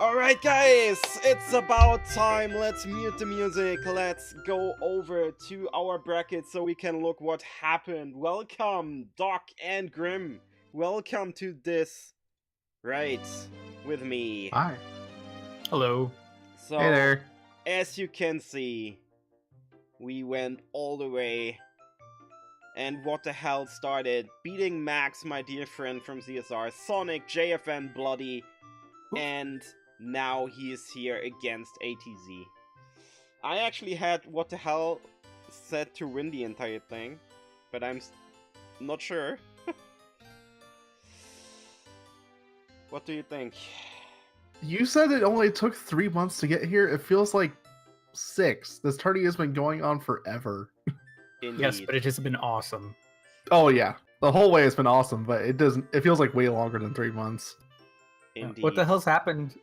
Alright guys, it's about time. Let's mute the music. Let's go over to our bracket so we can look what happened. Welcome, Doc and Grim. Welcome to this right with me. Hi. Hello. So, Hey there. as you can see, we went all the way. And what the hell started beating Max, my dear friend from CSR, Sonic, JFN, Bloody, and now he is here against ATZ. I actually had what the hell set to win the entire thing, but I'm not sure. What do you think? You said it only took 3 months to get here. It feels like 6. This tourney has been going on forever. Indeed. Yes, but it has been awesome. Oh yeah, the whole way has been awesome, but it doesn't. It feels like way longer than 3 months. Indeed. What the hell's happened?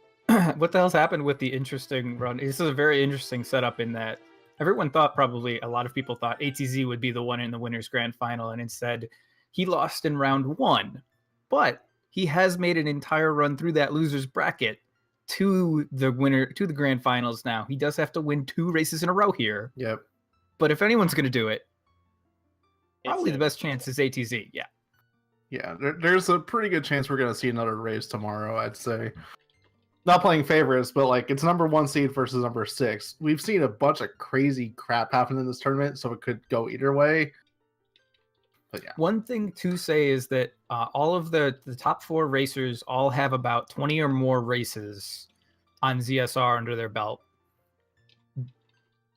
What the hell's happened with the interesting run? This is a very interesting setup in that everyone thought, probably a lot of people thought, ATZ would be the one in the winner's grand final, and instead he lost in round 1. But he has made an entire run through that loser's bracket to the winner, to the grand finals now. He does have to win 2 races in a row here. Yep. But if anyone's going to do it, probably It's the best chance is ATZ. Yeah. Yeah, there's a pretty good chance we're gonna see another race tomorrow. I'd say. Not playing favorites, but like it's number 1 seed versus number 6. We've seen a bunch of crazy crap happen in this tournament, so it could go either way. But yeah. One thing to say is that all of the top 4 racers all have about 20 or more races on ZSR under their belt.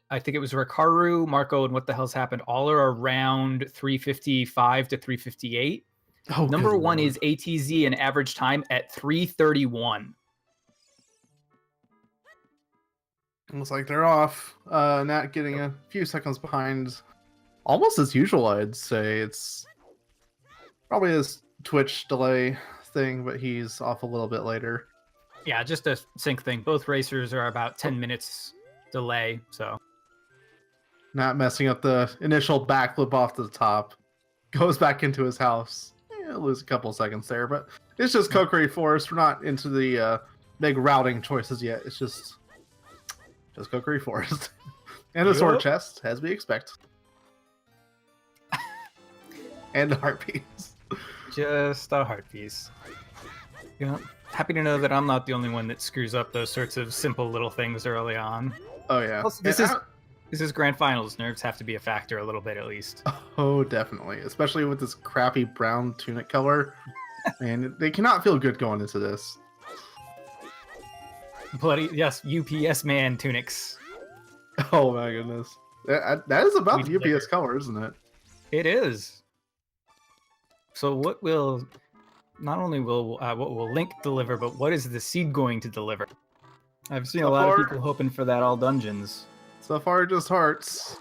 I think it was Rikaru, Marco, and What the Hell's Happened. All are around 355 to 358. Oh, Number good 1 Lord. is ATZ in average time at 331. Looks like they're off. Nat getting a few seconds behind. Almost as usual, I'd say. It's probably this Twitch delay thing, but he's off a little bit later. Yeah, just a sync thing. Both racers are about 10 minutes delay, so. Not messing up the initial backflip off to the top. Goes back into his house. Lose a couple seconds there, but it's just Kokiri Forest. We're not into the big routing choices yet. It's just Kokiri Forest. And a sword chest, as we expect. And the heart piece. Just a heart piece. Yeah. Happy to know that I'm not the only one that screws up those sorts of simple little things early on. Oh yeah. Also, this is grand finals. Nerves have to be a factor a little bit at least. Oh, definitely. Especially with this crappy brown tunic color. And they cannot feel good going into this. Bloody, yes, UPS man tunics. Oh my goodness. That is about the deliver. UPS color, isn't it? It is. So what will, not only will what will Link deliver, but what is the seed going to deliver? I've seen a lot of people hoping for that all dungeons. So far, just hearts.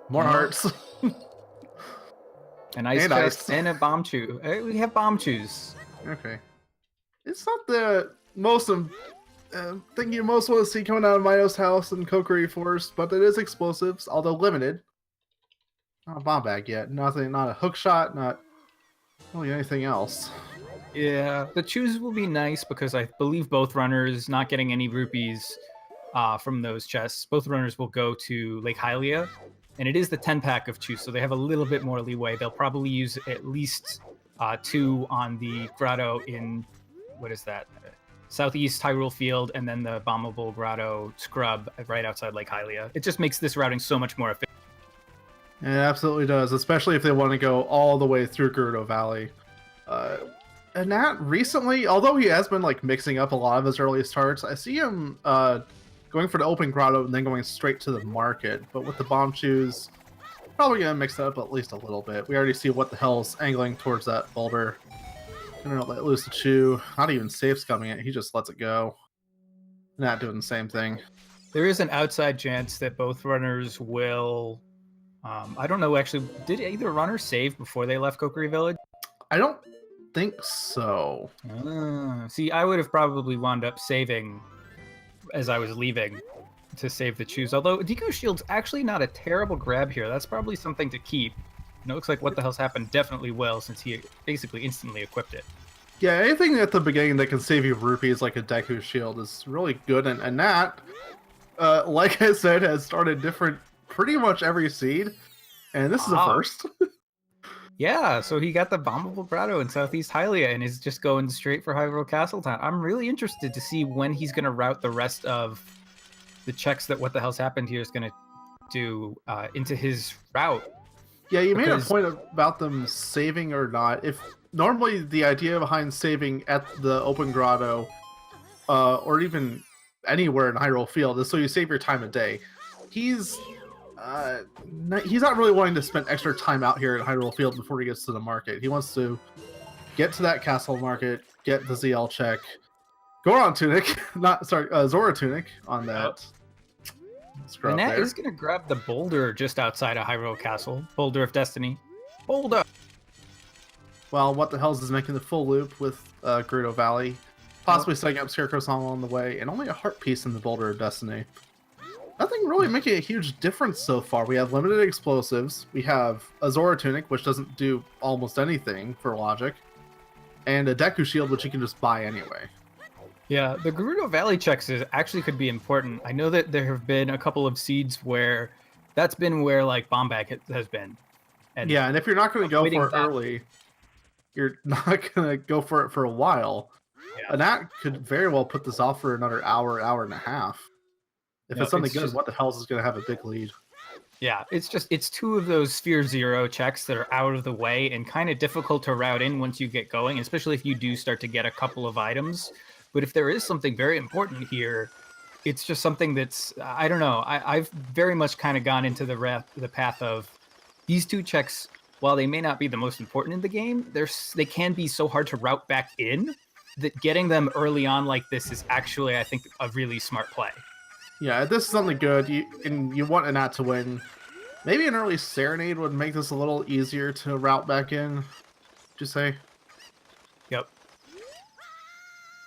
More hearts. An ice And chest ice. and a bomb chew. We have bomb chews. Okay. It's not the most thing you most want to see coming out of Mito's house in Kokiri Forest, but it is explosives, although limited. Not a bomb bag yet. Nothing. Not a hook shot. Not really anything else. Yeah, the chews will be nice because I believe both runners not getting any rupees from those chests. Both runners will go to Lake Hylia, and it is the 10-pack of chews, so they have a little bit more leeway. They'll probably use at least 2 on the grotto in, what is that? Southeast Hyrule Field, and then the bombable grotto scrub right outside Lake Hylia. It just makes this routing so much more efficient. It absolutely does, especially if they want to go all the way through Gerudo Valley. And Nat recently, although he has been like mixing up a lot of his early starts, I see him going for the open grotto and then going straight to the market. But with the bomb chews, probably gonna mix that up at least a little bit. We already see what the hell's angling towards that boulder. Gonna let loose the chew. Not even safe scumming it. He just lets it go. Not doing the same thing. There is an outside chance that both runners will... I don't know, actually, did either runner save before they left Kokiri Village? I don't think so. See, I would have probably wound up saving as I was leaving to save the chews. Although Deku Shield's actually not a terrible grab here. That's probably something to keep. And it looks like What the Hell's Happened definitely will, since he basically instantly equipped it. Yeah, anything at the beginning that can save you rupees like a Deku Shield is really good, and Nat, like I said, has started different pretty much every seed, and this is a Wow. first. Yeah, so he got the Bombable Grotto in Southeast Hylia and is just going straight for Hyrule Castletown. I'm really interested to see when he's going to route the rest of the checks that What the Hell's Happened Here is going to do into his route. Yeah, you made a Because- point about them saving or not. If normally the idea behind saving at the open grotto, or even anywhere in Hyrule Field, is so you save your time a day. He's not really wanting to spend extra time out here at Hyrule Field before he gets to the market. He wants to get to that castle market, get the ZL check, Goron Tunic, Zora Tunic on that. And Nat is going to grab the boulder just outside of Hyrule Castle. Boulder of Destiny. Boulder! Well, What the Hells is making the full loop with Gerudo Valley, possibly setting up Scarecrow Song along the way, and only a heart piece in the Boulder of Destiny. Nothing really making a huge difference so far. We have limited explosives. We have a Zora Tunic, which doesn't do almost anything for logic, and a Deku Shield, which you can just buy anyway. Yeah, the Gerudo Valley checks actually could be important. I know that there have been a couple of seeds where that's been where like Bombag has been. And yeah, and if you're not going to go for it that... early, you're not going to go for it for a while. Yeah. And that could very well put this off for another hour, hour and a half. If it's something good, What the Hells is going to have a big lead. Yeah, it's two of those Sphere Zero checks that are out of the way and kind of difficult to route in once you get going, especially if you do start to get a couple of items. But if there is something very important here, it's just something that's, I don't know, I've very much kind of gone into the path of these two checks, while they may not be the most important in the game, they can be so hard to route back in that getting them early on like this is actually, I think, a really smart play. Yeah, this is something good, you want a Nat to win. Maybe an early Serenade would make this a little easier to route back in, would you say? Yep.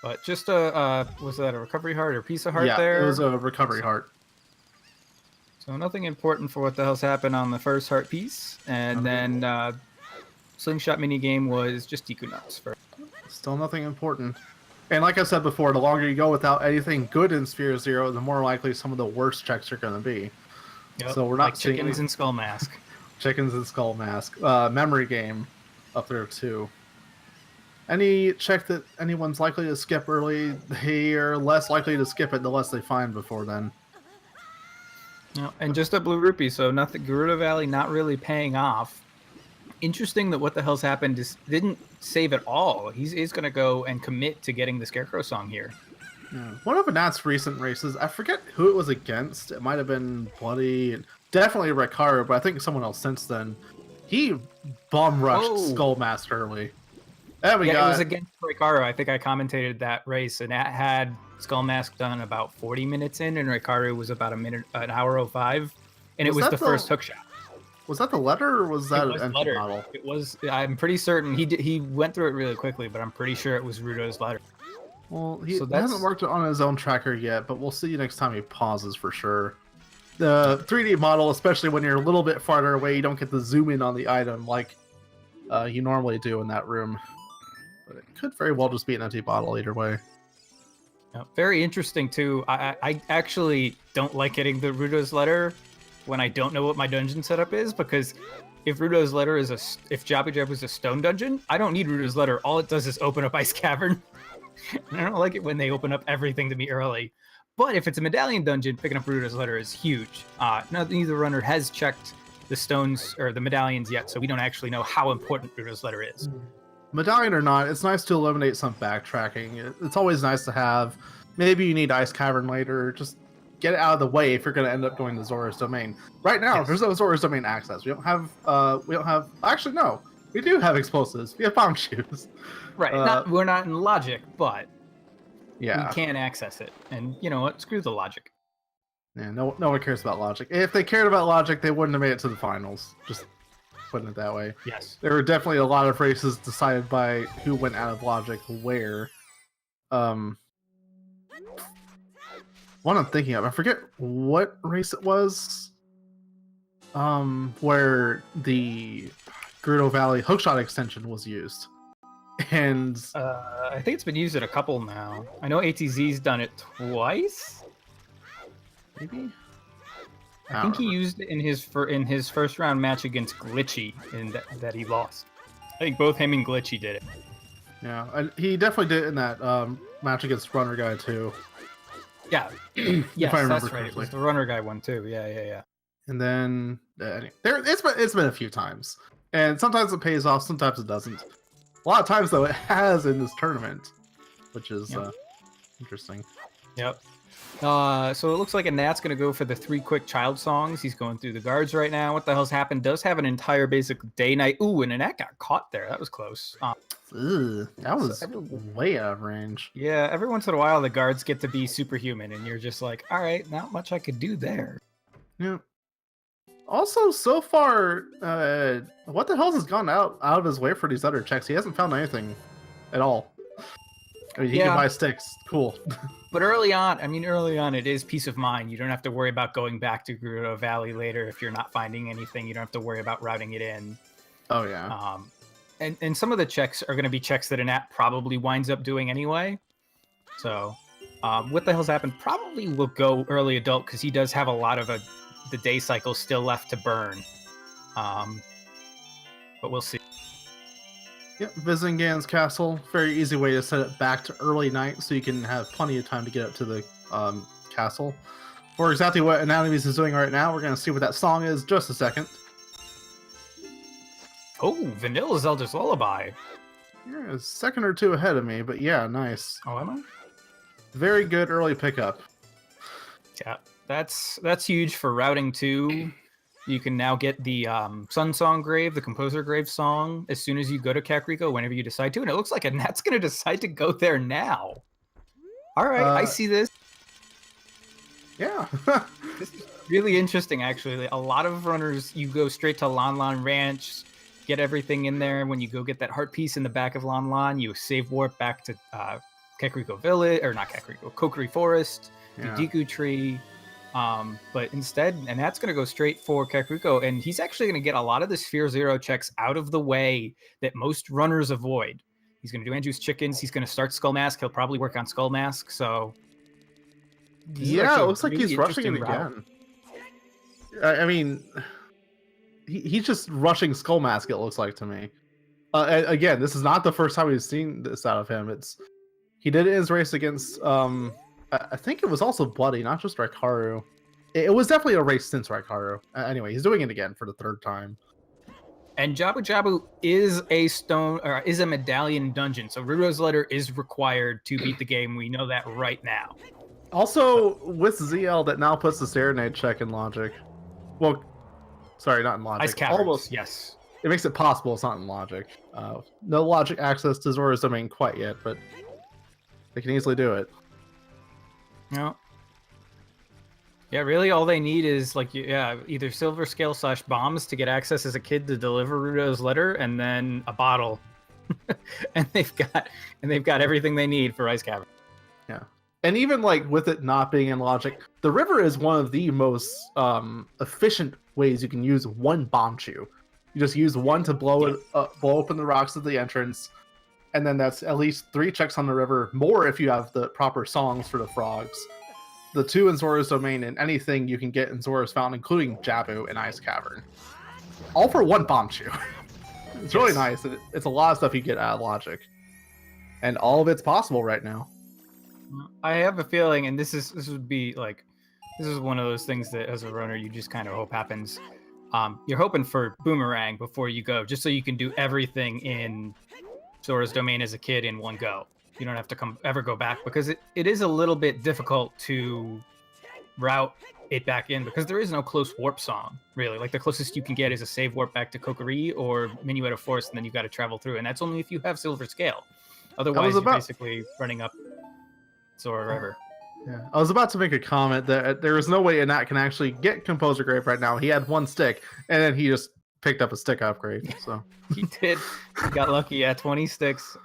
But just was that a recovery heart or piece of heart there? Yeah, it was a recovery heart. So nothing important for What the Hell's happened on the first heart piece. And then Slingshot minigame was just Deku Nuts. Still nothing important. And like I said before, the longer you go without anything good in Sphere Zero, the more likely some of the worst checks are going to be. Yep, so we're not like Chickens and Skull Mask. Chickens and Skull Mask. Memory game up there too. Any check that anyone's likely to skip early, they are less likely to skip it the less they find before then. No, and just a blue rupee, so nothing. Gerudo Valley not really paying off. Interesting that What the Hell's happened is didn't save at all. He's going to go and commit to getting the Scarecrow Song here. Yeah. One of Nat's recent races, I forget who it was against. It might have been Bloody, definitely Rekaru, but I think someone else since then. He bomb rushed Skull Mask early. It was against Rekaru. I think I commentated that race, and that had Skull Mask done about 40 minutes in, and Rekaru was about an hour 05, and it was the first hook shot. Was that the letter, or was that an empty model? It was. I'm pretty certain he went through it really quickly, but I'm pretty sure it was Rudo's letter. Well, he hasn't worked on his own tracker yet, but we'll see next time he pauses for sure. The 3D model, especially when you're a little bit farther away, you don't get the zoom in on the item like you normally do in that room. But it could very well just be an empty bottle either way. Very interesting too. I actually don't like getting the Rudo's letter when I don't know what my dungeon setup is, because if Rudo's letter is if Jabu Jabu is a stone dungeon, I don't need Rudo's letter. All it does is open up Ice Cavern. And I don't like it when they open up everything to me early. But if it's a medallion dungeon, picking up Rudo's letter is huge. Neither runner has checked the stones or the medallions yet, so we don't actually know how important Rudo's letter is. Medallion or not, it's nice to eliminate some backtracking. It's always nice to have. Maybe you need Ice Cavern later. Just get it out of the way if you're going to end up going to Zora's Domain. Right now, there's no Zora's Domain access. We don't have. Actually, no. We do have explosives. We have bomb shoes. Right. We're not in logic, but yeah, we can access it. And you know what? Screw the logic. Yeah, no one cares about logic. If they cared about logic, they wouldn't have made it to the finals. Just putting it that way. Yes. There were definitely a lot of races decided by who went out of logic where. One I'm thinking of, I forget what race it was. Where the Gerudo Valley hookshot extension was used. And I think it's been used in a couple now. I know ATZ's done it twice. maybe I think he used it in his first round match against Glitchy, and that he lost. I think both him and Glitchy did it. Yeah, he definitely did it in that match against Runner Guy too. Yeah, If yes, I remember that's right. It correctly. was the runner guy one too. Yeah. And then it's been a few times, and sometimes it pays off, sometimes it doesn't. A lot of times though, it has in this tournament, which is interesting. Yep. So it looks like Nat's going to go for the 3 quick child songs. He's going through the guards right now. What the hell's happened? Does have an entire basic day night. Ooh, and Nat got caught there. That was close. Ugh, that was way out of range. Yeah, every once in a while the guards get to be superhuman, and you're just like, all right, not much I could do there. Yeah. Also, so far, what the hell has gone out of his way for these other checks? He hasn't found anything at all. I mean, he can buy sticks. Cool. But early on, it is peace of mind. You don't have to worry about going back to Gerudo Valley later if you're not finding anything. You don't have to worry about routing it in. Oh, yeah. And some of the checks are going to be checks that an app probably winds up doing anyway. So, what the hell's happened? Probably will go early adult because he does have a lot of the day cycle still left to burn. But we'll see. Yep, visiting Ganon's castle. Very easy way to set it back to early night so you can have plenty of time to get up to the castle. For exactly what Anatomies is doing right now, we're going to see what that song is just a second. Oh, Vanilla Zelda's Lullaby. You're a second or two ahead of me, but yeah, nice. Oh, am I? Very good early pickup. Yeah, that's huge for routing 2. You can now get the Sun Song Grave, the Composer Grave song, as soon as you go to Kakariko, whenever you decide to. And it looks like Nat's going to decide to go there now. All right, I see this. Yeah. This is really interesting, actually. A lot of runners, you go straight to Lon Lon Ranch, get everything in there. When you go get that heart piece in the back of Lon Lon, you save warp back to Kakariko Village, or not Kakariko, Kokiri Forest, the Deku Tree. But instead, and that's going to go straight for Kakariko, and he's actually going to get a lot of the Sphere Zero checks out of the way that most runners avoid. He's going to do Andrew's Chickens. He's going to start Skull Mask. He'll probably work on Skull Mask. So yeah, it looks like he's rushing it again. I mean, he's just rushing Skull Mask, it looks like to me. Again, this is not the first time we've seen this out of him. He did it in his race against I think it was also Bloody, not just Raikaru. It was definitely a race since Raikaru. Anyway, he's doing it again for the 3rd time. And Jabu Jabu is a medallion dungeon, so Rudo's Letter is required to beat the game. We know that right now. Also, with ZL, that now puts the Serenade check in Logic. Well, sorry, not in Logic. Ice Caverns, almost. Yes. It makes it possible. It's not in Logic. No Logic access to Zora's Domain quite yet, but they can easily do it. No. Yeah, really, all they need is either silver scale / bombs to get access as a kid to deliver Rudo's Letter, and then a bottle, and they've got everything they need for Ice Cavern. Yeah, and even with it not being in Logic, the river is one of the most efficient ways you can use one bomb chew. You just use one to blow open the rocks at the entrance. And then that's at least 3 checks on the river, more if you have the proper songs for the frogs. The 2 in Zora's Domain, and anything you can get in Zora's Fountain, including Jabu and Ice Cavern. All for 1 bomb chew. It's really nice. It's a lot of stuff you get out of Logic. And all of it's possible right now. I have a feeling, and this is one of those things that as a runner you just kind of hope happens. You're hoping for Boomerang before you go, just so you can do everything in Zora's Domain as a kid in one go. You don't have to ever go back, because it is a little bit difficult to route it back in, because there is no close warp song, really. The closest you can get is a save warp back to Kokiri or Minuet of Forest, and then you've got to travel through, and that's only if you have Silver Scale. Otherwise, you're basically running up Zora River. Yeah, I was about to make a comment that there is no way Anat can actually get Composer Grave right now. He had 1 stick, and then he just picked up a stick upgrade. So he did. He got lucky at 20 sticks.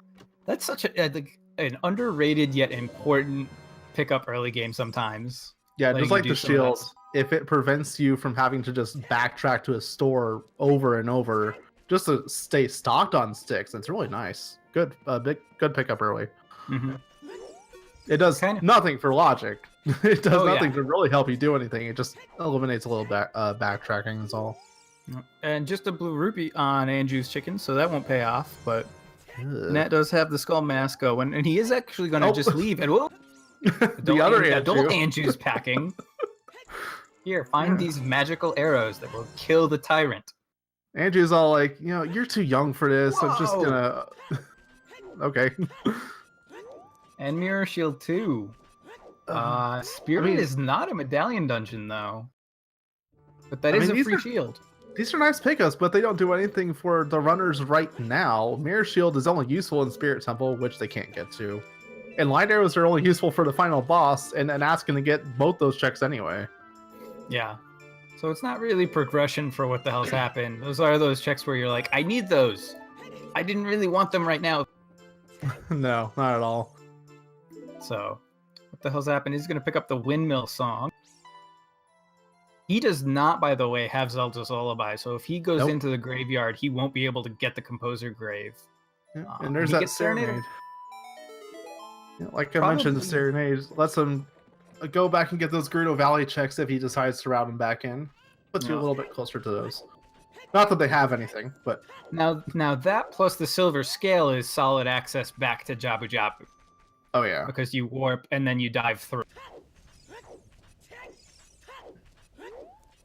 That's such an underrated yet important pickup early game sometimes. Yeah, just like the shields. If it prevents you from having to just backtrack to a store over and over, just to stay stocked on sticks. It's really nice. Good, good pickup early. Mm-hmm. It does nothing for logic. It does nothing yeah. to really help you do anything. It just eliminates a little backtracking. That's all. And just a blue rupee on Andrew's chicken, so that won't pay off. But Nat does have the skull mask going, and he is actually going to just leave. And the other adult Andrew's packing. Here, find these magical arrows that will kill the tyrant. Andrew's all like, you know, you're too young for this. Whoa. I'm just gonna. Okay. And Mirror Shield too. Spearmint is not a medallion dungeon though. But that is a free shield. These are nice pickups, but they don't do anything for the runners right now. Mirror Shield is only useful in Spirit Temple, which they can't get to. And Light Arrows are only useful for the final boss, and that's going to get both those checks anyway. Yeah. So it's not really progression for what the hell's happened. Those are those checks where you're like, I need those. I didn't really want them right now. No, not at all. So, what the hell's happened? He's going to pick up the Windmill Song. He does not, by the way, have Zelda's Lullaby, so if he goes into the graveyard, he won't be able to get the Composer Grave. Yeah, and there's that Serenade. Yeah, like I mentioned, the Serenade lets him go back and get those Gerudo Valley checks if he decides to route him back in. Puts you a little bit closer to those. Not that they have anything, but... Now that plus the Silver Scale is solid access back to Jabu Jabu. Oh, yeah. Because you warp and then you dive through.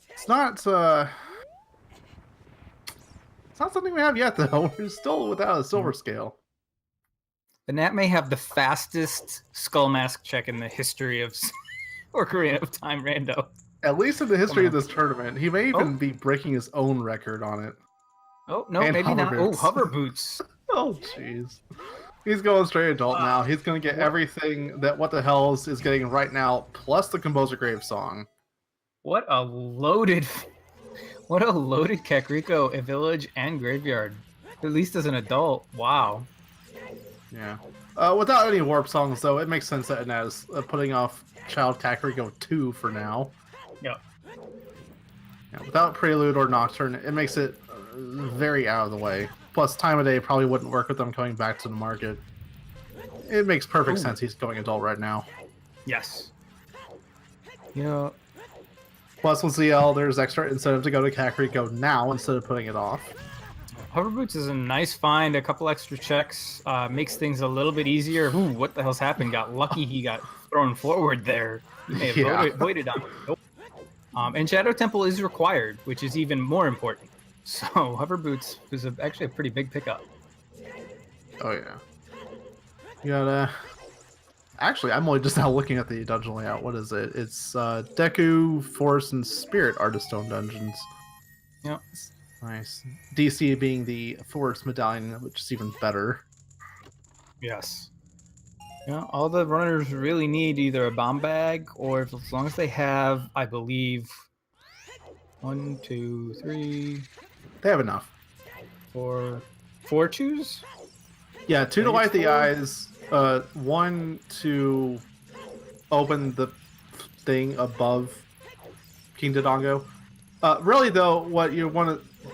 It's not something we have yet, though. We're still without a Silver Scale. The Nat may have the fastest Skull Mask check in the history of Ocarina of Time Rando. At least in the history of this tournament. He may even be breaking his own record on it. Oh, no, and maybe not. Oh, Hover Boots. Oh, jeez. He's going straight adult now. He's going to get everything that What the Hells is getting right now, plus the Composer Grave song. What a loaded Kakariko, a village and graveyard. At least as an adult. Wow. Yeah. Without any warp songs, though, it makes sense that Annette is putting off Child Kakariko 2 for now. Yep. Yeah, without Prelude or Nocturne, it makes it very out of the way. Plus, time of day probably wouldn't work with them coming back to the market. It makes perfect sense he's going adult right now. Yes. Yeah. Plus, with ZL, there's extra incentive to go to Kakariko now instead of putting it off. Hover Boots is a nice find. A couple extra checks makes things a little bit easier. Ooh, what the hell's happened? Got lucky he got thrown forward there. He may have voided on it. Nope. And Shadow Temple is required, which is even more important. So Hover Boots is actually a pretty big pickup. Oh, yeah. You got Actually, I'm only just now looking at the dungeon layout. What is it? It's Deku, Forest, and Spirit Artistone dungeons. Yep. Nice. DC being the Forest Medallion, which is even better. Yes. Yeah, all the runners really need either a bomb bag or as long as they have, I believe, 1, 2, 3... They have enough. 4 chews? Yeah, 2 to light the eyes, 1 to open the thing above King Dodongo. Really, though, what you want to...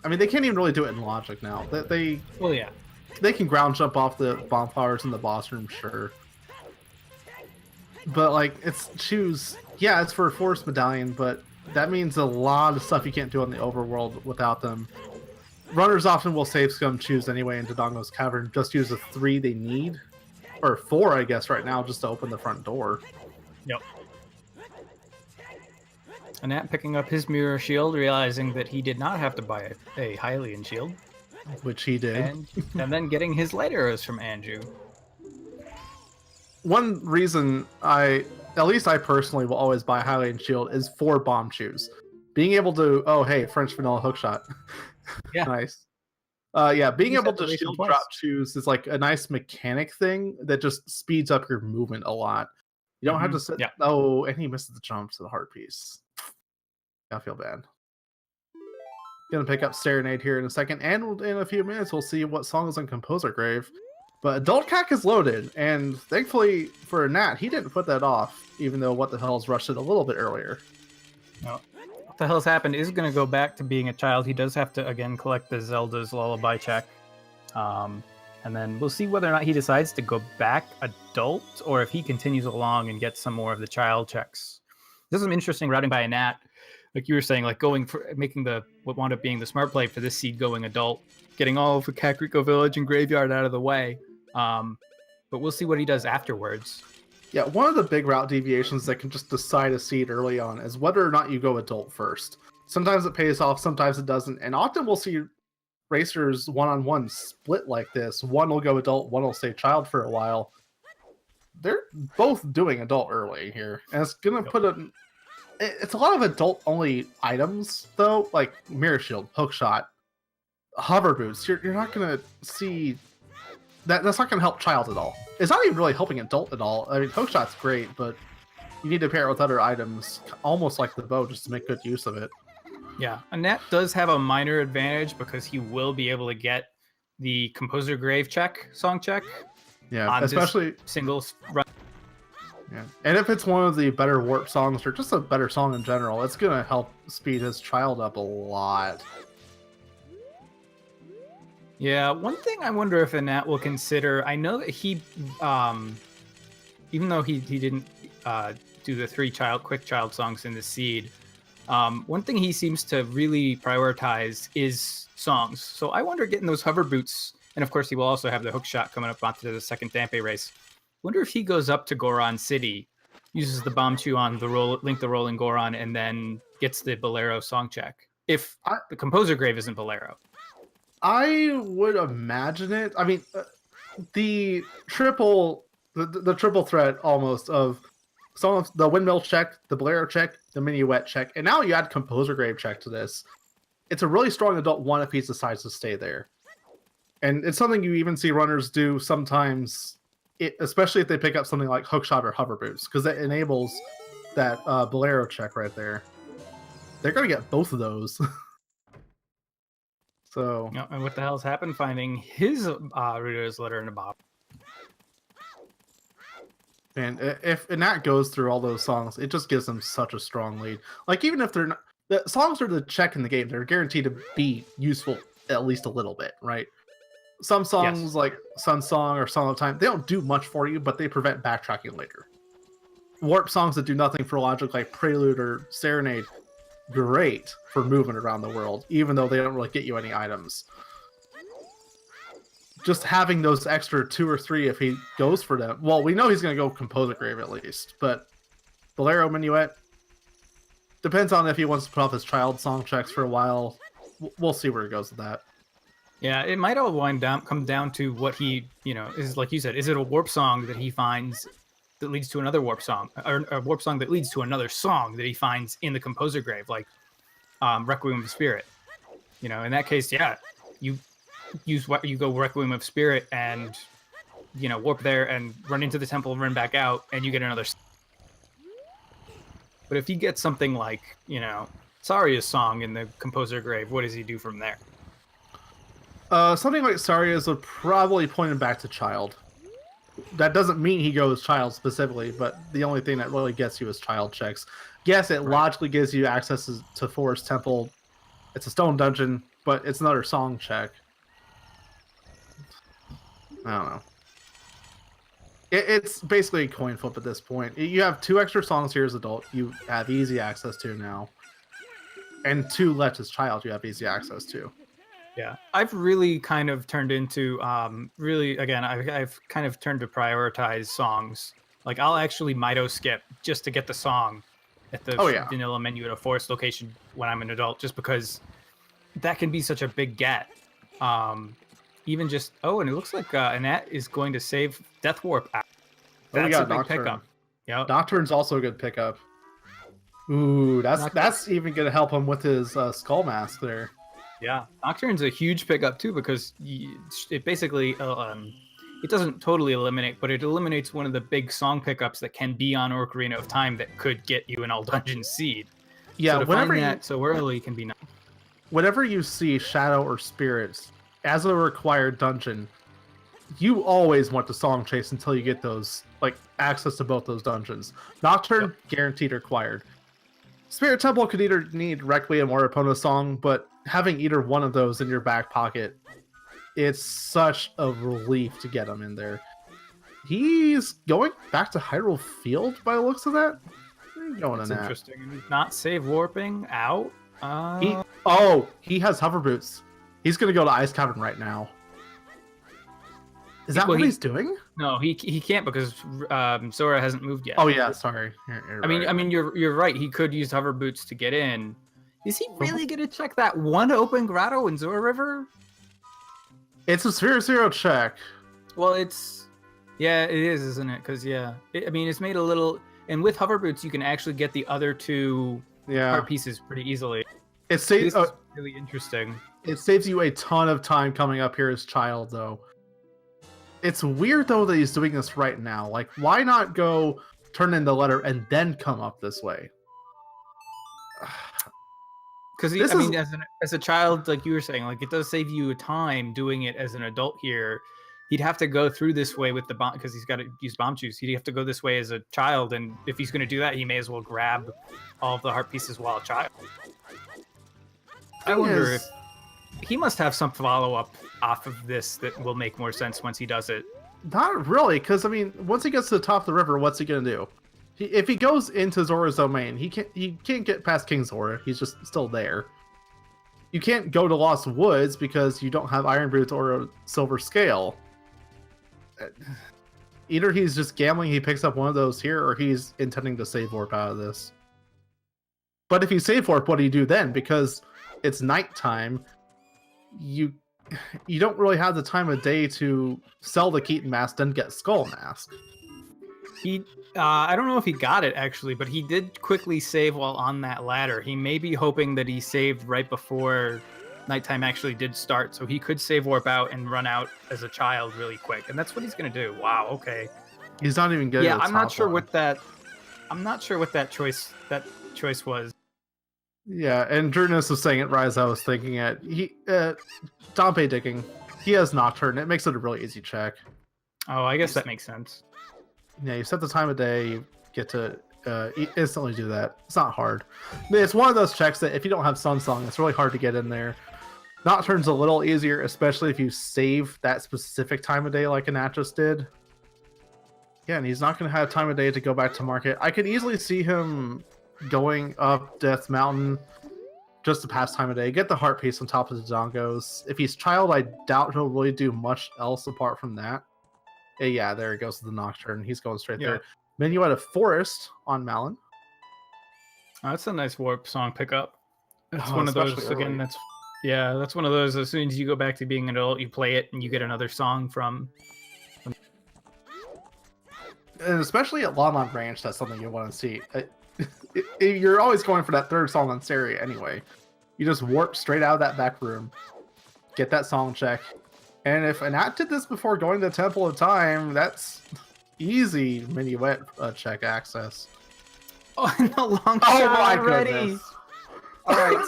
I mean, they can't even really do it in logic now. Well, yeah. They can ground jump off the bonfires in the boss room, sure. But, like, it's choose... Yeah, it's for a Forest Medallion, but that means a lot of stuff you can't do on the overworld without them. Runners often will save scum choose anyway in Dodongo's Cavern. Just use the 3 they need. Or 4, I guess, right now, just to open the front door. Yep. Annette picking up his mirror shield, realizing that he did not have to buy a Hylian shield. Which he did. And then getting his light arrows from Andrew. One reason at least I personally will always buy Hylian shield is for bomb choose. Being able to, oh hey, French vanilla hookshot. Yeah. Nice. Yeah, being able to shield drop choose is like a nice mechanic thing that just speeds up your movement a lot. You don't have to sit. Yeah. Oh, and he misses the jump to the heart piece. I feel bad. Gonna pick up Serenade here in a second, and in a few minutes we'll see what song is on Composer Grave. But Adult Cac is loaded, and thankfully for Nat, he didn't put that off, even though What the Hell's rushed it a little bit earlier. No. the hell's happened is going to go back to being a child. He does have to, again, collect the Zelda's Lullaby check. And then we'll see whether or not he decides to go back adult or if he continues along and gets some more of the child checks. This is some interesting routing by a Nat. Like you were saying, like going for making what wound up being the smart play for this seed going adult, getting all of the Kakariko Village and Graveyard out of the way. But we'll see what he does afterwards. Yeah, one of the big route deviations that can just decide a seed early on is whether or not you go adult first. Sometimes it pays off, sometimes it doesn't. And often we'll see racers one-on-one split like this. One will go adult, one will stay child for a while. They're both doing adult early here. And it's going to put it's a lot of adult-only items, though, like Mirror Shield, Hookshot, Hover Boots. You're not going to see... That's not going to help child at all. It's not even really helping adult at all. I mean, Hookshot's great, but you need to pair it with other items, almost like the bow, just to make good use of it. Yeah, Annette does have a minor advantage because he will be able to get the Composer Grave song check. Yeah, especially singles run. Yeah, and if it's one of the better warp songs or just a better song in general, it's gonna help speed his child up a lot. Yeah, one thing I wonder if Annette will consider. I know that he, even though he didn't do the 3 quick child songs in the seed. One thing he seems to really prioritize is songs. So I wonder, getting those hover boots, and of course he will also have the hook shot coming up onto the second Dampe race. Wonder if he goes up to Goron City, uses the bomb chew on Link the Rolling Goron, and then gets the Bolero song check. If the Composer Grave isn't Bolero. I would imagine it. I mean, the triple threat almost of some of the windmill check, the Bolero check, the minuet check, and now you add Composer Grave check to this. It's a really strong adult one if he decides to stay there. And it's something you even see runners do sometimes, especially if they pick up something like Hookshot or Hover Boots, because that enables that Bolero check right there. They're going to get both of those. So, and what the hell's happened? Finding his Rudo's letter in a box. And if Nat goes through all those songs, it just gives them such a strong lead. Like, even if they're not, the songs are the check in the game, they're guaranteed to be useful at least a little bit, right? Some songs like Sun Song or Song of Time, they don't do much for you, but they prevent backtracking later. Warp songs that do nothing for logic, like Prelude or Serenade, great for moving around the world, even though they don't really get you any items. Just having those extra 2 or 3 if he goes for them. Well, we know he's going to go Composer Grave at least, but Bolero, Minuet, depends on if he wants to put off his child song checks for a while. We'll see where he goes with that. Yeah, it might all come down to what he, is, like you said, is it a warp song that he finds that leads to another warp song, or a warp song that leads to another song that he finds in the Composer Grave, like Requiem of Spirit. In that case, yeah, you go Requiem of Spirit and warp there and run into the temple and run back out, and you get another. But if he gets something like Saria's song in the Composer Grave, what does he do from there? Something like Saria's would probably point him back to child. That doesn't mean he goes child specifically, but the only thing that really gets you is child checks. Yes, it logically gives you access to Forest Temple. It's a stone dungeon, but it's another song check. I don't know. It's basically a coin flip at this point. You have 2 extra songs here as adult you have easy access to now. And 2 left as child you have easy access to. Yeah, I've really kind of turned into I've kind of turned to prioritize songs. Like, I'll actually Mito skip just to get the song at the vanilla menu at a forest location when I'm an adult, just because that can be such a big get. Even just and it looks like Annette is going to save Death Warp. That's a big Nocturne. pickup. Yeah, Nocturne's also a good pickup. Ooh, that's even going to help him with his skull mask there. Yeah, Nocturne's a huge pickup too, because it basically it doesn't totally eliminate, but it eliminates one of the big song pickups that can be on Ocarina of Time that could get you an all dungeon seed. Yeah, so whenever that so early can be nice. Whenever you see Shadow or Spirits as a required dungeon, you always want the song chase until you get those, like, access to both those dungeons. Nocturne guaranteed required. Spirit Temple could either need Requiem or Epona Song, but having either one of those in your back pocket, it's such a relief to get him in there. He's going back to Hyrule Field by the looks of that. Going That's on that. interesting. Not save warping out. He has hover boots. He's gonna go to Ice Cavern right now. Is that what he's doing? No, he can't because Sora hasn't moved yet. Oh yeah, sorry. You're I right. mean, you're right. He could use hover boots to get in. Is he really gonna check that one open grotto in Zora River? It's a 0-0 check. Well, it is, isn't it? Because I mean, it's made a little. And with hover boots, you can actually get the other two heart pieces pretty easily. This is really interesting. It saves you a ton of time coming up here as Child, though. It's weird, though, that he's doing this right now. Like, why not go turn in the letter and then come up this way? Because I mean, as a child, like you were saying, like it does save you time doing it as an adult here. He'd have to go through this way with the bomb because he's got to use bomb juice. He'd have to go this way as a child, and if he's going to do that, he may as well grab all of the heart pieces while a child. I wonder if he must have some follow-up off of this that will make more sense once he does it. Not really, because I mean, once he gets to the top of the river, what's he gonna do? If he goes into Zora's domain, he can't get past King Zora. He's just still there. You can't go to Lost Woods because you don't have Iron Boots or a Silver Scale. Either he's just gambling, he picks up one of those here, or he's intending to save warp out of this. But if you save warp, what do you do then? Because it's nighttime, you don't really have the time of day to sell the Keaton mask, then get Skull Mask. I don't know if he got it actually, but he did quickly save while on that ladder. He may be hoping that he saved right before nighttime actually did start, so he could save warp out and run out as a child really quick, and that's what he's gonna do. Wow, okay. He's not even getting. Yeah, I'm not sure what that choice was. Yeah, and Drewness was saying it right as I was thinking it. Dompe digging. He has Nocturne. It makes it a really easy check. Oh, I guess that makes sense. Yeah, you set the time of day, you get to instantly do that. It's not hard. It's one of those checks that if you don't have Sun Song, it's really hard to get in there. Nocturne's a little easier, especially if you save that specific time of day like Anatras did. Yeah, and he's not going to have time of day to go back to market. I could easily see him going up Death Mountain just to pass time of day, get the heart piece on top of the Dongos. If he's Child, I doubt he'll really do much else apart from that. Yeah, there he goes to the Nocturne. He's going straight there. Minuet of Forest on Malon. Oh, that's a nice warp song pickup. It's one of those again. That's one of those. As soon as you go back to being an adult, you play it and you get another song from. And especially at Longmont Ranch, that's something you want to see. You're always going for that third song on stereo anyway. You just warp straight out of that back room, get that song check, and if Anat did this before going to Temple of Time, that's easy Minuet check access. Oh, in the long shot already. Goodness. All right,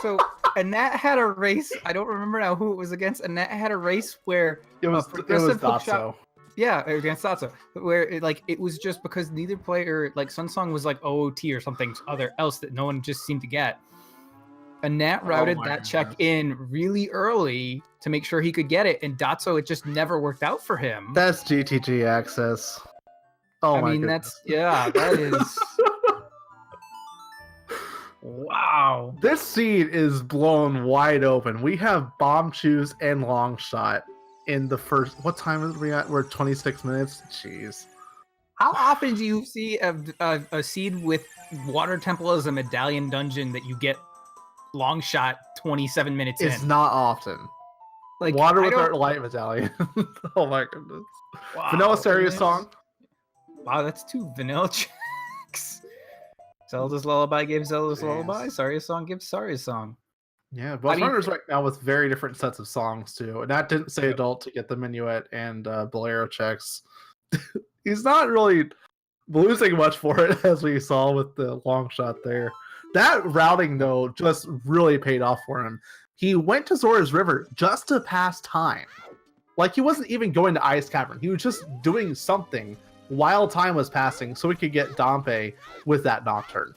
so Anat had a race. I don't remember now who it was against. Anat had a race where it was Dotso. Yeah, against Dotso, where it was just because neither player, like Sunsong was like OOT or something else that no one just seemed to get. Anat routed that check in really early to make sure he could get it, and Dotso, it just never worked out for him. That's GTG access. Oh, I mean, goodness. That is. Wow. This seed is blown wide open. We have Bomb Choose and Long Shot in the first. What time are we at? We're 26 minutes. Jeez. How often do you see a seed with Water Temple as a medallion dungeon that you get Long Shot 27 minutes in? It's not often. Like Water with our light medallion. Oh my goodness. Wow, Vanilla Serious song. Wow, that's 2 vanilla checks. Zelda's Lullaby gives Zelda's Lullaby. Saria's song gives Saria's song. Yeah, both runners right now with very different sets of songs too. And that didn't say adult to get the Minuet and Bolero checks. He's not really losing much for it, as we saw with the Long Shot there. That routing, though, just really paid off for him. He went to Zora's River just to pass time. Like, he wasn't even going to Ice Cavern. He was just doing something while time was passing so he could get Dompe with that Nocturne.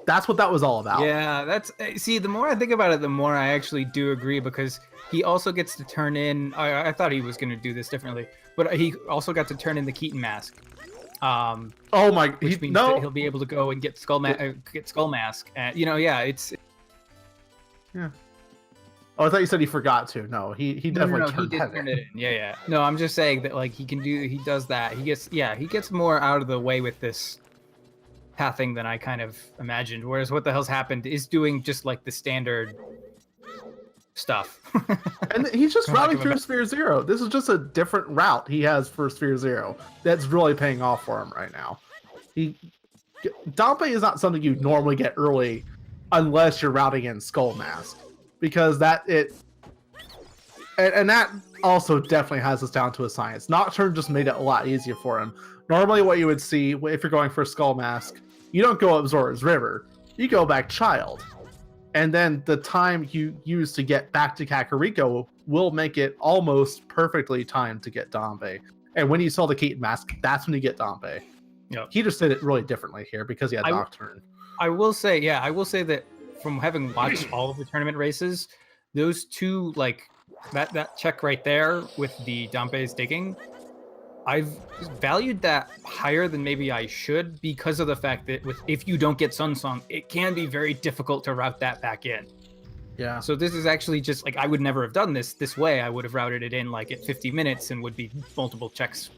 That's what that was all about. Yeah, that's see. The more I think about it, the more I actually do agree because he also gets to turn in. I thought he was going to do this differently, but he also got to turn in the Keaton mask. Oh my! Which means that he'll be able to go and get Skull Mask. And, yeah, it's. Yeah. Oh, I thought you said he forgot to. No, he definitely he did turn it in. Yeah. No, I'm just saying that like he does that. He gets more out of the way with this pathing than I kind of imagined. Whereas what the hell's happened is doing just like the standard stuff. And he's just routing through Sphere Zero. This is just a different route he has for Sphere Zero. That's really paying off for him right now. Dompe is not something you normally get early unless you're routing in Skull Mask. Because that also definitely has us down to a science. Nocturne just made it a lot easier for him. Normally what you would see if you're going for Skull Mask, you don't go up Zora's River. You go back Child. And then the time you use to get back to Kakariko will make it almost perfectly timed to get Dompe. And when you saw the Keaton mask, that's when you get Dompe. Yep. He just did it really differently here because he had Nocturne. I will say that from having watched all of the tournament races, those two, like that check right there with the Dompe's digging, I've valued that higher than maybe I should because of the fact that if you don't get Sun Song, it can be very difficult to route that back in. Yeah. So this is actually just like I would never have done this way. I would have routed it in like at 50 minutes and would be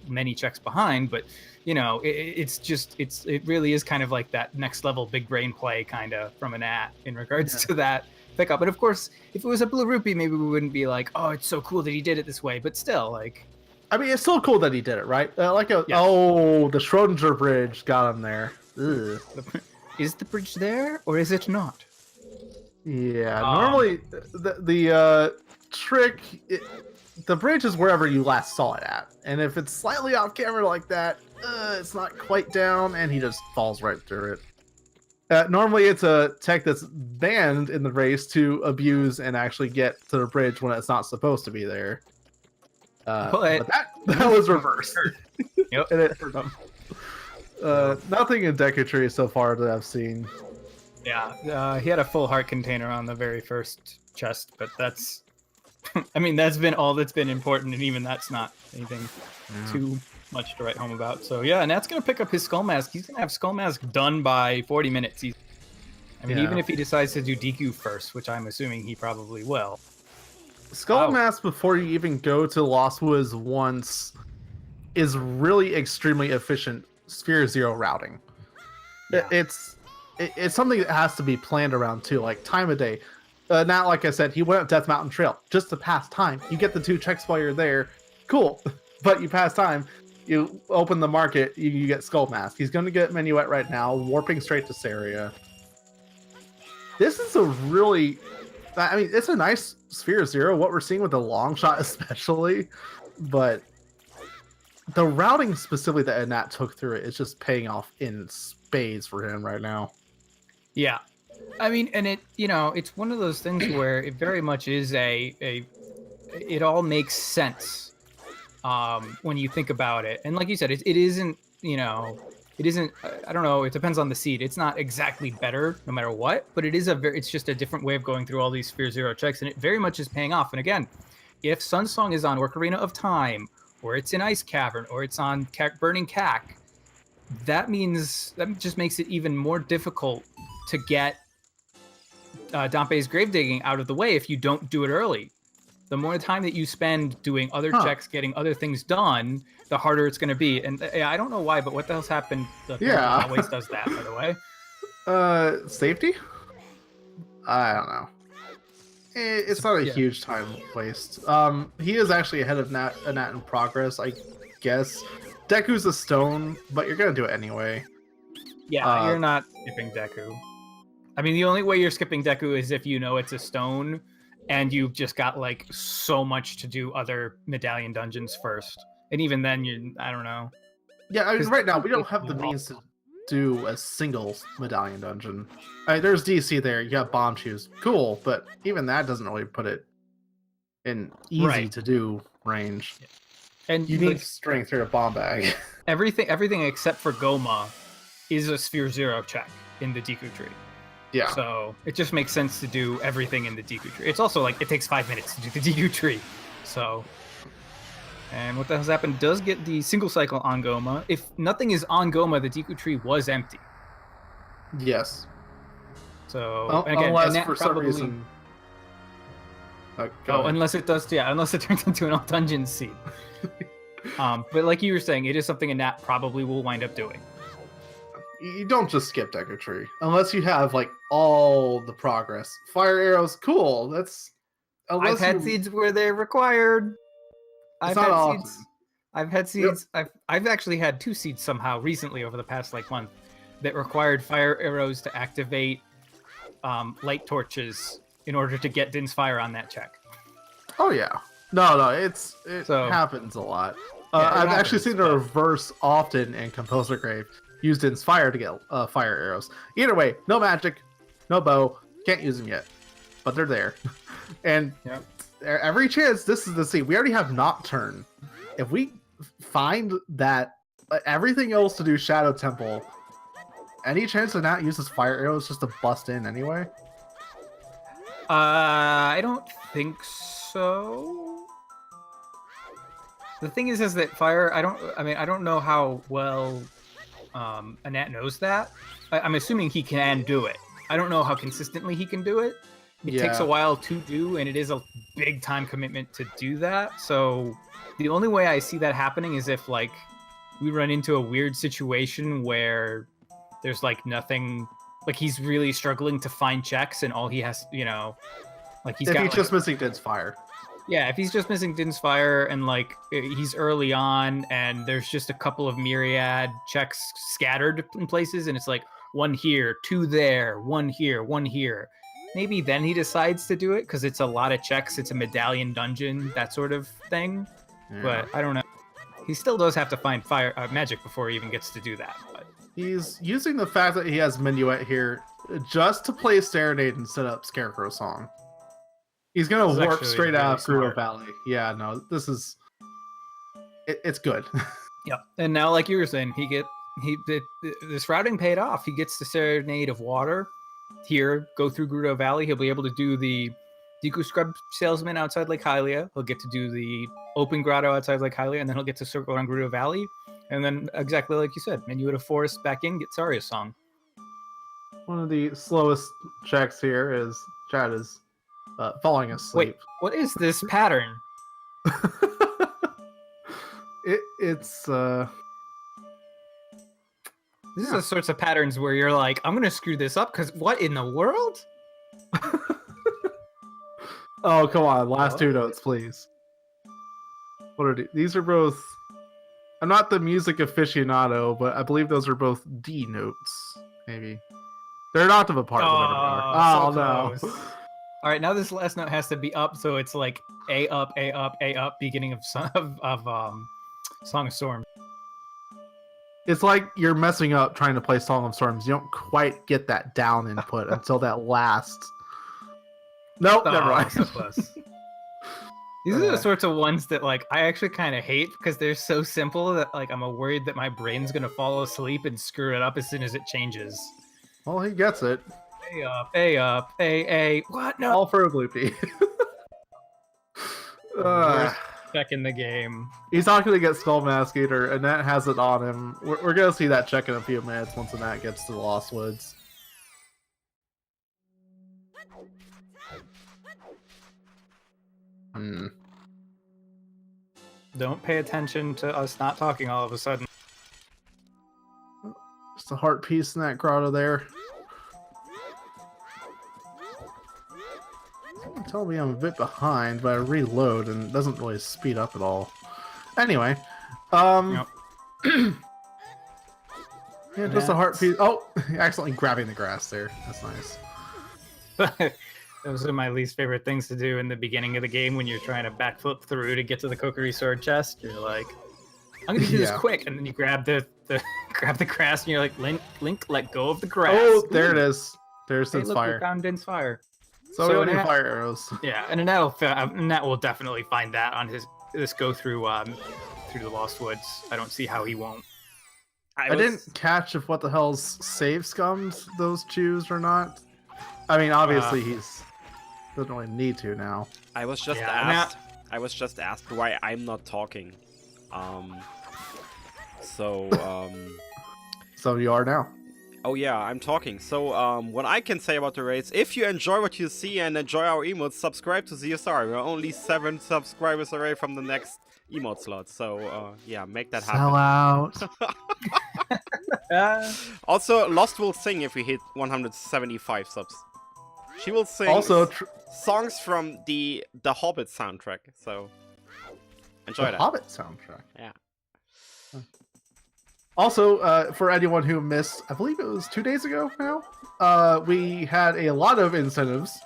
many checks behind. But it really is kind of like that next level big brain play kind of from an in regards to that pickup. And of course, if it was a Blue Rupee, maybe we wouldn't be like, oh, it's so cool that he did it this way. But still, like. I mean, it's still cool that he did it, right? The Schrodinger bridge got him there. Ugh. Is the bridge there, or is it not? Yeah, normally the trick, the bridge is wherever you last saw it at. And if it's slightly off camera like that, it's not quite down, and he just falls right through it. Normally it's a tech that's banned in the race to abuse and actually get to the bridge when it's not supposed to be there. But that was reversed. Yep. And it hurt him. Nothing in Deku Tree so far that I've seen. Yeah, he had a full heart container on the very first chest, but that's, I mean, that's been all that's been important, and even that's not anything too much to write home about. So yeah, Nat's gonna pick up his Skull Mask. He's gonna have Skull Mask done by 40 minutes. Even if he decides to do Deku first, which I'm assuming he probably will. Skull Mask before you even go to Lost Woods once is really extremely efficient Sphere Zero routing. Yeah. It's something that has to be planned around too, like time of day. Not like I said, he went up Death Mountain Trail just to pass time. You get the 2 checks while you're there, cool. But you pass time, you open the market, you get Skull Mask. He's going to get Minuet right now, warping straight to Saria. This is a really, I mean, it's a nice Sphere Zero, what we're seeing with the long shot especially, but the routing specifically that Anat took through it is just paying off in spades for him right now. Yeah. I mean, and it's one of those things where it very much is it all makes sense when you think about it. And like you said, it isn't, I don't know, it depends on the seed. It's not exactly better no matter what, but it's just a different way of going through all these Sphere Zero checks, and it very much is paying off. And again, if Sunsong is on Ocarina of Time, or it's in Ice Cavern, or it's on Burning Cack, that just makes it even more difficult to get Dompe's grave digging out of the way if you don't do it early. The more time that you spend doing other checks, getting other things done, the harder it's going to be. And I don't know why, but what the hell's happened? Always does that, by the way. Safety? I don't know. It's not a huge time waste. He is actually ahead of Nat in progress, I guess. Deku's a stone, but you're going to do it anyway. Yeah, you're not skipping Deku. I mean, the only way you're skipping Deku is if you know it's a stone and you've just got like so much to do other medallion dungeons first. And even then, I don't know. Yeah, I mean, right now we don't have the means to do a single medallion dungeon. There's DC there, you got bomb shoes. Cool, but even that doesn't really put it in easy to do range. Yeah. And you need strength through a bomb bag. Everything except for Goma is a Sphere Zero check in the Deku Tree. Yeah. So it just makes sense to do everything in the Deku tree. It's also like it takes 5 minutes to do the Deku tree. So, and what the hell's happened does get the single cycle on Goma. If nothing is on Goma, the Deku tree was empty. Yes. So and again, unless and that for some reason. Unless it does, unless it turns into an all dungeon seed. But like you were saying, it is something a Nat probably will wind up doing. You don't just skip Deku Tree unless you have like all the progress. Fire arrows, cool. That's. I've had seeds where they're required. I've had seeds. Yep. I've actually had 2 seeds somehow recently over the past like month that required fire arrows to activate light torches in order to get Din's Fire on that check. Oh yeah. No, it happens a lot. I've actually seen the reverse often in Composer Grave. Used Din's Fire to get fire arrows. Either way, no magic, no bow, can't use them yet, but they're there. And every chance, this is the scene. We already have Nocturne. If we find that everything else to do Shadow Temple, any chance of not uses fire arrows just to bust in anyway? I don't think so. The thing is that fire. I don't know how well Anat knows that. I'm assuming he can do it. I don't know how consistently he can do it. It takes a while to do, and it is a big time commitment to do that. So the only way I see that happening is if like we run into a weird situation where there's like nothing. Like he's really struggling to find checks, and all he has, like he's just missing Din's Fire. Yeah, if he's just missing Din's Fire, and like he's early on, and there's just a couple of myriad checks scattered in places, and it's like 1 here, 2 there, 1 here, 1 here. Maybe then he decides to do it because it's a lot of checks. It's a medallion dungeon, that sort of thing. Yeah. But I don't know. He still does have to find fire magic before he even gets to do that. But he's using the fact that he has Minuet here just to play Serenade and set up Scarecrow Song. He's gonna warp straight out of Gerudo Valley. Yeah, no, this is it's good. Yep. And now, like you were saying, this routing paid off. He gets the Serenade of Water here. Go through Gerudo Valley. He'll be able to do the Deku Scrub Salesman outside Lake Hylia. He'll get to do the Open Grotto outside Lake Hylia, and then he'll get to circle around Gerudo Valley. And then, exactly like you said, Minuet of Forest back in, get Saria's Song. One of the slowest checks here is Chad is falling asleep. Wait, what is this pattern? It's This is the sorts of patterns where you're like, I'm gonna screw this up because what in the world? Oh, come on, last 2 notes, please. What are these? Are both. I'm not the music aficionado, but I believe those are both D notes. Maybe they're an octave apart. Oh, so no! All right, now this last note has to be up, so it's like A up, A up, A up, beginning of Song of Storms. It's like you're messing up trying to play Song of Storms. You don't quite get that down input until that last. Nope, never mind. So close. These are the sorts of ones that like I actually kind of hate because they're so simple that like I'm worried that my brain's gonna fall asleep and screw it up as soon as it changes. Well, he gets it. A up, A up, A. What? No. All for a bloopy. Check in the game. He's not going to get Skull Mask Eater, and Nat has it on him. We're going to see that check in a few minutes once Nat gets to the Lost Woods. Don't pay attention to us not talking all of a sudden. Just a heart piece in that grotto there. Tell me I'm a bit behind, but I reload and it doesn't really speed up at all. Anyway, Yep. yeah, just a heart piece. Oh, accidentally grabbing the grass there. That's nice. Those are my least favorite things to do in the beginning of the game when you're trying to backflip through to get to the Kokiri Sword chest. You're like, I'm gonna do this quick, and then you grab the grab the grass, and you're like, Link, let go of the grass. Oh, there it is. There's Din's Fire. We found Din's Fire. So we don't need fire arrows. Yeah, and Nat will definitely find that on this go through the Lost Woods. I don't see how he won't. I didn't catch if what the hell's save scummed those chews or not. I mean, obviously he's doesn't really need to now. I was just Yeah, asked. I was just asked why I'm not talking. So you are now. Oh yeah, I'm talking. So, what I can say about the raids, if you enjoy what you see and enjoy our emotes, subscribe to ZSR. We're only 7 subscribers away from the next emote slot. So, yeah, make that happen. Sell out. Also, Lost will sing if we hit 175 subs. She will sing Also, songs from the Hobbit soundtrack. So, enjoy the that. Hobbit soundtrack. Yeah. Also, for anyone who missed, I believe it was 2 days ago now, we had a lot of incentives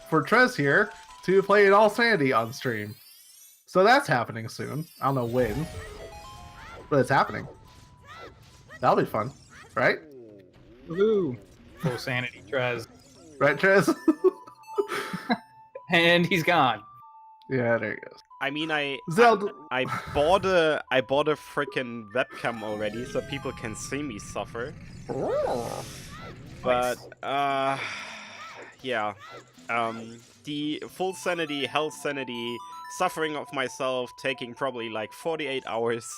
for Trez here to play in All Sandy on stream. So that's happening soon. I don't know when, but it's happening. That'll be fun, right? Woohoo! Full sanity, Trez. Right, Trez? And he's gone. Yeah, there he goes. I mean, I Zelda. bought a freaking webcam already, so people can see me suffer. But yeah, the full sanity, health sanity, suffering of myself, taking probably like 48 hours,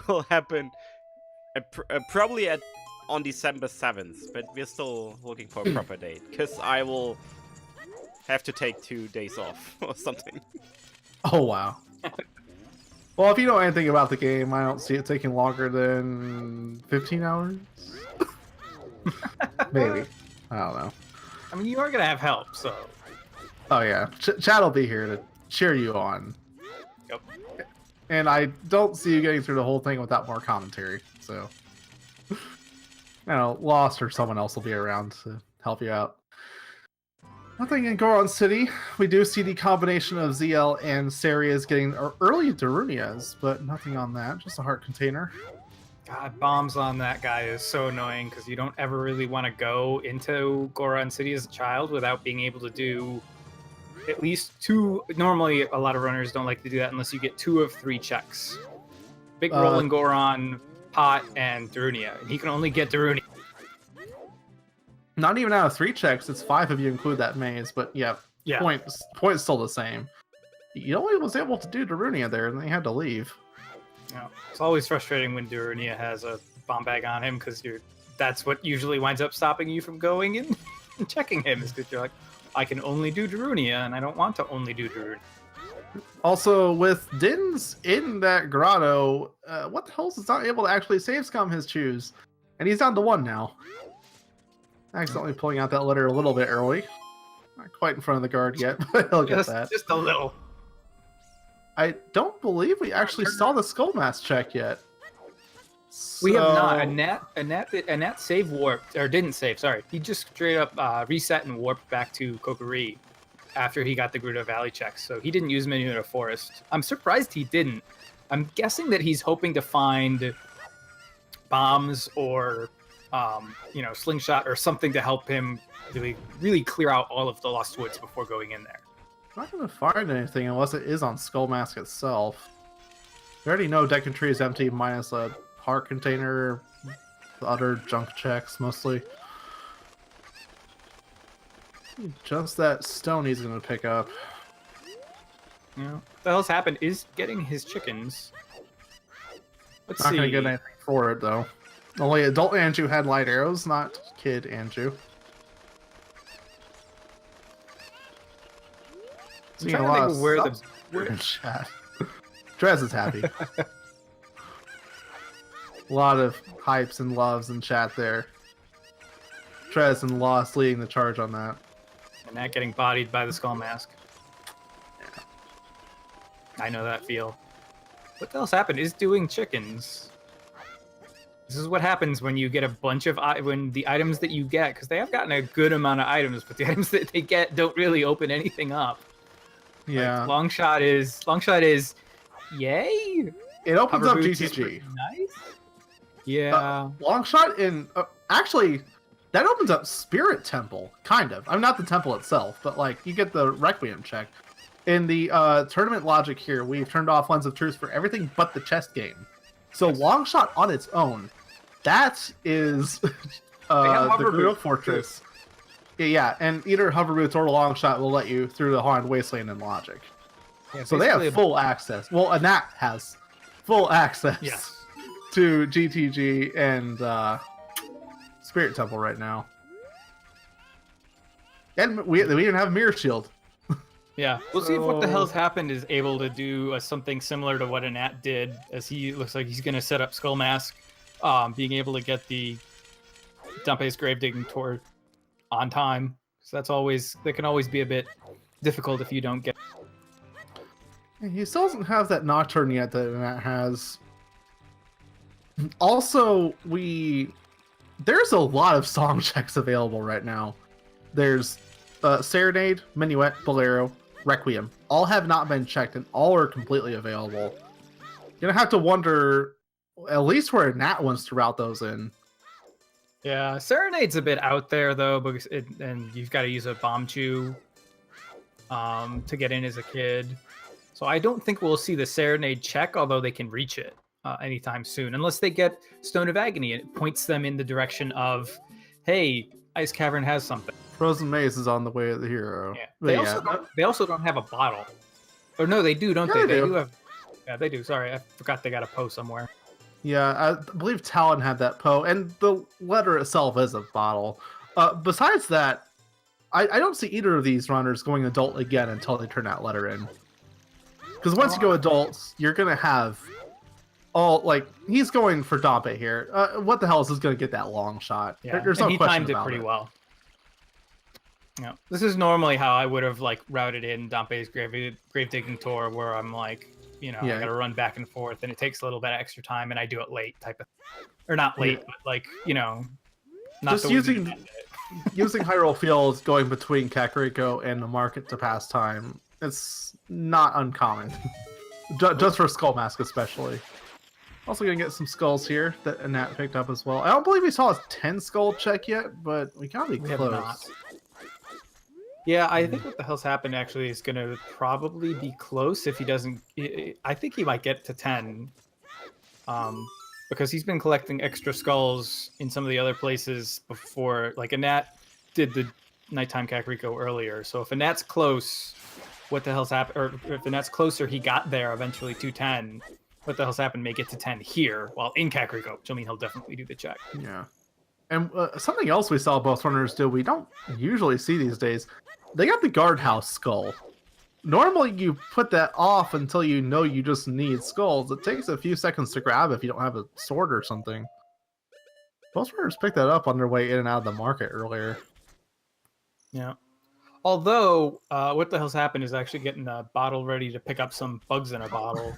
will happen probably on December 7th. But we're still looking for a proper date, because I will have to take 2 days off or something. Oh, wow. Well, if you know anything about the game, I don't see it taking longer than 15 hours. Maybe. I don't know. I mean, you are gonna have help, so. Oh, yeah. Chad will be here to cheer you on. Yep. And I don't see you getting through the whole thing without more commentary, so. You know, Lost or someone else will be around to help you out. Nothing in Goron City. We do see the combination of ZL and Sarias getting early Darunias, but nothing on that. Just a heart container. God, bombs on that guy is so annoying because you don't ever really want to go into Goron City as a child without being able to do at least 2. Normally, a lot of runners don't like to do that unless you get 2 of 3 checks. Big roll in Goron, Pot, and Darunia. And he can only get Darunia. Not even out of 3 checks. It's 5 if you include that maze, but yeah. Point's still the same. He only was able to do Darunia there, and they had to leave. Yeah, it's always frustrating when Darunia has a bomb bag on him because that's what usually winds up stopping you from going in and checking him, is because you're like, I can only do Darunia, and I don't want to only do Darunia. Also, with Din's in that grotto, what the hell is not able to actually save scum his choose? And he's down to 1 now. Accidentally pulling out that letter a little bit early. Not quite in front of the guard yet, but he'll get that. Just a little. I don't believe we actually saw the skull mask check yet. We have not. A Nat save warped, or didn't save, sorry. He just straight up reset and warped back to Kokiri after he got the Gerudo Valley check, so he didn't use Minuta Forest. I'm surprised he didn't. I'm guessing that he's hoping to find bombs or slingshot or something to help him really clear out all of the Lost Woods before going in there. I'm not going to find anything unless it is on Skull Mask itself. We already know Deck and Tree is empty minus a heart container, the other junk checks mostly. Just that stone he's going to pick up. Yeah. What the hell's happened is getting his chickens. Let's Not see. going to get anything for it though. Only adult Anju had light arrows, not kid Anju. Seeing a lot of subs in chat. Drez is happy. A lot of hypes and loves in chat there. Trez and Lost leading the charge on that. And that getting bodied by the skull mask. Yeah. I know that feel. What the hell's happened is doing chickens. This is what happens when you get a bunch of when the items that you get, because they have gotten a good amount of items, but the items that they get don't really open anything up. Yeah. Like, long shot is, yay. It opens Hover up boots is GTG. pretty nice. Yeah. Long shot in actually that opens up Spirit Temple, kind of. I'm not the temple itself, but like you get the Requiem check. In the tournament logic here, we've turned off Lens of Truth for everything but the chest game. So long shot on its own, that is the Gerudo Fortress Yeah, and either hover boots or long shot will let you through the haunted wasteland in Logic. Yeah, So they have full access. Well, and that has full access Yes. to GTG and Spirit Temple right now. And we even have Mirror Shield. Yeah, we'll see if What the So- Hell's Happened is able to do something similar to what Anat did, as he looks like he's going to set up Skull Mask, being able to get the Dumpe's Grave Digging Tour on time. So that can always be a bit difficult if you don't get. He still doesn't have that Nocturne yet that Matt has. Also, there's a lot of song checks available right now. There's Serenade, Minuet, Bolero, Requiem. All have not been checked, and all are completely available. You're gonna have to wonder at least where Nat wants to route those in. Yeah, Serenade's a bit out there though, because and you've got to use a bomb chew to get in as a kid. So I don't think we'll see the Serenade check, although they can reach it anytime soon, unless they get Stone of Agony and it points them in the direction of, hey, Ice Cavern has something. Frozen Maze is on the way of the hero. Yeah. But They also don't have a bottle. Or no, they do, don't Yeah, they? they They do. do have. Yeah, they do. Sorry, I forgot they got a Poe somewhere. Yeah, I believe Talon had that Poe, and the letter itself is a bottle. Besides that, I don't see either of these runners going adult again until they turn that letter in. Because once you go adults, you're going to have all, like, he's going for Dompe here. What the hell is going to get that long shot? Yeah, There's and no he question timed it about pretty it. well. Yeah, this is normally how I would have like routed in Dompe's grave digging tour, where I'm like, I got to run back and forth, and it takes a little bit of extra time, and I do it late, type of, or not late, but like not Just the way using that I did it. using Hyrule Fields going between Kakariko and the market to pass time, it's not uncommon. Just for Skull Mask especially. Also gonna get some skulls here that Anat picked up as well. I don't believe we saw a 10 skull check yet, but we gotta be We have close. not. Yeah, I think What the Hell's Happened actually is going to probably be close if he doesn't. I think he might get to 10, because he's been collecting extra skulls in some of the other places before. Like Anat did the nighttime Kakariko earlier, so if Anat's close, What the Hell's Happened, or if Anat's closer, he got there eventually to 10. What the Hell's Happened may get to 10 here, while in Kakariko, which will mean he'll definitely do the check. Yeah. And something else we saw both runners do, we don't usually see these days. They got the guardhouse skull. Normally you put that off until you know you just need skulls. It takes a few seconds to grab if you don't have a sword or something. Both runners picked that up on their way in and out of the market earlier. Yeah. Although, What the Hell's Happened is actually getting a bottle ready to pick up some bugs in a bottle.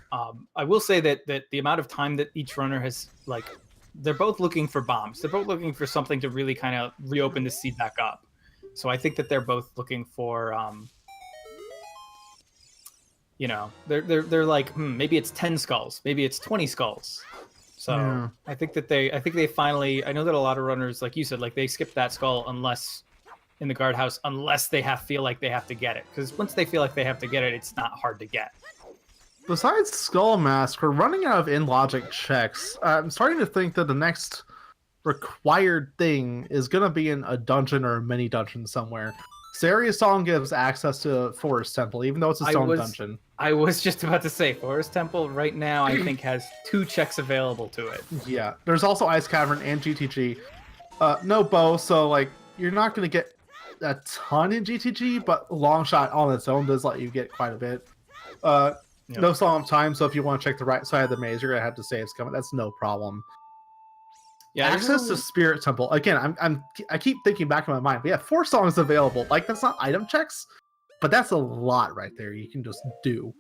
I will say that the amount of time that each runner has, like, they're both looking for bombs. They're both looking for something to really kind of reopen the seed back up. So I think that they're both looking for, they're like, maybe it's 10 skulls, maybe it's 20 skulls. So Yeah. I think they finally, I know that a lot of runners, like you said, like they skip that skull unless in the guardhouse, unless they feel like they have to get it. Because once they feel like they have to get it, it's not hard to get. Besides Skull Mask, we're running out of in-logic checks. I'm starting to think that the next required thing is going to be in a dungeon or a mini dungeon somewhere. Saria's Song gives access to Forest Temple, even though it's its own dungeon. I was just about to say, Forest Temple right now, I think, has 2 checks available to it. Yeah, there's also Ice Cavern and GTG. No bow, so like you're not going to get a ton in GTG, but Long Shot on its own does let you get quite a bit. Yep. No Song of Time, so if you want to check the right side of the maze, you're going to have to say it's coming. That's no problem. Yeah, Access to Spirit Temple. Again, I keep thinking back in my mind. We have 4 songs available. Like, that's not item checks, but that's a lot right there you can just do.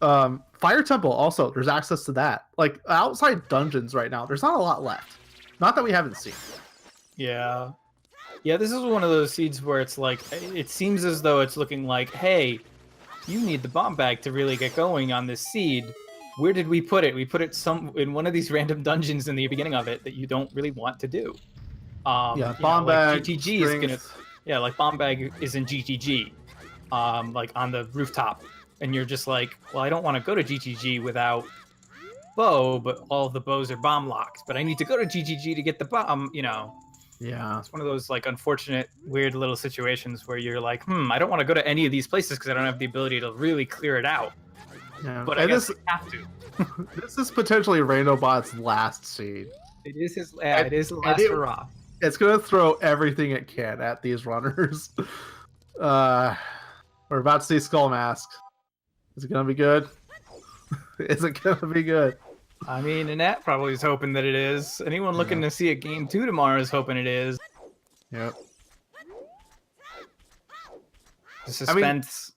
Fire Temple also, there's access to that. Like, outside dungeons right now, there's not a lot left. Not that we haven't seen. Yeah. Yeah, this is one of those seeds where it's like, it seems as though it's looking like, hey, you need the bomb bag to really get going on this seed. Where did we put it? We put it in one of these random dungeons in the beginning of it that you don't really want to do. Yeah, bomb bag, GTG is gonna, yeah, like bomb bag is in GTG, like on the rooftop, and you're just like, well, I don't want to go to GTG without bow, but all of the bows are bomb locked. But I need to go to GTG to get the bomb, Yeah. It's one of those like unfortunate, weird little situations where you're like, I don't want to go to any of these places because I don't have the ability to really clear it out. Yeah. But I guess I have to. This is potentially Randobot's last seed. It is his. Yeah, it is the last hurrah. It's gonna throw everything it can at these runners. We're about to see Skull Mask. Is it gonna be good? Is it gonna be good? I mean, Annette probably is hoping that it is. Anyone looking to see a game 2 tomorrow is hoping it is. Yep. The suspense.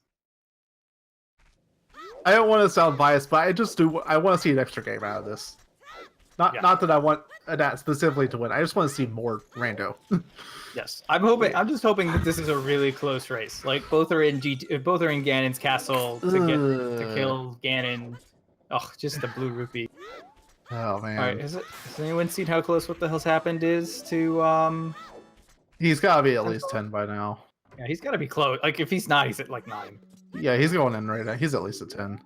I don't want to sound biased, but I just do. I want to see an extra game out of this. Not that I want that specifically to win. I just want to see more rando. Yes, I'm hoping. I'm just hoping that this is a really close race. Like both are in both are in Ganon's castle to kill Ganon. Oh, just the blue rupee. Oh man! All right, has anyone seen how close What the Hell's Happened is to? He's got to be at least 10 by now. Yeah, he's got to be close. Like if he's not, he's at like 9. Yeah, he's going in right now. He's at least at 10. All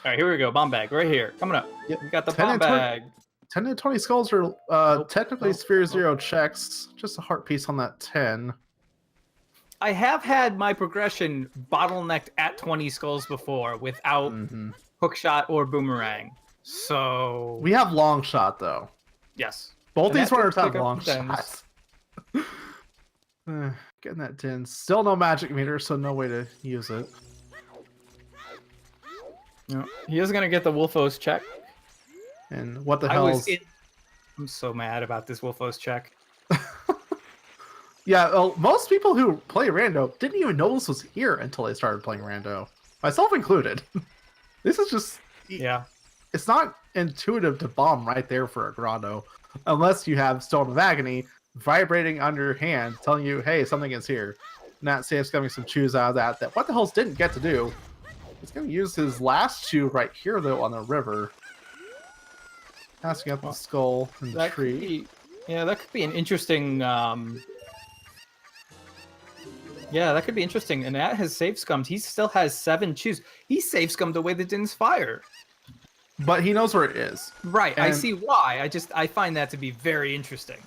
right, here we go. Bomb bag right here. Coming up. Yep. We got the bomb bag. 10 and 20 skulls are technically Sphere Zero checks. Just a heart piece on that 10. I have had my progression bottlenecked at 20 skulls before without hookshot or boomerang. So we have long shot though. Yes. Both And these that runners did have pick up long tens. shots. Getting that 10. Still no magic meter, so no way to use it. No, he is gonna get the Wolfos check. And what the hell? I'm so mad about this Wolfos check. Yeah, well, most people who play Rando didn't even know this was here until they started playing Rando. Myself included. This is just... Yeah. It's not intuitive to bomb right there for a Grotto. Unless you have Stone of Agony vibrating on your hand, telling you, hey, something is here. Not safe coming some chews out of that What the Hell's didn't get to do. He's going to use his last chew right here, though, on the river. Passing up the skull in the tree. That could be an interesting... Yeah, that could be interesting. And that has safe scummed. He still has 7 chews. He safe scummed away the Din's fire. But he knows where it is. Right, And I see why. I find that to be very interesting.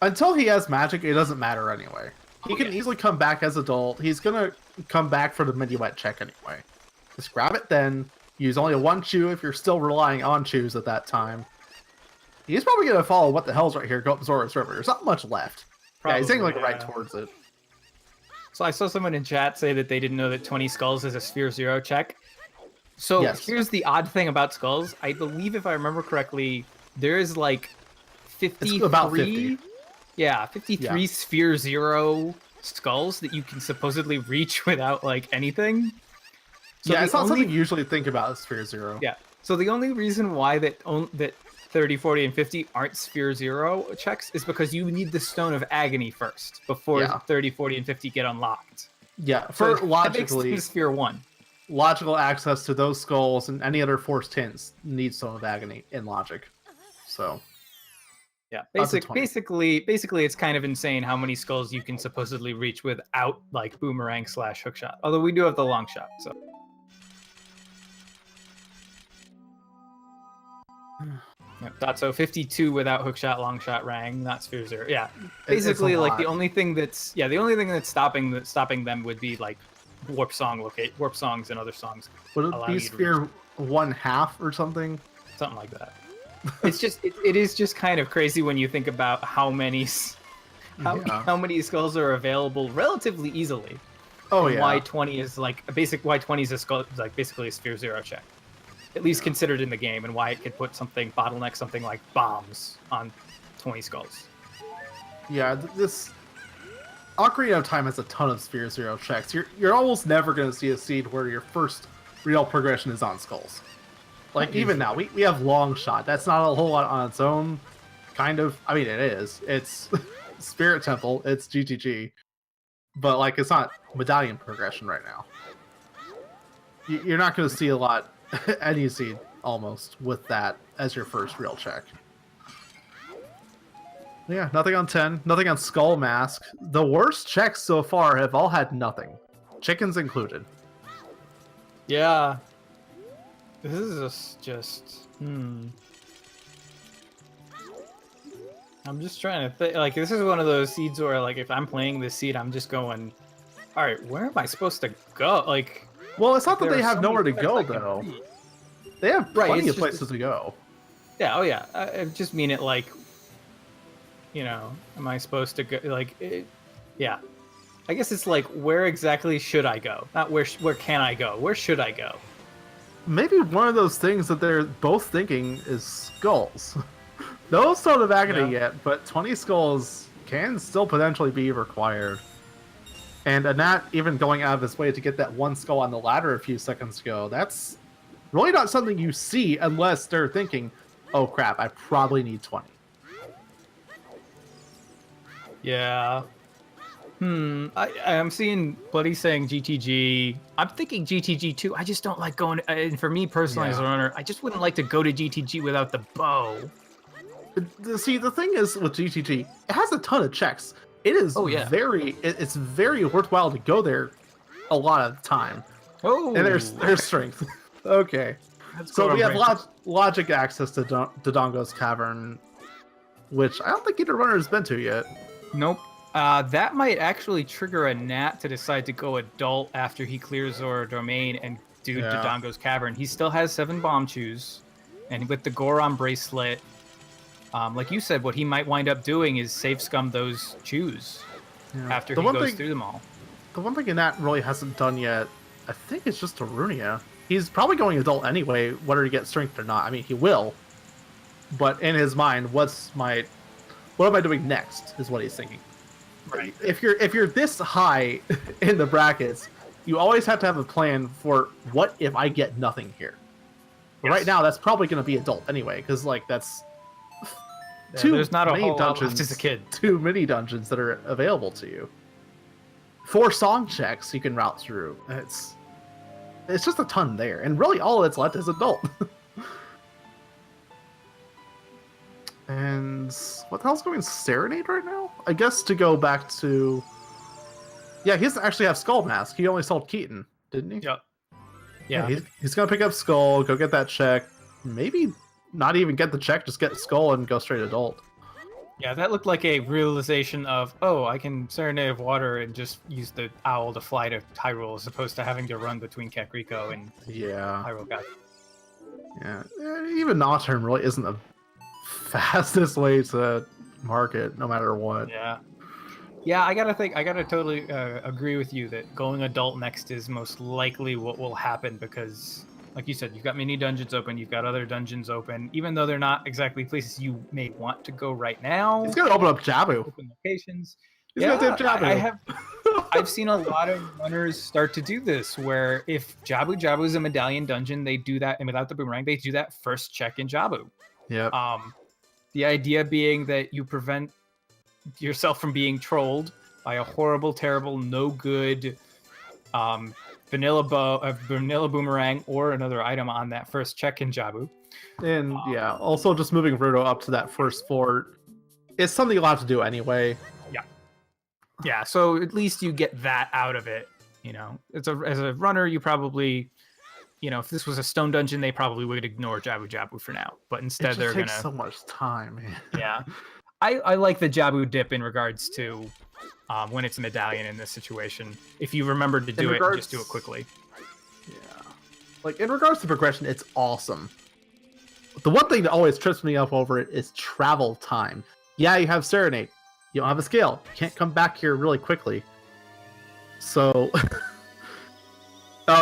Until he has magic, it doesn't matter anyway. He can easily come back as adult. He's gonna come back for the minuet check anyway. Just grab it then. Use only 1 chew if you're still relying on chews at that time. He's probably gonna follow What the Hell's right here. Go up Zora's River. There's not much left. Yeah, he's angling right towards it. So I saw someone in chat say that they didn't know that 20 skulls is a Sphere Zero check. So here's the odd thing about skulls. I believe, if I remember correctly, there is like 53. It's about 50. Yeah, 53 Sphere Zero skulls that you can supposedly reach without like anything. So yeah, it's not something you usually think about as Sphere Zero. Yeah. So the only reason why that 30, 40, and 50 aren't Sphere Zero checks is because you need the Stone of Agony first before 30, 40, and 50 get unlocked. Yeah, for so logically, Sphere 1. Logical access to those skulls and any other forced hints needs Stone of Agony in logic. So, yeah, basically, it's kind of insane how many skulls you can supposedly reach without like boomerang / hookshot. Although we do have the long shot, so. Yeah, so 52 without hookshot, long shot, rang, not Sphere Zero. Yeah, basically, like the only thing that's stopping them would be like warp songs and other songs. Would it be Sphere 1/2 or something? Something like that. It's just it is just kind of crazy when you think about how many skulls are available relatively easily. Oh and yeah. Why 20 is like why 20 is a skull like basically a Sphere Zero check. At least considered in the game, and why it could put bottleneck something like bombs on 20 skulls. Yeah, this Ocarina of Time has a ton of Sphere Zero checks. You're almost never going to see a seed where your first real progression is on skulls. Like even now, we have long shot. That's not a whole lot on its own. Kind of. I mean, it is. It's Spirit Temple. It's GTG. But like, it's not medallion progression right now. You're not going to see a lot. Any seed almost with that as your first real check. Yeah, nothing on 10, nothing on Skull Mask. The worst checks so far have all had nothing, chickens included. Yeah, this is just I'm just trying to think. Like, this is one of those seeds where, like, if I'm playing this seed, I'm just going, all right, where am I supposed to go? Like, Well, it's not that there they are have so nowhere to many go, planets I can though. read. They have Right, plenty it's of just- places to go. Yeah, oh yeah. I just mean it like, am I supposed to go? Like, yeah. I guess it's like, where exactly should I go? Not where can I go? Where should I go? Maybe one of those things that they're both thinking is skulls. Those don't have agony yet, but 20 skulls can still potentially be required. And Anat even going out of his way to get that one skull on the ladder a few seconds ago, that's really not something you see unless they're thinking, oh crap, I probably need 20. Yeah. I'm seeing Bloody saying GTG. I'm thinking GTG too. I just don't like going. And for me personally, as a runner, I just wouldn't like to go to GTG without the bow. See, the thing is with GTG, it has a ton of checks. It is it's very worthwhile to go there a lot of the time. Oh, And there's strength. Okay. So we have logic access to Dodongo's Cavern, which I don't think either runner has been to yet. Nope. That might actually trigger a Nat to decide to go adult after he clears Zora Domain and do Dodongo's Cavern. He still has 7 bomb chews, and with the Goron bracelet, like you said, what he might wind up doing is save scum those chews after he goes through them all. The one thing Nat really hasn't done yet, I think it's just Arunia. He's probably going adult anyway, whether he gets strength or not. I mean, he will. But in his mind, what am I doing next is what he's thinking. Right. If you're this high in the brackets, you always have to have a plan for what if I get nothing here. Yes. Right now, that's probably going to be adult anyway, because like that's there's not a whole dungeons, lot left as a kid. Too many dungeons that are available to you. 4 song checks you can route through. It's just a ton there, and really all that's left is adult. And what the hell's going Serenade right now? I guess to go back to... Yeah, he doesn't actually have Skull Mask. He only sold Keaton, didn't he? Yep. Yeah. He's going to pick up Skull, go get that check. Maybe not even get the check, just get Skull and go straight adult. Yeah, that looked like a realization of, oh, I can Serenade of Water and just use the owl to fly to Hyrule as opposed to having to run between Kakariko and Hyrule God. Yeah, even Nocturne really isn't the fastest way to market, no matter what. Yeah, I gotta totally agree with you that going adult next is most likely what will happen because, like you said, you've got mini dungeons open, you've got other dungeons open, even though they're not exactly places you may want to go right now. He's gonna open up Jabu. Open locations. He's gonna do Jabu. I've seen a lot of runners start to do this, where if Jabu is a medallion dungeon, they do that, and without the boomerang, they do that first check in Jabu. Yeah. The idea being that you prevent yourself from being trolled by a horrible, terrible, no good vanilla boomerang or another item on that first check in Jabu. And also just moving Verdo up to that first fort is something you'll have to do anyway. Yeah, so at least you get that out of it. As a runner, you probably, if this was a stone dungeon, they probably would ignore Jabu for now. But instead, they're gonna. It takes so much time, man. Yeah, I like the Jabu dip in regards to when it's a medallion in this situation. If you remember to do it, just do it quickly. Yeah, like in regards to progression, it's awesome. The one thing that always trips me up over it is travel time. Yeah, you have Serenade. You don't have a scale. You can't come back here really quickly. So,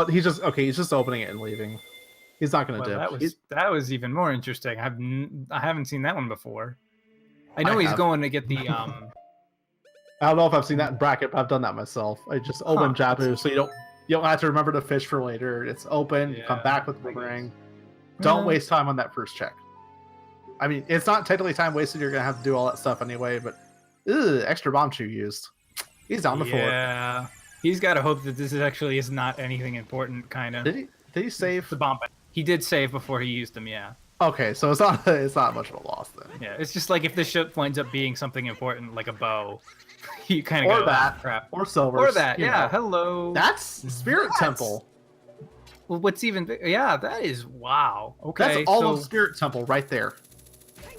he's just opening it and leaving. He's not going to dip. That was even more interesting. I haven't seen that one before. I know he's going to get the. I don't know if I've seen that in bracket, but I've done that myself. I just open Jabu, so you don't have to remember to fish for later. It's open. You come back with the boomerang. Don't waste time on that first check. I mean, it's not technically time wasted. You're gonna have to do all that stuff anyway, but extra bomb chew used. He's down the floor. Yeah, he's got to hope that this is not anything important. Kind of. Did he save the bomb? He did save before he used them. Yeah. Okay, so it's not much of a loss then. Yeah, it's just like if the ship winds up being something important, like a bow, you kind of go, that crap, or silver, or that. Yeah. Hello. That's Spirit Temple. Well, what's even? Yeah, that is wow. Okay, that's all of Spirit Temple right there.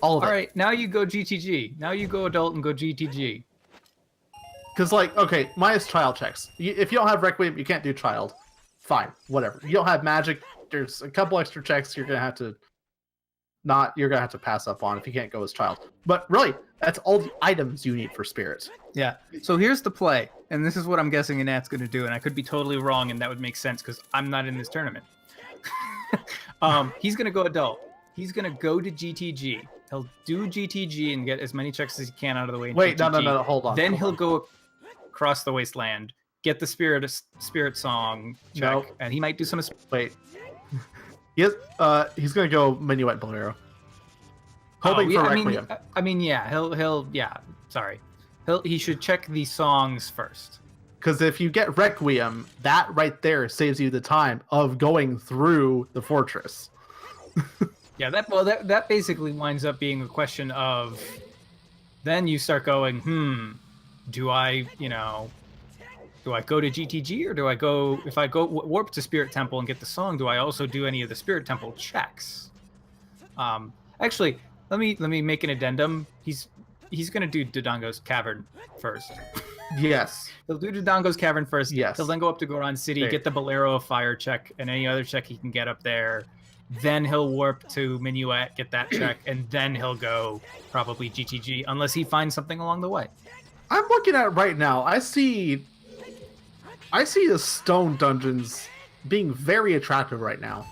All of it. All right, now you go GTG. Now you go adult and go GTG. Because, like, okay, minus child checks. If you don't have Requiem, you can't do child. Fine, whatever. You don't have magic, there's a couple extra checks you're going to have to pass up on if you can't go as child. But really, that's all the items you need for spirits. Yeah. So here's the play, and this is what I'm guessing Anat's going to do, and I could be totally wrong, and that would make sense because I'm not in this tournament. He's going to go adult. He's going to go to GTG. He'll do GTG and get as many checks as he can out of the way. Wait, no, hold on. Then hold he'll on. go across the wasteland, get the spirit song check, Nope. and he might do some. Wait. He's going to go Minuet Bolero. Hoping for Requiem. I mean, yeah, he'll sorry. He should check the songs first. Because if you get Requiem, that right there saves you the time of going through the fortress. Yeah, that basically winds up being a question of, then you start going, do I go to GTG or do I go, if I go warp to Spirit Temple and get the song, do I also do any of the Spirit Temple checks? Actually, let me make an addendum. He's gonna do Dodongo's Cavern first. Yes. He'll do Dodongo's Cavern first. Yes. He'll then go up to Goron City, get the Bolero of Fire check, and any other check he can get up there. Then he'll warp to Minuet, get that check, and then he'll go probably GTG, unless he finds something along the way. I'm looking at it right now. I see the stone dungeons being very attractive right now.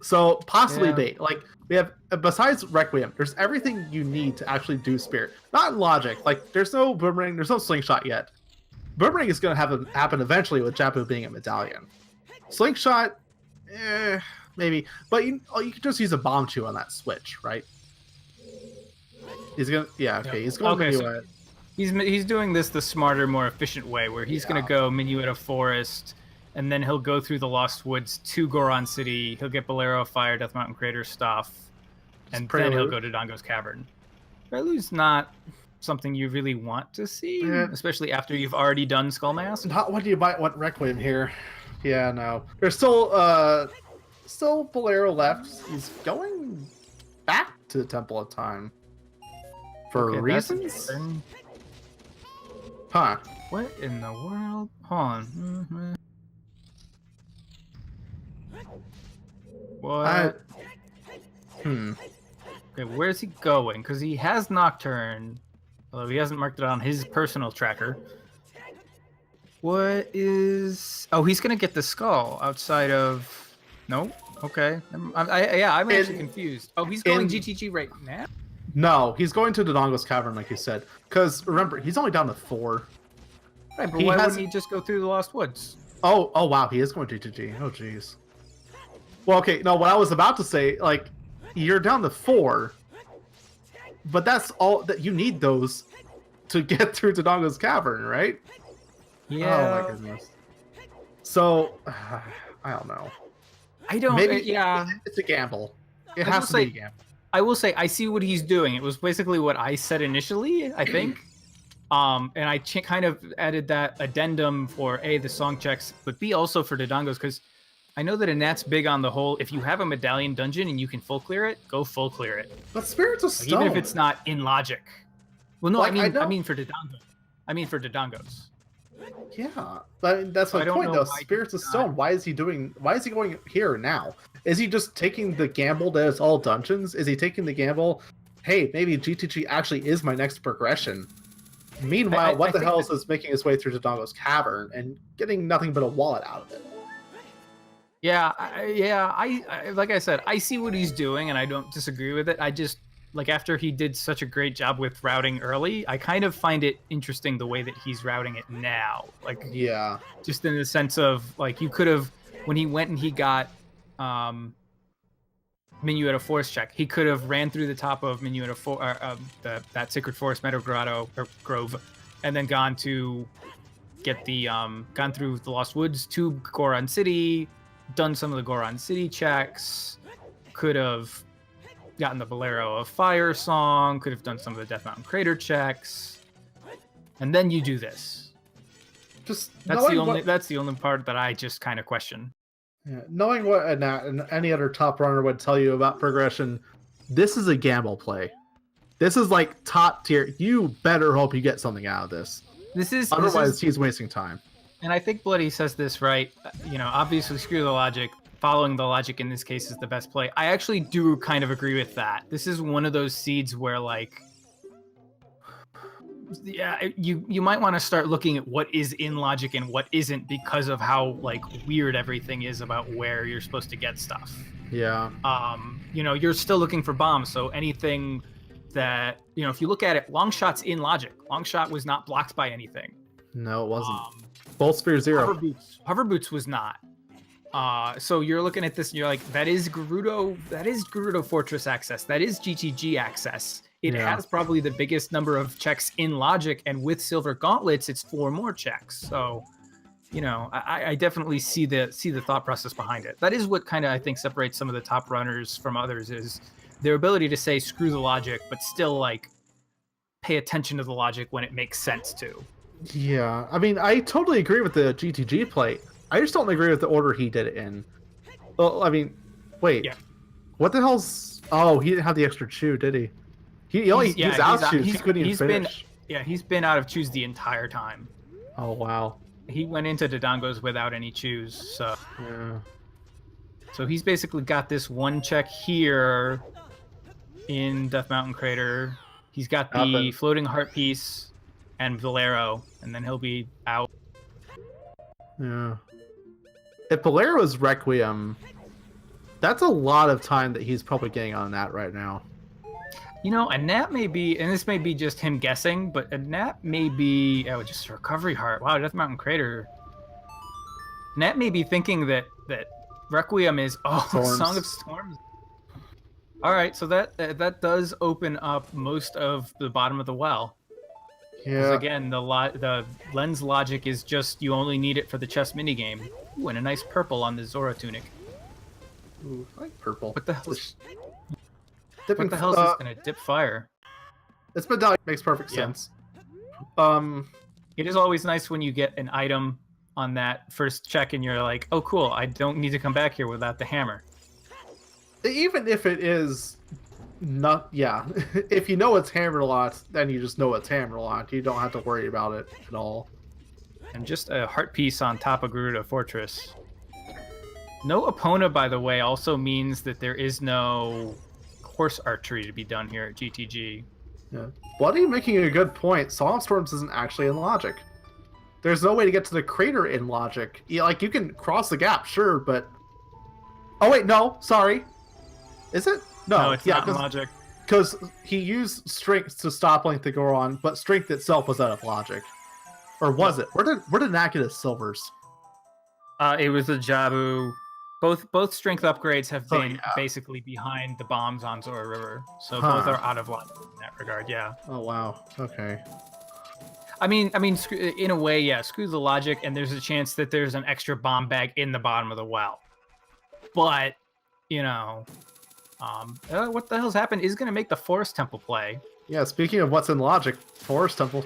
So possibly bait. Like we have, besides Requiem, there's everything you need to actually do Spirit. Not logic. Like there's no boomerang, there's no slingshot yet. Boomerang is going to happen eventually with Japu being a medallion. Slingshot, maybe. But you can just use a bomb chew on that switch, right? He's gonna, he's going to Minuet. He's doing this the smarter, more efficient way, where he's going to go Minuet of Forest, and then he'll go through the Lost Woods to Goron City. He'll get Bolero of Fire, Death Mountain Crater stuff, and then he'll go to Dodongo's Cavern. Prelude's not something you really want to see, especially after you've already done Skull Mask. Not what you might want Requiem here. Yeah, no. There's still Bolero left. He's going back to the Temple of Time. For reasons? Huh. What in the world? Hold on. What? Okay, where's he going? Because he has Nocturne, although he hasn't marked it on his personal tracker. What is... Oh, he's going to get the skull outside of... No? Okay. I'm actually confused. Oh, he's going GTG right now? No, he's going to Dodongo's Cavern, like you said. Because, remember, he's only down to 4. Right, but why wouldn't he just go through the Lost Woods? Oh, wow, he is going to GTG. Oh, jeez. Well, okay, no, what I was about to say, like, you're down to 4, but that's all that you need those to get through Dodongo's Cavern, right? Yeah. Oh, my goodness. So, I don't know. Maybe it's a gamble. It has to be a gamble. I will say, I see what he's doing. It was basically what I said initially, I think. And I kind of added that addendum for A, the song checks, but B, also for Dodongo's, because I know that Anat's big on the whole, if you have a medallion dungeon and you can full clear it, go full clear it. But Spirit's a stone. Even if it's not in logic. Well, no, like, I mean for Dodongo. I mean for Dodongo's. Yeah, but that's my point though. Spirit's a stone. Why is he going here now? Is he just taking the gamble that it's all dungeons? Is he taking the gamble, hey, maybe GTG actually is my next progression? Meanwhile, what the hell is this making his way through Dodongo's Cavern and getting nothing but a wallet out of it? Yeah, I like I said, I see what he's doing and I don't disagree with it. I just, like, after he did such a great job with routing early, I kind of find it interesting the way that he's routing it now. Like, yeah, just in the sense of, like, you could have, when he went and he got Minuet of Forest check, he could have ran through the top of Minuet of that Sacred Forest Meadow Grotto or Grove, and then gone to get the gone through the Lost Woods to Goron City, done some of the Goron City checks, could have gotten the Bolero of Fire song, could have done some of the Death Mountain Crater checks, and then you do this. Just that's the only part that I just kind of question. Yeah, knowing what any other top runner would tell you about progression, this is a gamble play. This is like top tier. You better hope you get something out of this. Otherwise, he's wasting time. And I think Bloody says this right. Obviously, screw the logic. Following the logic in this case is the best play. I actually do kind of agree with that. This is one of those seeds where, like, yeah, you might want to start looking at what is in logic and what isn't because of how, like, weird everything is about where you're supposed to get stuff. Yeah. You're still looking for bombs, so anything that, if you look at it, long shot's in logic. Long shot was not blocked by anything. No, it wasn't. Bolt Spear 0. Hover boots was not. So you're looking at this and you're like, that is Gerudo Fortress access. That is GTG access. It has probably the biggest number of checks in logic, and with Silver Gauntlets, it's 4 more checks. So, I definitely see the thought process behind it. That is what kind of, I think, separates some of the top runners from others, is their ability to say screw the logic, but still, like, pay attention to the logic when it makes sense to. Yeah, I mean, I totally agree with the GTG play. I just don't agree with the order he did it in. Well, I mean, wait. Yeah. What the hell's... Oh, he didn't have the extra chew, did he? He's out of chews. He couldn't even finish. He's been out of chews the entire time. Oh, wow. He went into Dodongos without any chews, so... Yeah. So he's basically got this one check here in Death Mountain Crater. He's got the Floating Heart Piece and Valero, and then he'll be out. Yeah. If Valero's Requiem, that's a lot of time that he's probably getting on that right now. And that may be, and this may be just him guessing, but Nat may be, just Recovery Heart. Wow, Death Mountain Crater. Nat may be thinking that Requiem is, Song of Storms. All right, so that does open up most of the bottom of the well. Yeah. Again, the lens logic is just you only need it for the chess minigame. Ooh, and a nice purple on the Zora tunic. Ooh, I like purple. What the hell is this gonna dip fire? It's medallion makes perfect sense. It is always nice when you get an item on that first check and you're like, oh cool, I don't need to come back here without the hammer. Even if it is not, if you know it's hammered a lot, then you just know it's hammered a lot. You don't have to worry about it at all. And just a heart piece on top of Gerudo Fortress. No Epona, by the way, also means that there is no horse archery to be done here at GTG. Yeah. Bloody making a good point. Song of Storms isn't actually in logic. There's no way to get to the crater in logic. You can cross the gap, sure, but... Oh wait, no, sorry. Is it? No, it's not in logic. Because he used strength to stop Link to go on, but strength itself was out of logic. Or was it? Where did Nat get his silvers? It was the Jabu. Both strength upgrades have been basically behind the bombs on Zora River, so both are out of logic in that regard. Yeah. Oh wow. Okay. I mean, in a way, screw the logic, and there's a chance that there's an extra bomb bag in the bottom of the well. But what the hell's happened is going to make the Forest Temple play. Yeah, speaking of what's in logic, Forest Temple.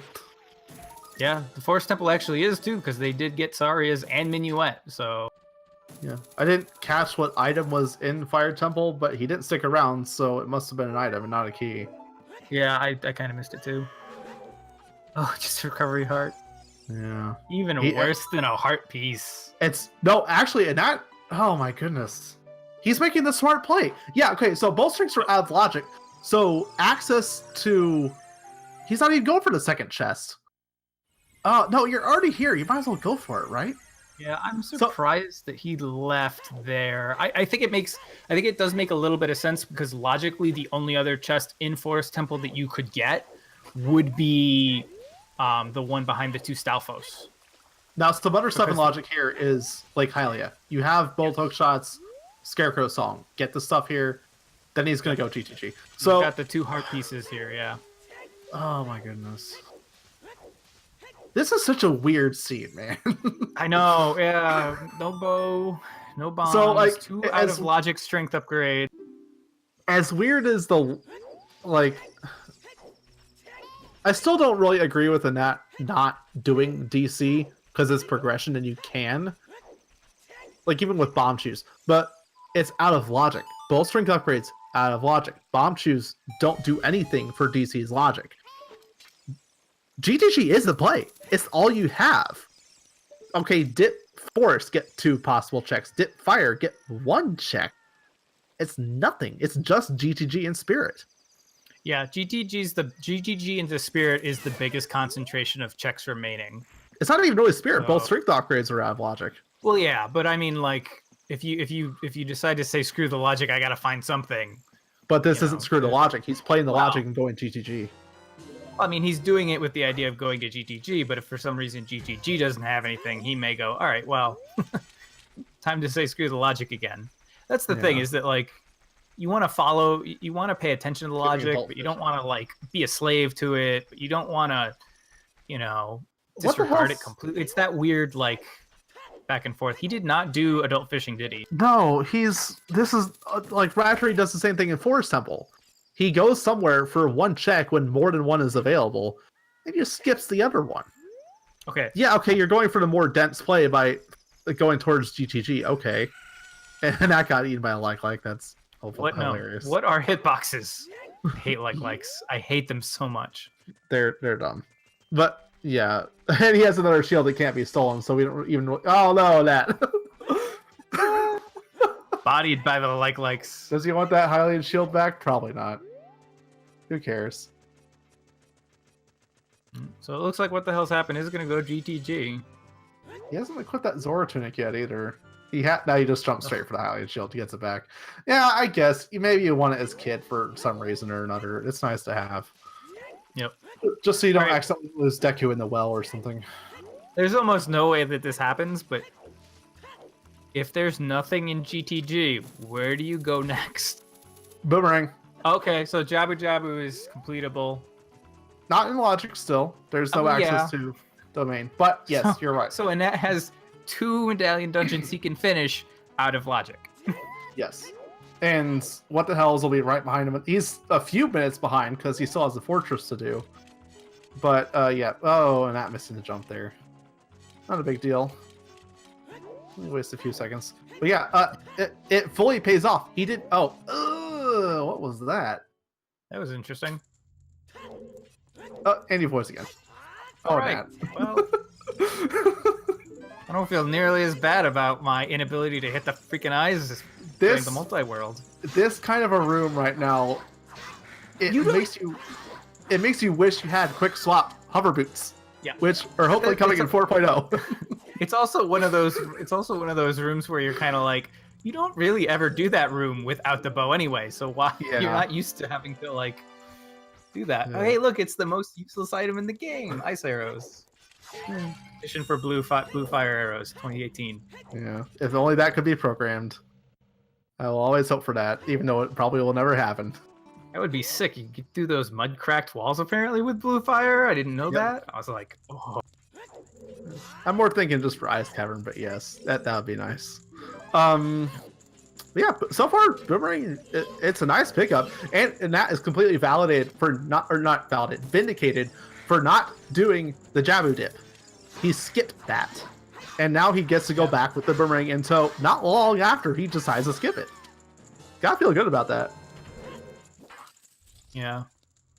Yeah, the Forest Temple actually is too, because they did get Saria's and Minuet, so... Yeah, I didn't catch what item was in Fire Temple, but he didn't stick around, so it must have been an item and not a key. Yeah, I kind of missed it too. Oh, just Recovery Heart. Yeah. Even worse than a heart piece. Actually, and that... Oh my goodness. He's making the smart play. Yeah, okay, so both strings are out of logic. So access to... He's not even going for the second chest. No, you're already here. You might as well go for it, right? Yeah, I'm surprised that he left there. I think it does make a little bit of sense, because logically the only other chest in Forest Temple that you could get would be the one behind the 2 Stalfos. Now, some other stuff in logic here is Lake Hylia. You have both hook shots, Scarecrow Song. Get the stuff here, then he's going to go GTG. So you've got the 2 heart pieces here, yeah. Oh my goodness. This is such a weird scene, man. I know, yeah. No bow, no bombs, so, 2 out of logic strength upgrade. As weird as I still don't really agree with the not doing DC, because it's progression and you can. Even with bomb shoes. But it's out of logic. Both strength upgrades out of logic. Bomb chews don't do anything for DC's logic. GTG is the play. It's all you have. Okay, dip force, get 2 possible checks. Dip fire, get 1 check. It's nothing. It's just GTG and spirit. Yeah, GTG into spirit is the biggest concentration of checks remaining. It's not even really spirit. Both strength upgrades are out of logic. Well, yeah, but I mean, like, if you decide to say screw the logic, I gotta find something. But this isn't screw the logic. He's playing the logic and going GTG. I mean, he's doing it with the idea of going to GTG, but if for some reason GTG doesn't have anything, he may go, all right, well, time to say screw the logic again. That's the thing, is that, like, you want to pay attention to the logic, but you don't want to, like, be a slave to it, but you don't want to, disregard it completely. It's that weird, like, back and forth. He did not do adult fishing, did he? No, this is, like, Ratchery does the same thing in Forest Temple. He goes somewhere for 1 check when more than 1 is available, and just skips the other one. Okay. Yeah, okay, you're going for the more dense play by going towards GTG, okay. And that got eaten by a like. That's hilarious. What are hitboxes? I hate likes. I hate them so much. They're dumb. But, yeah. And he has another shield that can't be stolen, so we don't even... Oh, no, that... Bodied by the likes. Does he want that Hylian shield back? Probably not. Who cares? So it looks like what the hell's happened is going to go GTG. He hasn't equipped that Zora tunic yet either. Now he just jumps straight for the Hylian shield. He gets it back. Yeah, I guess maybe you want it as Kid for some reason or another. It's nice to have. Yep. Just so you don't accidentally lose Deku in the well or something. There's almost no way that this happens, but if there's nothing in GTG, where do you go next? Boomerang. Okay, so Jabu Jabu is completable. Not in logic still. There's no access to domain. But yes, you're right. So Annette has 2 medallion dungeons he can finish out of logic. Yes. And what the hell will be right behind him. He's a few minutes behind because he still has the fortress to do. But yeah. Oh, and not missing the jump there. Not a big deal. Waste a few seconds. But yeah, it fully pays off. He did. Oh, what was that? That was interesting. And your voice again. All right. Well, I don't feel nearly as bad about my inability to hit the freaking eyes during the multi-world. This kind of a room right now, it makes you wish you had quick swap hover boots. Yeah. Which are hopefully coming in 4.0. It's also one of those rooms where you're kind of like, you don't really ever do that room without the bow anyway, so why you're not used to having to like do that. Yeah. Oh, hey, look, it's the most useless item in the game, ice arrows. Mission for blue fire arrows 2018. Yeah. If only that could be programmed. I will always hope for that, even though it probably will never happen. That would be sick. You could do those mud cracked walls apparently with blue fire. I didn't know that. I was like, oh. I'm more thinking just for Ice Cavern, but yes, that would be nice. Yeah, so far Boomerang, it's a nice pickup, and that is completely validated for vindicated for not doing the Jabu dip. He skipped that, and now he gets to go back with the Boomerang until not long after he decides to skip it. Gotta feel good about that. Yeah,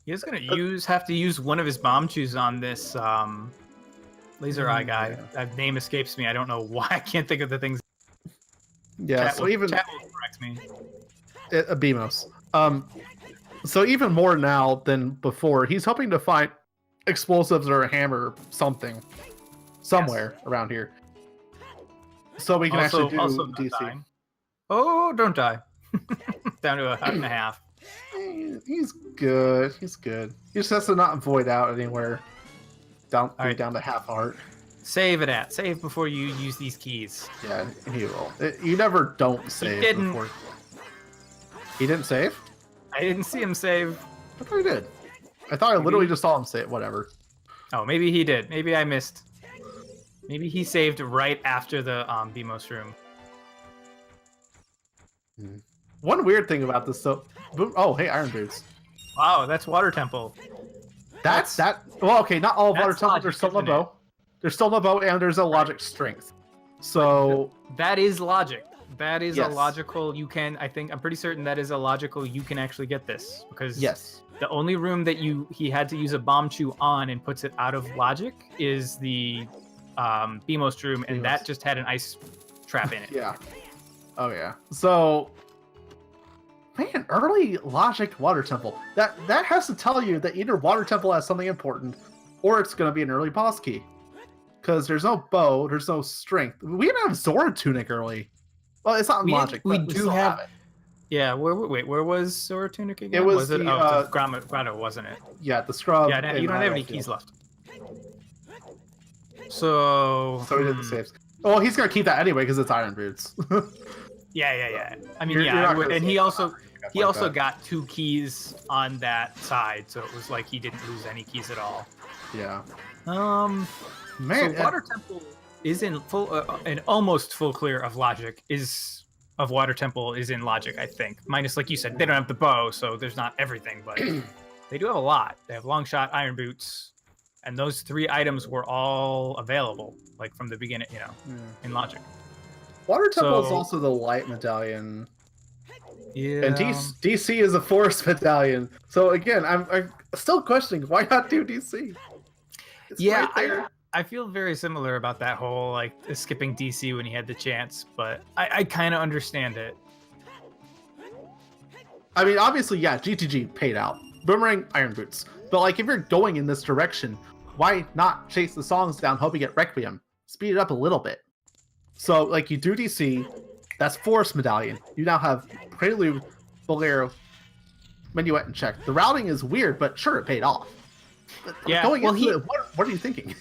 he's gonna have to use one of his bomb chews on this laser eye guy. Yeah. That name escapes me. I don't know why. I can't think of the things. Yeah, chat will correct me. Beamos. So even more now than before, he's hoping to find explosives or a hammer, something, somewhere around here, so we can actually do DC. Die. Oh, don't die! Down to a heart and a half. He's good. He's good. He just has to not void out anywhere. Down to half heart. Save it at. Save before you use these keys. Yeah, he will. You never don't save. He didn't. Before. He didn't save? I didn't see him save. I thought he did. I thought I literally just saw him save. Whatever. Oh, maybe he did. Maybe I missed. Maybe he saved right after the Beamos room. One weird thing about this, though. Oh, hey, Iron Boots. Wow, that's Water Temple. That's well, okay, not all Water Temples. There's still no bow. There's still no bow, and there's a logic strength. So that is logic. That is Yes. a logical. I'm pretty certain that is a logical. You can actually get this because Yes. the only room that he had to use a bomb chew on and puts it out of logic is the Beamos room, and that just had an ice trap in it. Yeah. Oh yeah. So, man, early logic water temple. That has to tell you that either water temple has something important, or it's going to be an early boss key. Because there's no bow, there's no strength. We even have Zora Tunic early. Well, it's not in logic. We but do still have it. Yeah, where was Zora Tunic again? It was it? the, Grotto, wasn't it? Yeah, the scrub. Yeah, you don't have any keys left. So he did the saves. Well, he's gonna keep that anyway because it's iron boots. Yeah. I mean, You're not gonna and he save also that. got 2 keys on that side, so it was like he didn't lose any keys at all. Yeah. Man, so Water Temple is in full, an almost full clear of logic of Water Temple is in logic, I think. Minus, like you said, they don't have the bow, so there's not everything, but they do have a lot. They have long shot, iron boots, and those 3 items were all available, like from the beginning, in logic. Water Temple is also the light medallion. Yeah. And DC is a forest medallion. So again, I'm still questioning why not do DC. It's right there. I feel very similar about that whole like skipping DC when he had the chance, but I kind of understand it. I mean, obviously, yeah, GTG paid out. Boomerang, iron boots. But like, if you're going in this direction, why not chase the songs down, hope you get Requiem? Speed it up a little bit. So like, you do DC, that's forest medallion. You now have Prelude, Bolero, Minuet, and Check. The routing is weird, but sure, it paid off. But what are you thinking?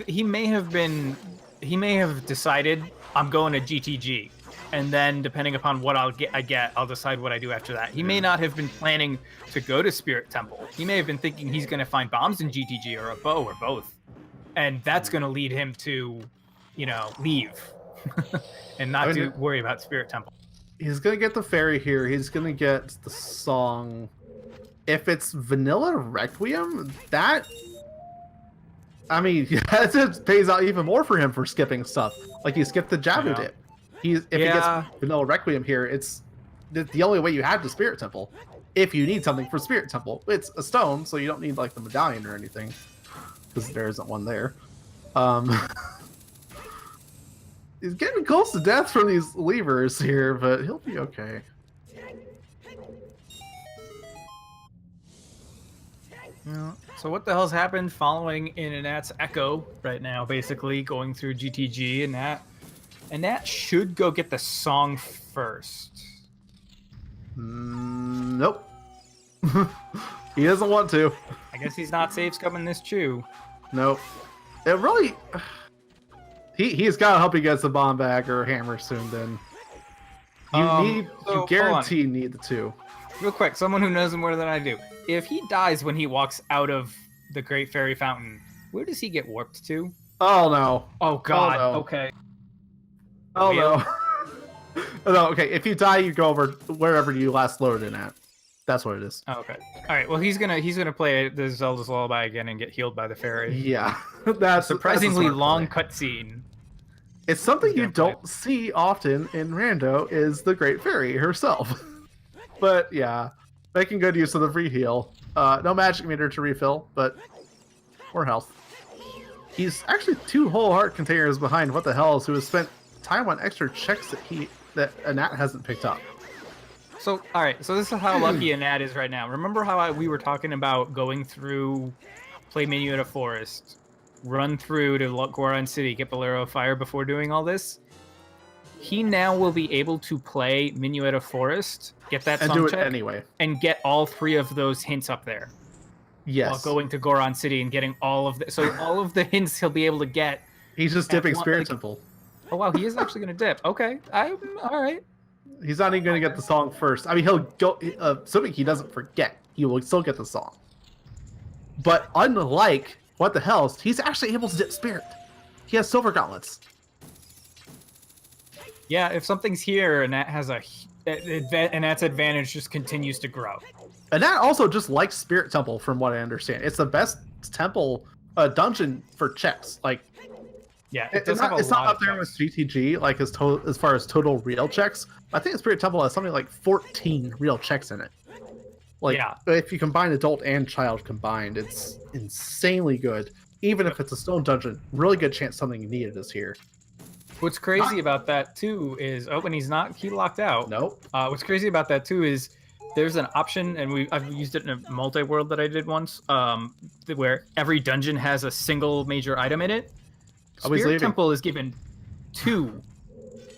He may have decided I'm going to GTG, and then depending upon what I'll decide what I do after that. He may not have been planning to go to Spirit Temple. He may have been thinking he's going to find bombs in GTG or a bow or both, and that's going to lead him to, leave and not worry about Spirit Temple. He's going to get the fairy here. He's going to get the song. If it's Vanilla Requiem, that just pays out even more for him for skipping stuff. Like, he skipped the Jabu dip. If he gets Vanilla Requiem here, it's the only way you have the Spirit Temple. If you need something for Spirit Temple, it's a stone, so you don't need like the medallion or anything, because there isn't one there. He's getting close to death from these levers here, but he'll be okay. Yeah. So what the hell's happened following in Anat's Echo right now, basically going through GTG, and that should go get the song first. Nope. He doesn't want to. I guess he's not safe scumming this chew. Nope. It really... He's got to hope he gets the bomb bag or hammer soon then. You guarantee need the 2. Real quick, someone who knows more than I do. If he dies when he walks out of the Great Fairy Fountain, where does he get warped to? Oh no. Oh god. Oh, no. Okay. Oh no. No, okay. If you die, you go over wherever you last loaded in at. That's what it is. Oh, okay. All right. Well, he's gonna play the Zelda's Lullaby again and get healed by the fairy. Yeah. That's surprisingly long cutscene. It's something you don't see often in Rando is the Great Fairy herself. But yeah, making good use of the free heal. No magic meter to refill, but more health. He's actually 2 whole heart containers behind What the Hells, who has spent time on extra checks that Anat hasn't picked up. So, all right. So this is how lucky Anat is right now. Remember how we were talking about going through, play menu at a forest, run through to Goron City, get Bolero of Fire before doing all this? He now will be able to play Minuet of Forest, get that song check, anyway, and get all 3 of those hints up there. Yes. While going to Goron City and getting all of all of the hints he'll be able to get. He's just dipping Spirit Temple. Oh wow, he is actually going to dip. Okay, all right. He's not even going to get the song first. I mean, he'll go. Assuming he doesn't forget, he will still get the song. But unlike What the Hells, he's actually able to dip Spirit. He has Silver Gauntlets. Yeah, if something's here and that has and that's advantage just continues to grow. And that also just likes Spirit Temple, from what I understand. It's the best temple dungeon for checks. Like, Yeah, It's not up there with GTG, like as far as total real checks. I think Spirit Temple has something like 14 real checks in it. Like, Yeah. if you combine adult and child combined, it's insanely good. Even if it's a stone dungeon, really good chance something needed is here. What's crazy about that too is, and he's not key locked out. Nope. What's crazy about that too is there's an option, and I've used it in a multi-world that I did once, where every dungeon has a single major item in it. Spirit Temple is given 2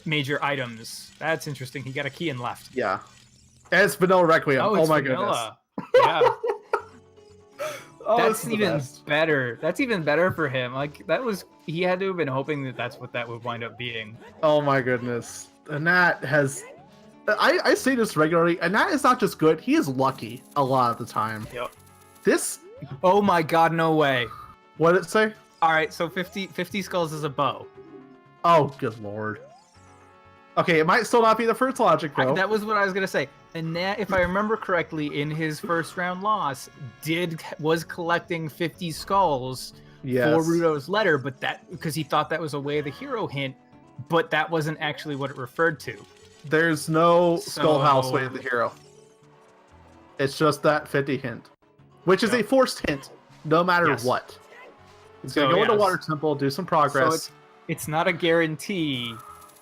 major items. That's interesting. He got a key in left. Yeah. And it's Vanilla Requiem. Oh my vanilla. goodness. Yeah. That's even best. better. That's even better for him. Like, he had to have been hoping that's what that would wind up being. Oh my goodness. And that has... I say this regularly, and that is not just good, he is lucky a lot of the time. Yep. This... Oh my god, no way. What did it say? Alright, so 50 skulls is a bow. Oh, good lord. Okay, it might still not be the first logic, though. That was what I was going to say. And that, if I remember correctly, in his first round loss, was collecting 50 skulls for Rudo's letter, but because he thought that was a Way of the Hero hint, but that wasn't actually what it referred to. There's no Skullhouse Way of the Hero. It's just that 50 hint, which is a forced hint, no matter what. He's going to go into Water Temple, do some progress. So it's not a guarantee.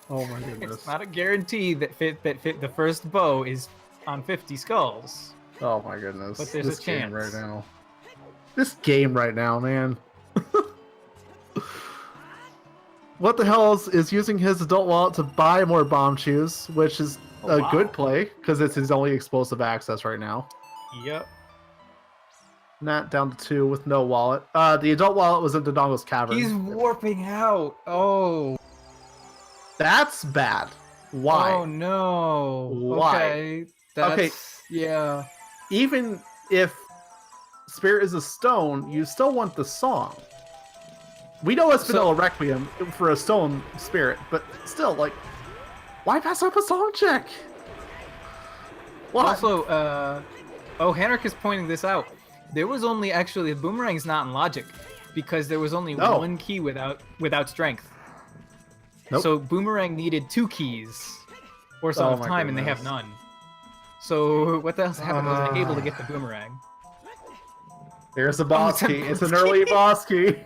Oh my goodness. It's not a guarantee that the first bow is on 50 skulls. Oh my goodness. But there's a chance. Game right now. This game right now, man. What the hell is using his adult wallet to buy more bomb shoes, which is a good play, because it's his only explosive access right now. Yep. Not down to 2 with no wallet. The adult wallet was in Dodongo's cavern. He's warping out. Oh. That's bad. Why? Oh no. Why? Okay. Yeah. Even if Spirit is a stone, you still want the song. We know it's Vanilla Requiem for a stone spirit, but still, like, why pass up a song check? What? Also, Henrik is pointing this out. There was only the boomerang's not in logic because there was only one key without strength. Nope. So boomerang needed 2 keys or some time, and they have none. So what the hell happened? I wasn't able to get the boomerang. There's a boss key. It's an early boss key.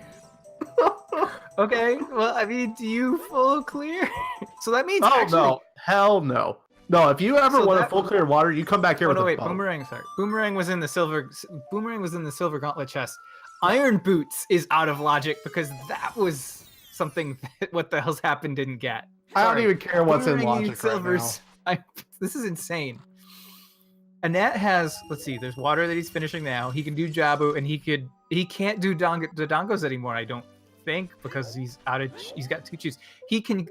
Okay, well, I mean, do you full clear? So that means no. Hell no. No, if you ever want a full clear water, you come back here with a bow. Boomerang, sorry. Boomerang was in the silver gauntlet chest. Iron Boots is out of logic because that was something that what the hell's happened didn't get. I don't even care what's in logic right now. This is insane. Annette has, let's see, there's water that he's finishing now. He can do Jabu, and he can't do Dodongos anymore, I don't think, because he's got 2 chews. He can't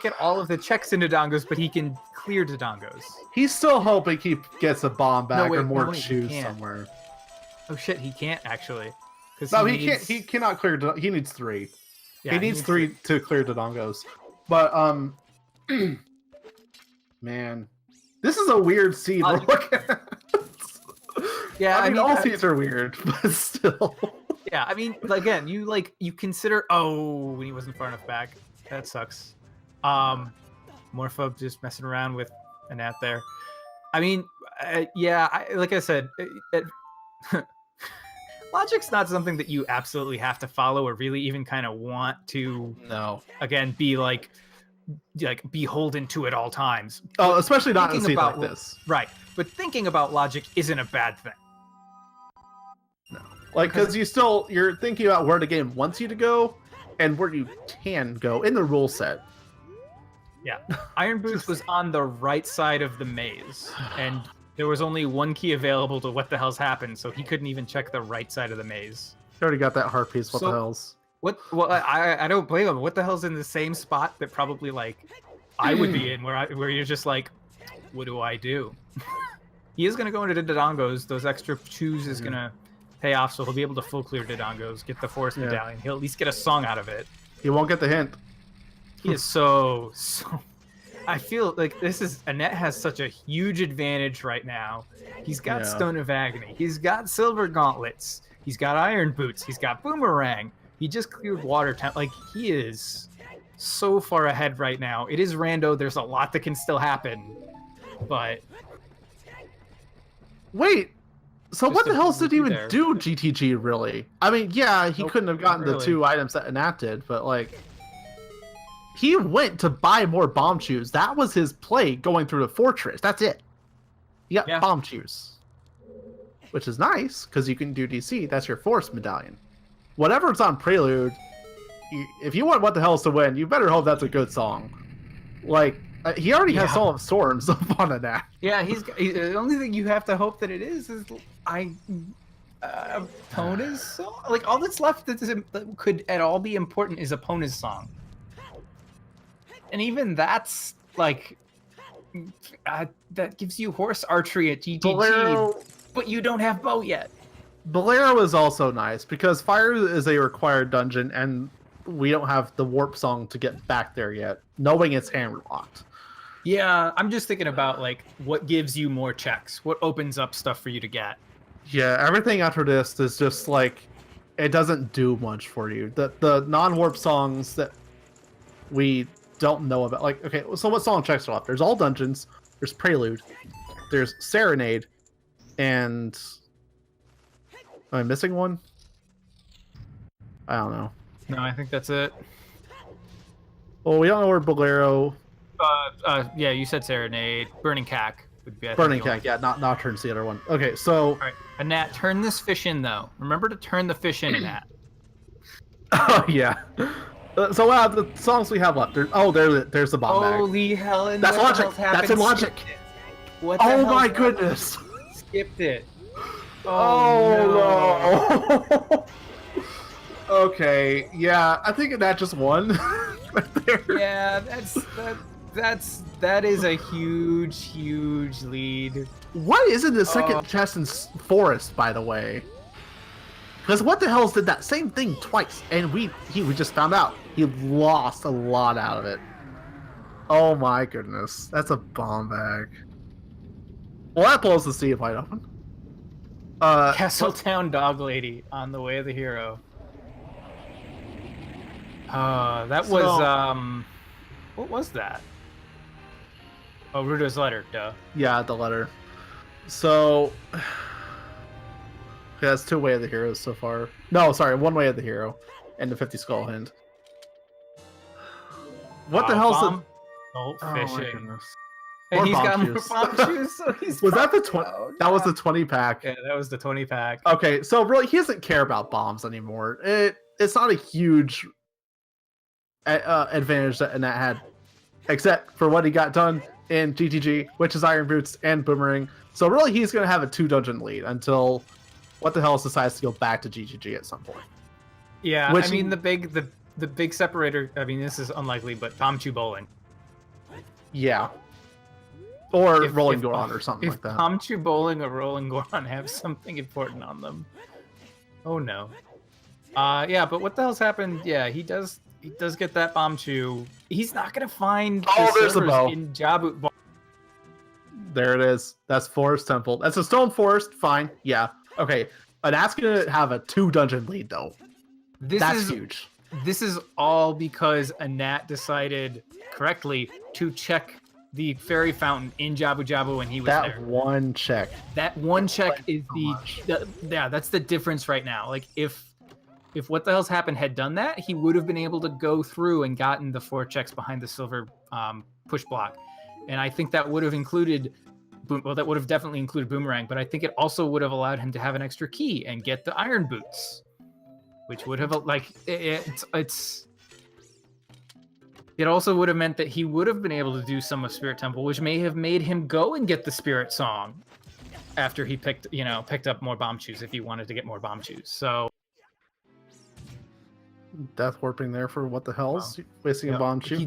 get all of the checks into Dodongos, but he can clear Dodongos. He's still hoping he gets a bomb back or more chews somewhere. Oh shit, he can't actually. No, he cannot clear. He needs 3. Yeah, he needs 3 to clear Dodongos. But man, this is a weird seed we're looking at. Yeah, I mean all seeds are weird, but still. Yeah, I mean, again, you consider when he wasn't far enough back. That sucks. Morpho just messing around with Annette there. I mean, like I said, logic's not something that you absolutely have to follow or really even kind of want to. No. Again, be like beholden to at all times. Oh, especially not in a scene like this. Right, but thinking about logic isn't a bad thing. No, like because you're thinking about where the game wants you to go and where you can go in the rule set. Yeah, Iron Boots was on the right side of the maze, and there was only 1 key available to what the hell's happened, so he couldn't even check the right side of the maze. He already got that heart piece. What the hell's? Well, I don't blame him. What the hell's in the same spot that probably I would be in, where you're just like, what do I do? He is gonna go into Dodongos. Those extra chews is gonna pay off, so he'll be able to full clear Dodongos, get the Forest Medallion. He'll at least get a song out of it. He won't get the hint. He is so. I feel like Annette has such a huge advantage right now. He's got Stone of Agony. He's got Silver Gauntlets. He's got Iron Boots. He's got Boomerang. He just cleared water town. Like, he is so far ahead right now. It is rando. There's a lot that can still happen. But wait, so Just what the a hell did he even there. do GTG really? I mean, yeah, he Nope, couldn't have gotten not the really. 2 items that Anat did, but like, he went to buy more bomb shoes. That was his play going through the fortress. That's it. He got Yeah. bomb shoes, which is nice because you can do DC. That's your force medallion. Whatever's on Prelude, if you want What the Hell's to win, you better hope that's a good song. Like, he already has Yeah. Song of Storms up on Anat. yeah, the only thing you have to hope that it is Epona's song. Like, all that's left that could at all be important is Epona's song. And even that's like that gives you horse archery at GTG, Bolero, but you don't have bow yet. Bolero is also nice because Fire is a required dungeon, and we don't have the warp song to get back there yet, knowing it's hammerlocked. Yeah, I'm just thinking about like what gives you more checks, what opens up stuff for you to get. Yeah, everything after this is just like, it doesn't do much for you. The non-warp songs that we don't know about, like, okay, so what song checks are left? There's all dungeons, there's Prelude, there's Serenade, and am I missing one? I don't know. No, I think that's it. Well, we don't know where Bolero, Yeah, you said Serenade. Burning Cack would be. I think, Burning the only- Cat, yeah, not Nocturne's the other one. Okay, so All right, Anat, turn this fish in though. Remember to turn the fish in, Anat. oh yeah. So the songs we have left. There's the bomb bag. Holy hell! And That's what the logic. hell's That's in happened? logic. Skipped it. What the Oh hell's my happened? goodness. Skipped it. Oh, no. Okay, yeah, I think that just won. Right there. Yeah, that is a huge lead. What is in the second chest in Forest, by the way? Because What the Hells did that same thing twice, and we just found out he lost a lot out of it. Oh my goodness, that's a bomb bag. Well, that blows the sea wide open. Castletown Dog Lady on the way of the hero. That was what was that? Oh, Rudo's letter, duh. Yeah, the letter. So, yeah, that's 2 Way of the Heroes so far. No, sorry, 1 Way of the Hero, and the 50 Skull Hint. What the hell's bomb? the? Oh, Oh my fishing. goodness. And More he's bomb got more shoes. bomb shoes, so he's Was that the fucked. 20? Oh, That was no. the 20 pack. Yeah, that was the 20 pack. Okay, so really, he doesn't care about bombs anymore. It's not a huge advantage that Anat had, except for what he got done in GTG, which is Iron Boots and Boomerang. So really, he's gonna have a 2 dungeon lead until What the Hell decides to go back to GTG at some point. Yeah, Which- I mean the big separator. I mean, this is unlikely, but Pomchu Bowling. Yeah. Or If- Rolling if- Goron or something If like that. Pomchu Bowling or Rolling Goron have something important on them, oh no. Yeah, but what the hell's happened? Yeah, he does get that Pomchu. He's not gonna find Oh, there's the servers bow. in Jabu. There it is. That's Forest Temple. That's a Stone Forest. Fine. Yeah. Okay. Anat's gonna have a 2 dungeon lead though. That's huge. This is all because Anat decided correctly to check the fairy fountain in Jabu Jabu when he was That there. one check. That one check is so the much. yeah, that's the difference right now. Like if What the Hell's Happened had done that, he would have been able to go through and gotten the 4 checks behind the silver push block. And I think that would have included that would have definitely included Boomerang, but I think it also would have allowed him to have an extra key and get the Iron Boots, which would have it also would have meant that he would have been able to do some of Spirit Temple, which may have made him go and get the Spirit Song after he picked up more bomb shoes if he wanted to get more bomb shoes. So Death warping there for What the Hell's? Wasting a yeah, bomb shoe. he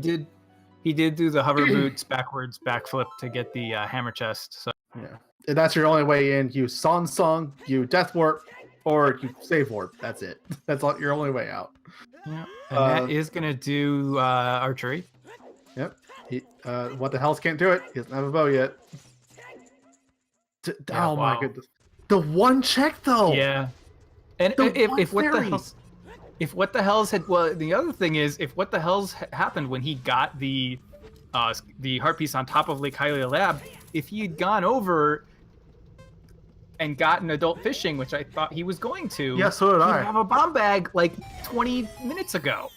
did do the hover boots backwards backflip to get the hammer chest. So Yeah. And that's your only way in. You Song, you Death Warp, or you Save Warp. That's it. That's your only way out. yeah, and that is gonna do archery. Yep. What the Hell's can't do it. He doesn't have a bow yet. Yeah, Oh my wow. goodness. The one check though. Yeah, and The one if what the fairy. hell's if what the hell's had, well, the other thing is, if what the hell's happened when he got the heart piece on top of Lake Hylia Lab, if he had gone over and gotten adult fishing, which I thought he was going to, Yeah, so did he'd I. have a bomb bag like 20 minutes ago.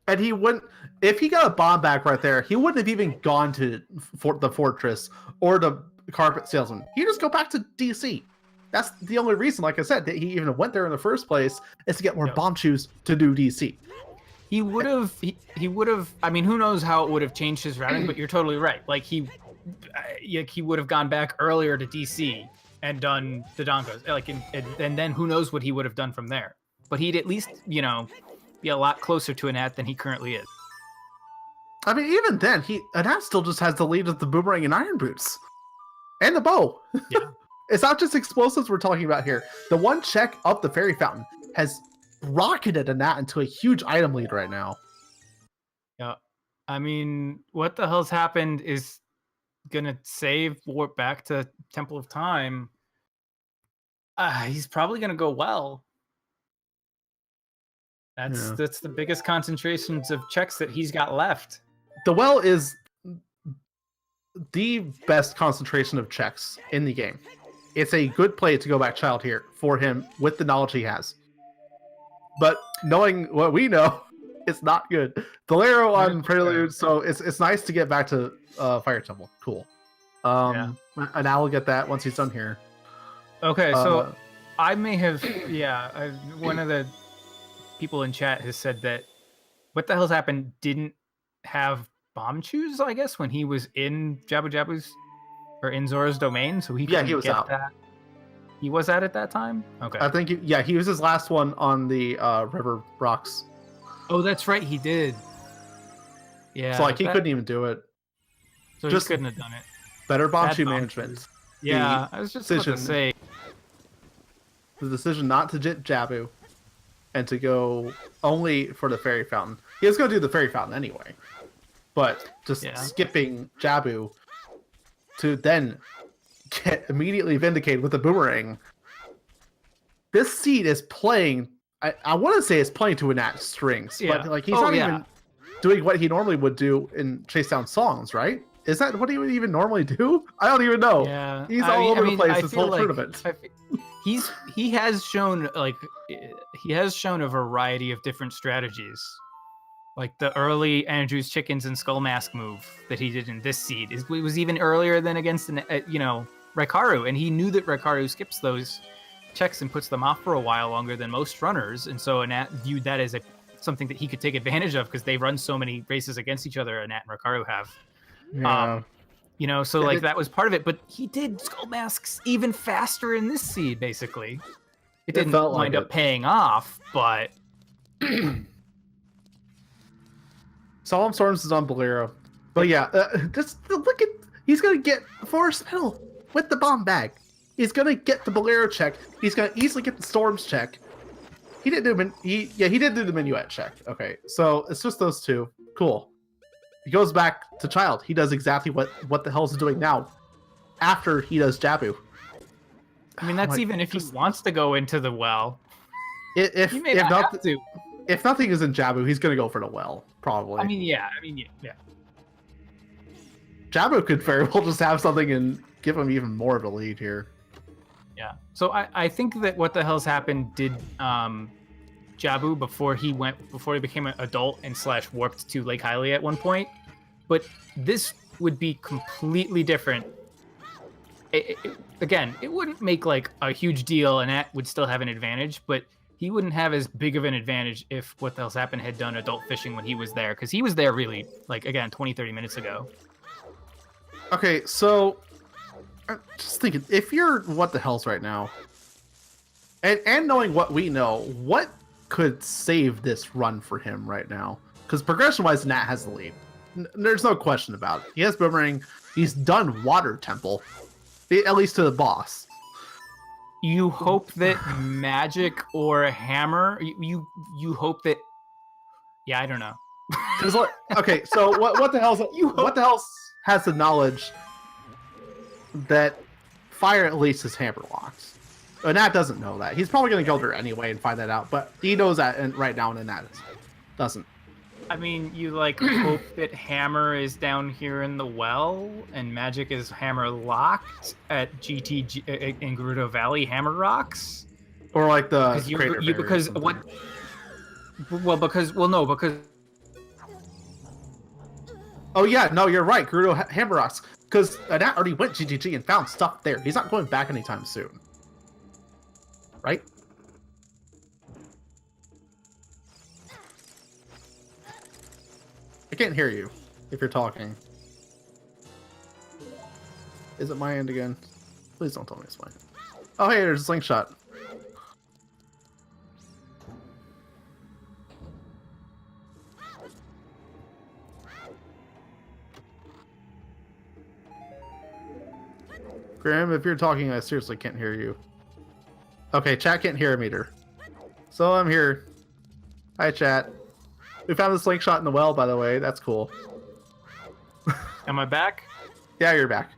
And he wouldn't, if he got a bomb bag right there, he wouldn't have even gone to the fortress or the carpet salesman. He'd just go back to DC. That's the only reason, like I said, that he even went there in the first place, is to get more bomb shoes to do DC. He would have, he would have, I mean, who knows how it would have changed his routing, but you're totally right. Like he would have gone back earlier to DC and done the Dongos. Like, and then who knows what he would have done from there. But he'd at least, be a lot closer to Anat than he currently is. I mean, even then, Anat still just has the lead of the boomerang and iron boots. And the bow. Yeah. It's not just explosives we're talking about here. The one check up the fairy fountain has rocketed Anat into a huge item lead right now. Yeah. I mean, what the hell's happened is gonna save Warp back to Temple of Time. He's probably gonna go well. That's the biggest concentrations of checks that he's got left. The well is the best concentration of checks in the game. It's a good play to go back child here for him with the knowledge he has. But knowing what we know, it's not good. Bolero on Prelude, so it's nice to get back to Fire Temple. Cool. And I will get that once he's done here. Okay, so I may have, one of the people in chat has said that What the Hell's Happened didn't have bomb shoes, I guess, when he was in Jabu Jabu's or in Zora's domain, so he he was out. That. He was out at that time? Okay. I think he was his last one on the River Rocks. Oh, that's right, he did. Yeah. So he couldn't even do it. So just he couldn't have done it. Better bomb shoe management. Yeah, I was just about to say. The decision not to Jabu and to go only for the fairy fountain. He was going to do the fairy fountain anyway. But just skipping Jabu to then get immediately vindicated with the boomerang. This seed is playing, I want to say it's playing to Anat's strings, but he's not even doing what he normally would do in Chase Down Songs, right? Is that what he would even normally do? I don't even know. Yeah, he's all over the place this whole tournament. He has shown a variety of different strategies, like the early Andrew's Chickens and Skull Mask move that he did in this seed. It was even earlier than against Raikaru, and he knew that Raikaru skips those checks and puts them off for a while longer than most runners, and so Anat viewed that as something that he could take advantage of because they run so many races against each other. Anat and Raikaru have. So that was part of it, but he did Skull Masks even faster in this seed, basically. It didn't wind up paying off, but Solemn Storms is on Bolero. But just look at, he's going to get Forest Medal with the bomb bag. He's going to get the Bolero check. He's going to easily get the Storms check. He did do the Minuet check. Okay, so it's just those two. Cool. He goes back to Child. He does exactly what the hell is he doing now after he does Jabu. I mean, that's even if he wants to go into the well. If nothing is in Jabu, he's going to go for the well, probably. I mean, yeah. Jabu could very well just have something and give him even more of a lead here. Yeah. So I think that What the Hell's Happened did Jabu before he became an adult and / warped to Lake Hylia at one point. But this would be completely different. Again, it wouldn't make like a huge deal, and Nat would still have an advantage, but he wouldn't have as big of an advantage if What the Hell's Happened had done adult fishing when he was there, because he was there really, 20-30 minutes ago. Okay, so just thinking, if you're What the Hell's right now, and knowing what we know, what could save this run for him right now? Because progression-wise, Nat has the lead. There's no question about it. He has Boomerang. He's done Water Temple, at least to the boss. You hope that Magic or Hammer. You hope that. Yeah, I don't know. Okay, so what the hell's what the hell has the knowledge that Fire at least is hammer locked? Nat doesn't know that. He's probably going to go there anyway and find that out, but he knows that right now, and Nat doesn't. I mean, you like hope that Hammer is down here in the well, and Magic is Hammer locked at GTG in Gerudo Valley Hammer Rocks, or like the because what? Well, no, because. Oh yeah, no, you're right. Gerudo Hammer Rocks, because Nat already went GTG and found stuff there. He's not going back anytime soon, right? I can't hear you if you're talking. Is it my end again? Please don't tell me it's mine. Oh, hey, there's a slingshot. Graham, if you're talking, I seriously can't hear you. Okay, chat can't hear me either. So I'm here. Hi, chat. We found the slingshot in the well, by the way. That's cool. Am I back? Yeah, you're back.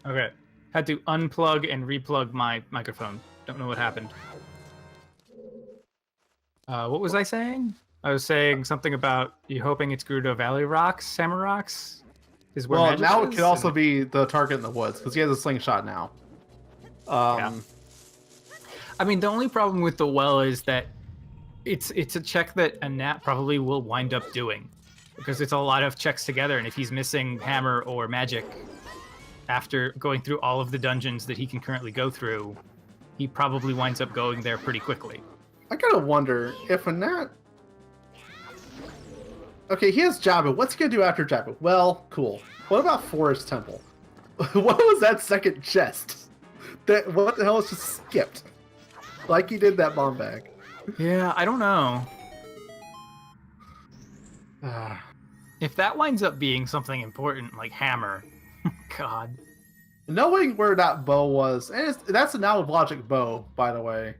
Okay. Had to unplug and replug my microphone. Don't know what happened. What was I saying? I was saying something about you hoping it's Gerudo Valley Rocks, Hammer Rocks? Is where well, Magic now is? it could also be the target in the woods, because he has a slingshot now. Yeah. I mean, the only problem with the well is that it's a check that a Nat probably will wind up doing, because it's a lot of checks together, and if he's missing Hammer or Magic after going through all of the dungeons that he can currently go through, he probably winds up going there pretty quickly. I gotta wonder if a Nat... Okay, he has Jabu. What's he gonna do after Jabu? Well, cool. What about Forest Temple? What was that second chest? What the hell is just skipped? Like he did that bomb bag. Yeah, I don't know. If that winds up being something important like Hammer, God. Knowing where that bow was, and that's an out of logic bow, by the way.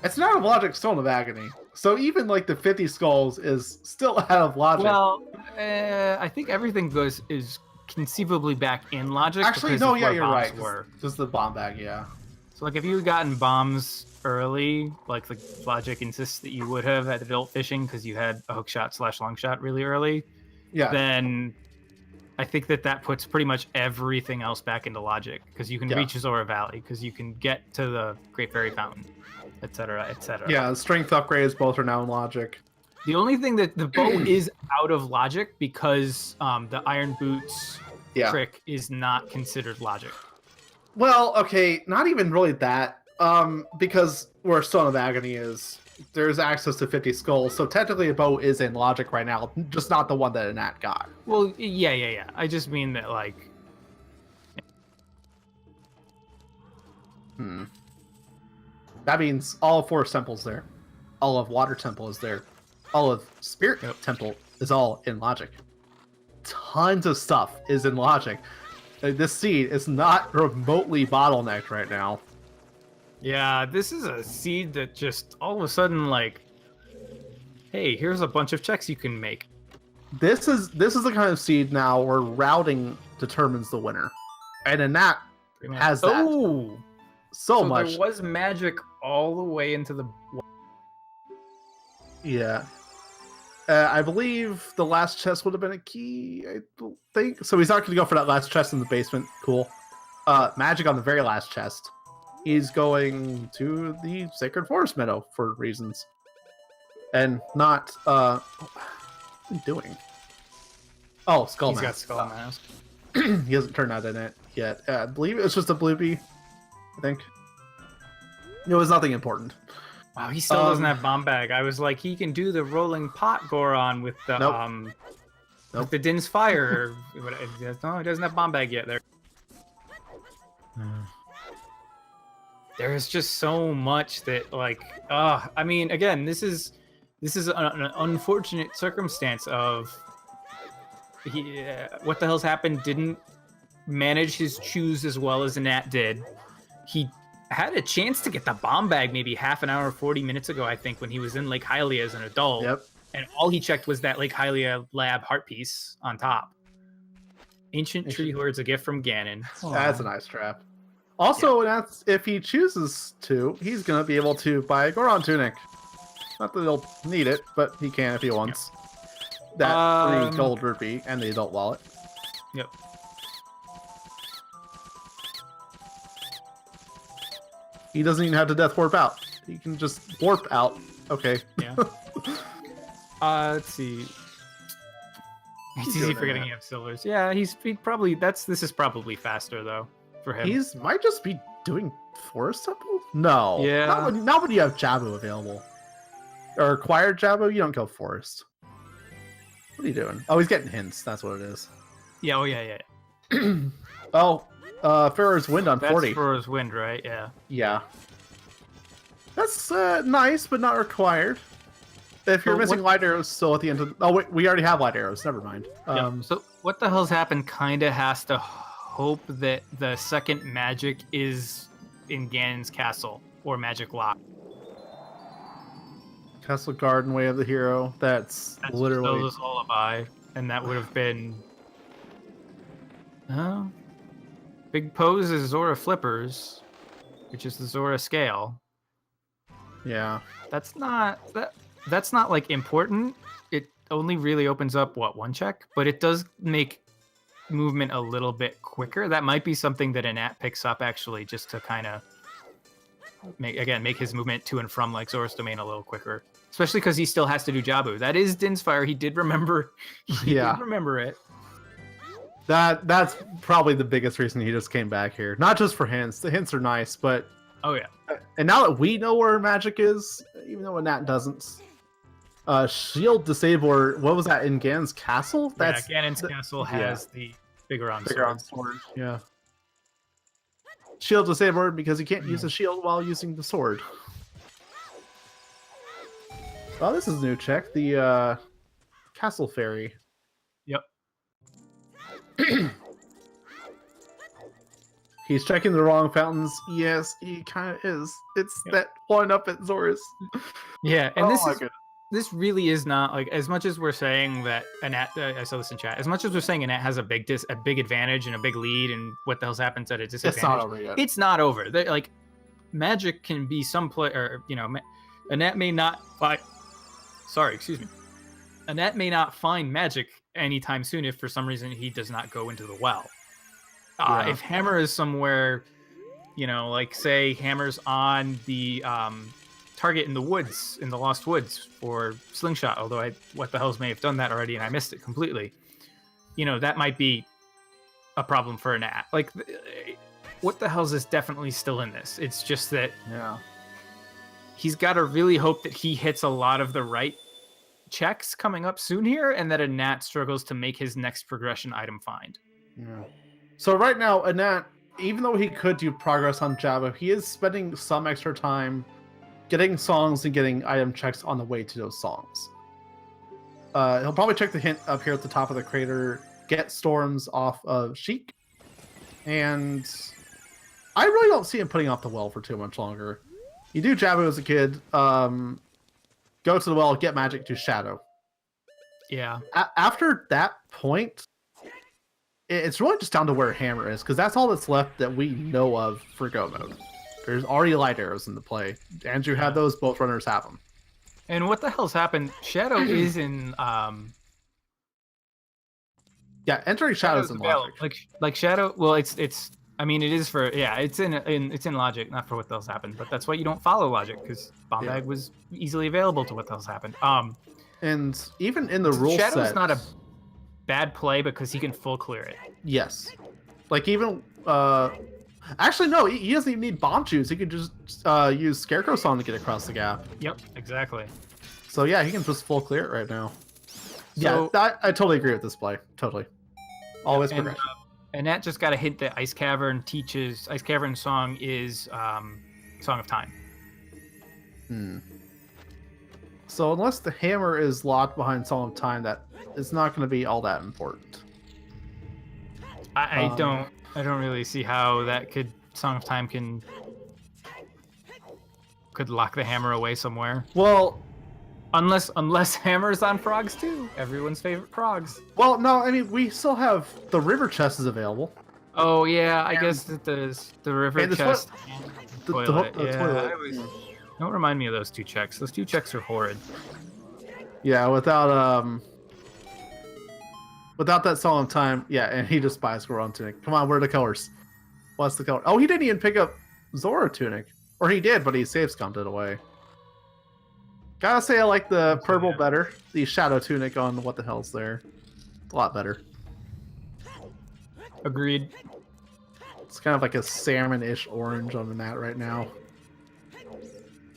It's an out of logic Stone of Agony. So even like the 50 skulls is still out of logic. Well, I think everything is conceivably back in logic. Actually, no, yeah, you're right. Just the bomb bag, yeah. So like if you had gotten bombs early, like the logic insists that you would have at adult fishing because you had a hookshot / long shot really early, yeah, then I think that puts pretty much everything else back into logic, because you can reach Azora Valley, because you can get to the Great Fairy Fountain, etc., etc. Yeah, the strength upgrades both are now in logic. The only thing that the bow is out of logic because the Iron Boots trick is not considered logic. Well, okay, not even really that. Because where Stone of Agony is, there's access to 50 skulls, so technically a bow is in logic right now, just not the one that Nat got. Well, yeah. I just mean that, like... That means all of Forest Temple's there. All of Water Temple is there. All of Spirit Temple is all in logic. Tons of stuff is in logic. This seed is not remotely bottlenecked right now. Yeah, this is a seed that just all of a sudden, like, hey, here's a bunch of checks you can make. This is the kind of seed now where routing determines the winner, and in that has that. Oh, so much. There was magic all the way into the. Yeah, I believe the last chest would have been a key. I think so. He's not going to go for that last chest in the basement. Cool. Magic on the very last chest. He's going to the Sacred Forest Meadow for reasons. And not, what am I doing? Oh, Skull Mask. He's got Skull Mask. He hasn't turned that in it yet. I believe it's just a Bloopy, I think. It was nothing important. Wow, he still doesn't have Bomb Bag. I was like, he can do the Rolling Pot Goron with the, with the Din's Fire. No, he doesn't have Bomb Bag yet there. There's just so much that, like, I mean, again, this is an unfortunate circumstance of what the hell's happened didn't manage his choose as well as Nat did. He had a chance to get the bomb bag maybe half an hour, 40 minutes ago, I think, when he was in Lake Hylia as an adult. Yep. And all he checked was that Lake Hylia lab heart piece on top. Ancient Tree Horde's a gift from Ganon. That's a nice trap. Also, that's if he chooses to, he's gonna be able to buy a Goron tunic. Not that he'll need it, but he can if he wants. That 3 gold rupee and the adult wallet. Yep. He doesn't even have to death warp out. He can just warp out. Okay. Yeah. Let's see. It's easy forgetting you have silvers. Yeah, he probably this is probably faster though for him. He's might just be doing Forest Temple? No. Yeah. Not when you have Jabu available. Or acquired Jabu, you don't go Forest. What are you doing? Oh, he's getting hints. That's what it is. Yeah, oh yeah. Oh, Pharaoh's Wind on 40. That's Pharaoh's Wind, right? Yeah. Yeah. That's nice, but not required. If you're missing light arrows still at the end of... Oh, wait, we already have light arrows. Never mind. So what the hell's happened kind of has to hope that the second magic is in Ganon's castle or magic lock. Castle Garden, Way of the Hero. That's literally... Zelda's Lullaby, and that would have been... Big Pose is Zora Flippers, which is the Zora scale. Yeah. That's not like important. It only really opens up one check, but it does make movement a little bit quicker. That might be something that Anat picks up actually, just to kind of make his movement to and from like Zora's Domain a little quicker. Especially because he still has to do Jabu. That is Din's Fire. He did remember. He did remember it. That's probably the biggest reason he just came back here. Not just for hints. The hints are nice, but oh yeah. And now that we know where magic is, even though Anat doesn't, Shield Disabler. What was that in Ganon's castle? Yeah, Ganon's castle has the Bigoron sword. Yeah. Shield Disabler because he can't use a shield while using the sword. Oh, this is a new check. The Castle Fairy. Yep. He's checking the wrong fountains. Yes, he kind of is. It's that one up at Zora's. Yeah, and this really is not like, as much as we're saying that Anat. I saw this in chat. As much as we're saying Anat has a big advantage and a big lead, and what the hell's happens at a disadvantage. It's not over yet. It's not over. Like, magic can be some play, or Anat may not find. Sorry, excuse me. Anat may not find magic anytime soon if for some reason he does not go into the well. If Hammer is somewhere, like say Hammer's on the target in the woods, in the Lost Woods for Slingshot, although What the Hells may have done that already and I missed it completely. That might be a problem for Anat. Like, What the Hells is definitely still in this. It's just that he's got to really hope that he hits a lot of the right checks coming up soon here, and that Anat struggles to make his next progression item find. Yeah. So right now, Anat, even though he could do progress on Java, he is spending some extra time getting songs and getting item checks on the way to those songs. He'll probably check the hint up here at the top of the crater, get storms off of Sheik, and I really don't see him putting off the well for too much longer. You do Jabu as a kid, go to the well, get magic, do Shadow. Yeah. After that point, it's really just down to where Hammer is, because that's all that's left that we know of for Go Mode. There's already light arrows in the play. Andrew had those, both runners have them. And what the hell's happened? Shadow is in... Yeah, entering Shadow's in Logic. Like Shadow, well, it's I mean, it is for, it's in Logic, not for What the Hell's Happened, but that's why you don't follow Logic, because Bomb Bag was easily available to What the Hell's Happened. And even in the rule set... Shadow's not a bad play because he can full clear it. Yes. Like, even... Actually, no, he doesn't even need Bomb Juice. He can just use Scarecrow Song to get across the gap. Yep, exactly. So, yeah, he can just full clear it right now. So, yeah, I totally agree with this play. Totally. Always progression. And that just got a hint that Ice Cavern Song is Song of Time. So unless the hammer is locked behind Song of Time, that is not going to be all that important. I don't really see how that Song of Time could lock the hammer away somewhere. Well, unless Hammer's on Frogs too. Everyone's favorite Frogs. Well, no, I mean, we still have the river chest is available. Oh yeah, I guess that the river And the chest. the Toilet. the Yeah, toilet. don't remind me of those 2 checks. Those 2 checks are horrid. Yeah, without that solemn time, yeah, and he just buys Goron tunic. Come on, where are the colors? What's the color? Oh, he didn't even pick up Zora tunic, or he did, but he save scumped it away. Gotta say, I like the purple better. The shadow tunic on what the hell's there. It's a lot better. Agreed. It's kind of like a salmon-ish orange on the mat right now.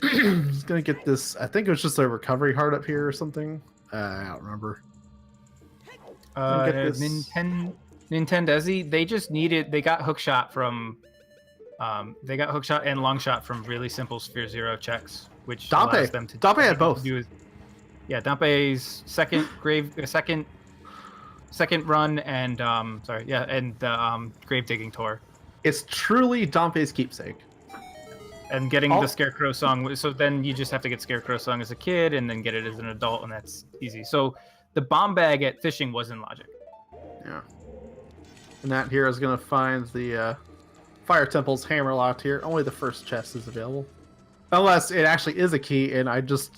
Just gonna get this. I think it was just a recovery heart up here or something. I don't remember. Nintendezi, they got hookshot from they got hookshot and longshot from really simple Sphere Zero checks, which allows them to Dampe had both. Yeah, Dampe's second run and the grave digging tour. It's truly Dampe's keepsake. And getting the Scarecrow song, so then you just have to get Scarecrow song as a kid and then get it as an adult, and that's easy. So the bomb bag at fishing was in logic. Yeah. And that here is going to find the Fire Temple's hammer locked here. Only the first chest is available. Unless it actually is a key and I just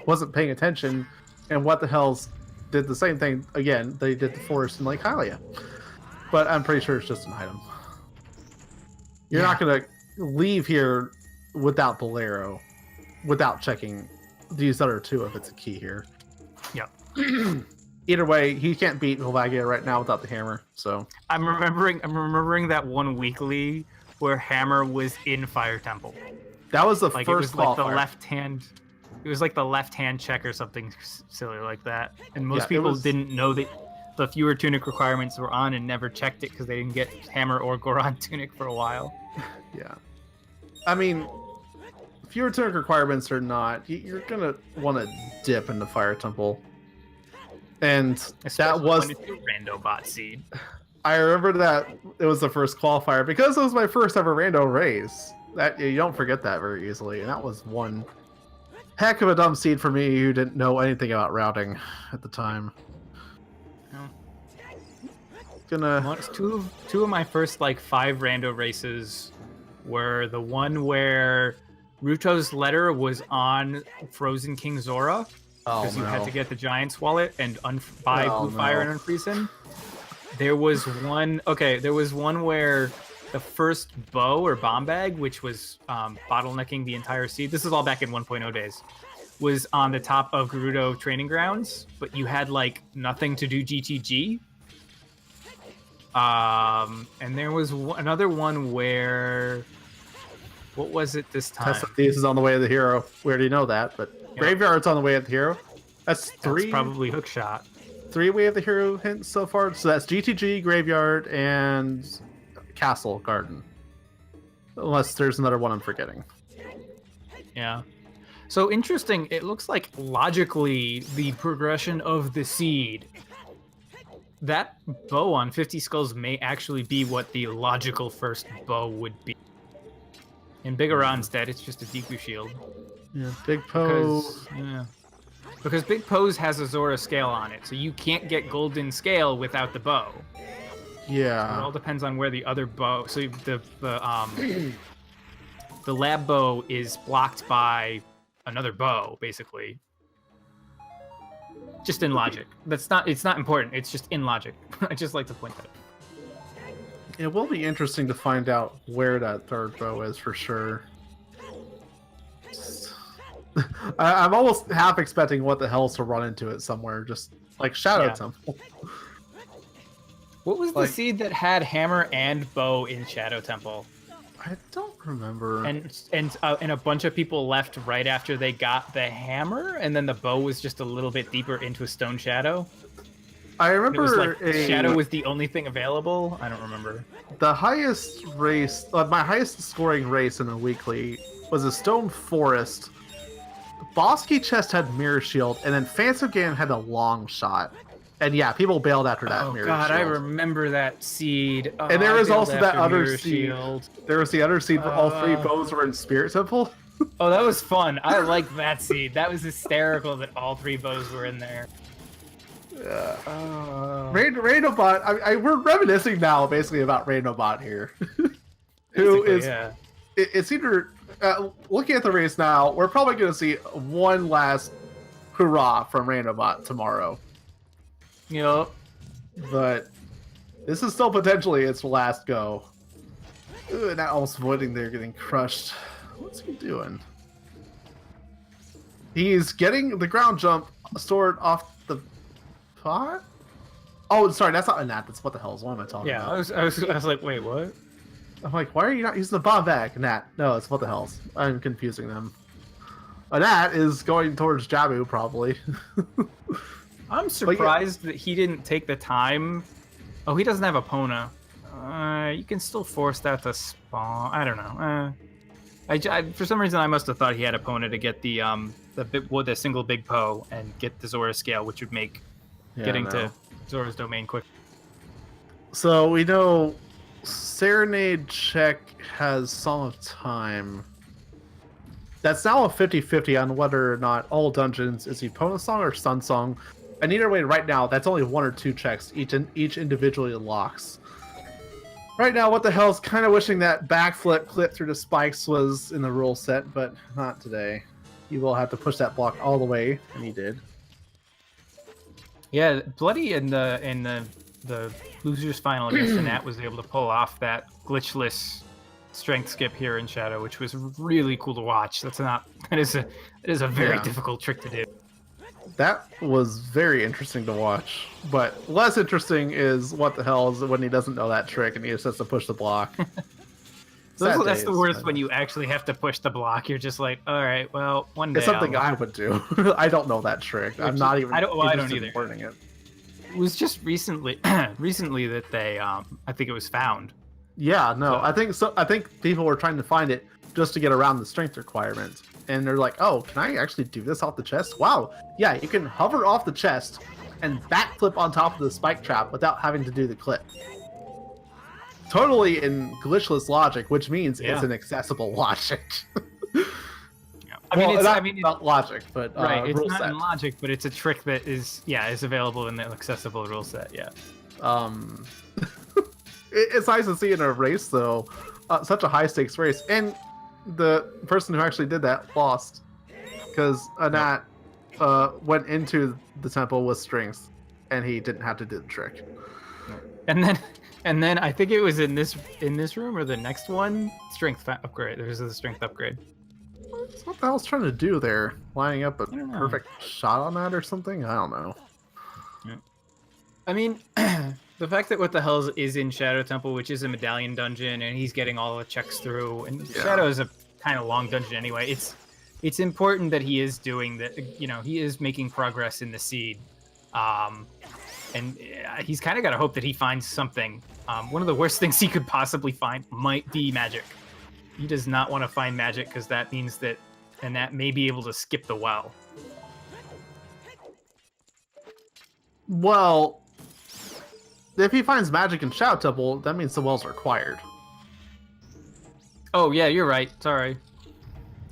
wasn't paying attention. And what the hell's did the same thing again. They did the forest in Lake Hylia. But I'm pretty sure it's just an item. You're not going to leave here without Bolero, without checking these other 2 if it's a key here. Yep. Either way, he can't beat Volvagia right now without the hammer. So I'm remembering that one weekly where Hammer was in Fire Temple. that was the Like first it was like the qualifier. left hand. It was like the left hand check or something silly like that. And most Yeah, it people was- didn't know that the fewer tunic requirements were on and never checked it because they didn't get Hammer or Goron tunic for a while. Yeah. I mean, fewer tunic requirements or not, you're gonna want to dip into Fire Temple. And Especially that was when it's a rando bot seed. I remember that it was the first qualifier because it was my first ever rando race. That you don't forget that very easily, and that was one heck of a dumb seed for me who didn't know anything about routing at the time. No. Gonna Two of my first like 5 rando races were the one where Ruto's letter was on Frozen King Zora because you had to get the Giant's wallet and buy Blue Fire and unfreeze him. There was one. Okay, there was one where the first bow or bomb bag, which was bottlenecking the entire seed. This is all back in 1.0 days. Was on the top of Gerudo training grounds, but you had like nothing to do GTG. And there was another one where, what was it this time? This is on the way of the hero. We already know that, but Graveyard's on the way of the hero. That's 3. That's probably hookshot. 3 way of the hero hints so far. So that's GTG, Graveyard, and Castle Garden. Unless there's another one I'm forgetting. Yeah. So interesting. It looks like logically the progression of the seed. That bow on 50 Skulls may actually be what the logical first bow would be. In Bigoron's dead, it's just a Deku shield. Yeah, Big Poe. Because Big Poe's has a Zora scale on it, so you can't get golden scale without the bow. It all depends on where the other bow. So the lab bow is blocked by another bow, basically. Just in logic. It's not important. It's just in logic. I just like to point that out. It will be interesting to find out where that third bow is for sure. I'm almost half expecting what the hell's to run into it somewhere, just like Shadow Temple. What was the seed that had hammer and bow in Shadow Temple? I don't remember. And a bunch of people left right after they got the hammer, and then the bow was just a little bit deeper into a stone shadow. I remember It was like shadow was the only thing available. I don't remember. The highest race, my highest scoring race in the weekly was a stone forest. Bosky Chest had Mirror Shield, and then Phantom Game had a long shot. And yeah, people bailed after that Mirror Shield. I remember that seed. Oh, and there was also that other Mirror seed. Shield. There was the other seed where all 3 bows were in Spirit Temple. Oh, that was fun. I liked that seed. That was hysterical that all 3 bows were in there. Rainobot. We're reminiscing now, basically, about Rainobot here, who is. Yeah. It's either looking at the race now. We're probably going to see one last hurrah from Rainobot tomorrow. Yep. But this is still potentially its last go. Ooh, not almost avoiding there getting crushed. What's he doing? He's getting the ground jump stored off the pot? Oh, sorry, that's not a Nat. That's what the hell is. What am I talking about? I was like, wait, what? I'm like, why are you not using the bomb bag? Nat. No, it's what the hell's. I'm confusing them. A Nat is going towards Jabu, probably. I'm surprised that he didn't take the time. Oh, he doesn't have a Pona. You can still force that to spawn. I don't know. For some reason, I must have thought he had a Pona to get the single big Poe and get the Zora scale, which would make getting to Zora's domain quick. So we know Serenade Check has Song of Time. That's now a 50-50 on whether or not all dungeons is Epona Song or Sun Song. And either way, right now, that's only 1 or 2 checks. Each individually unlocks. Right now, what the hell's kind of wishing that backflip clip through the spikes was in the rule set, but not today. You will have to push that block all the way, and he did. Yeah, Bloody in the losers final against the Nat was able to pull off that glitchless strength skip here in Shadow, which was really cool to watch. That is a very difficult trick to do. That was very interesting to watch, but less interesting is what the hell is when he doesn't know that trick and he just has to push the block. That's the worst when you actually have to push the block. You're just like, all right, well, one day. It's something I would do. I don't know that trick. I'm not even. I don't either. Learning it. It was just recently that they, I think it was found. Yeah, no, I think people were trying to find it just to get around the strength requirement. And they're like, oh, can I actually do this off the chest? Wow. Yeah, you can hover off the chest and backflip on top of the spike trap without having to do the clip. Totally in glitchless logic, which means it's an accessible logic. I mean, it's not logic, but right. It's rule not set. in logic, but it's a trick that is available in the accessible rule set. Yeah. It's nice to see in a race though, such a high stakes race, and the person who actually did that lost because Anat went into the temple with strings, and he didn't have to do the trick. And then I think it was in this room or the next one, strength upgrade. There's a strength upgrade. What the hell's trying to do there? Lining up a perfect shot on that or something? I don't know. Yeah. I mean, the fact that What the Hell is in Shadow Temple, which is a medallion dungeon, and he's getting all the checks through, and Shadow is a kind of long dungeon anyway. It's important that he is doing that. You know, he is making progress in the seed, and he's kind of got to hope that he finds something. One of the worst things he could possibly find might be magic. He does not want to find magic because that means that may be able to skip the well. Well, if he finds magic in Shadow Temple, that means the well's required. Oh yeah, you're right. Sorry.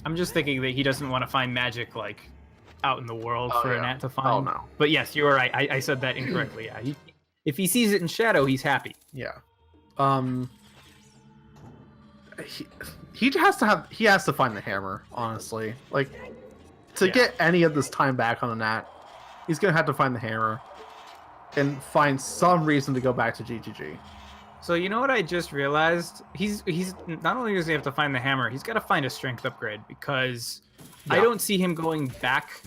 I'm just thinking that he doesn't want to find magic like out in the world for Nat to find. Oh no. But yes, you were right. I said that incorrectly. Yeah. If he sees it in Shadow, he's happy. Yeah. He has to find the hammer, honestly. Like, to get any of this time back on a Nat, he's gonna have to find the hammer and find some reason to go back to GGG. So you know what I just realized? He's not only does he have to find the hammer, he's got to find a strength upgrade because I don't see him going back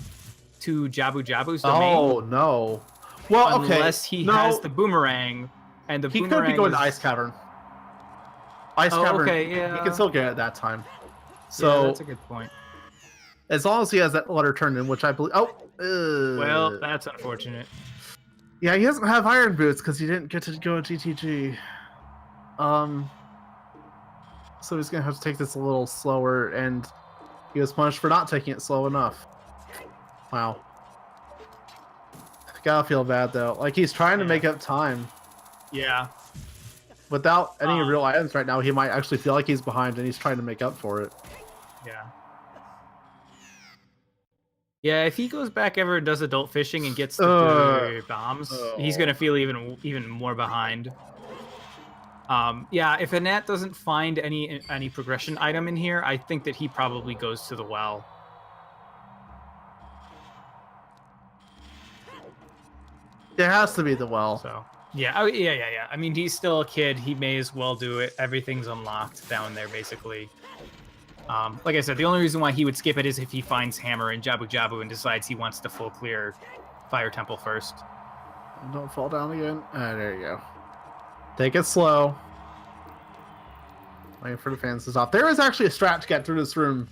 to Jabu's domain. Oh no. Well, okay. Unless he has the boomerang, and the boomerang could be going to Ice Cavern. Ice Cavern. Okay, yeah. He can still get it at that time. So that's a good point. As long as he has that letter turned in, which I believe. Well, that's unfortunate. Yeah, he doesn't have iron boots because he didn't get to go to GTG. So he's gonna have to take this a little slower, and he was punished for not taking it slow enough. Wow. Gotta feel bad though. Like, he's trying to make up time. Yeah. Without any real items right now, he might actually feel like he's behind, and he's trying to make up for it. Yeah. Yeah, if he goes back ever and does adult fishing and gets the bombs, he's gonna feel even more behind. Yeah, if Anat doesn't find any progression item in here, I think that he probably goes to the well. There has to be the well. So yeah, yeah. I mean, he's still a kid. He may as well do it. Everything's unlocked down there, basically. Like I said, the only reason why he would skip it is if he finds Hammer and Jabu Jabu and decides he wants to full clear Fire Temple first. Don't fall down again. There you go. Take it slow. Waiting for the fans to stop. There is actually a strat to get through this room.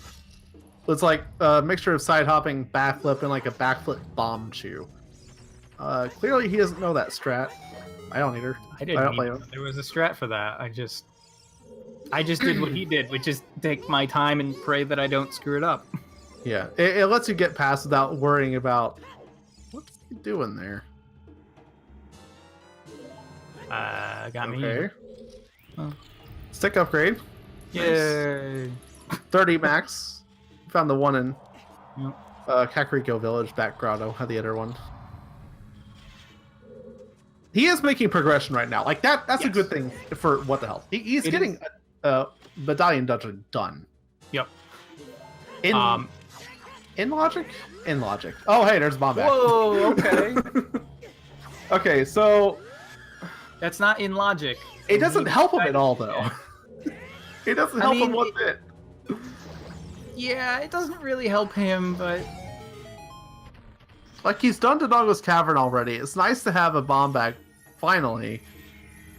It's like a mixture of side hopping, backflip, and like a backflip bomb chew. Clearly he doesn't know that strat. I don't either. I didn't know there was a strat for that. I just did what he did, which is take my time and pray that I don't screw it up. Yeah, it lets you get past without worrying about what's he doing there. Got me. Okay. Oh. Stick upgrade. Yay. 30 max. Found the one in Yep. Kakariko Village, back grotto. Had the other one. He is making progression right now. Like that's a good thing for what the hell. He's getting Medallion Dungeon done. Yep. In logic? In logic. Oh, hey, there's Bomb back. Whoa, okay. Okay, so That's not in logic. it doesn't help him at all, though. It doesn't help him one bit. Yeah, it doesn't really help him, but Like, he's done Dodongo's Cavern already. It's nice to have a bomb bag, finally.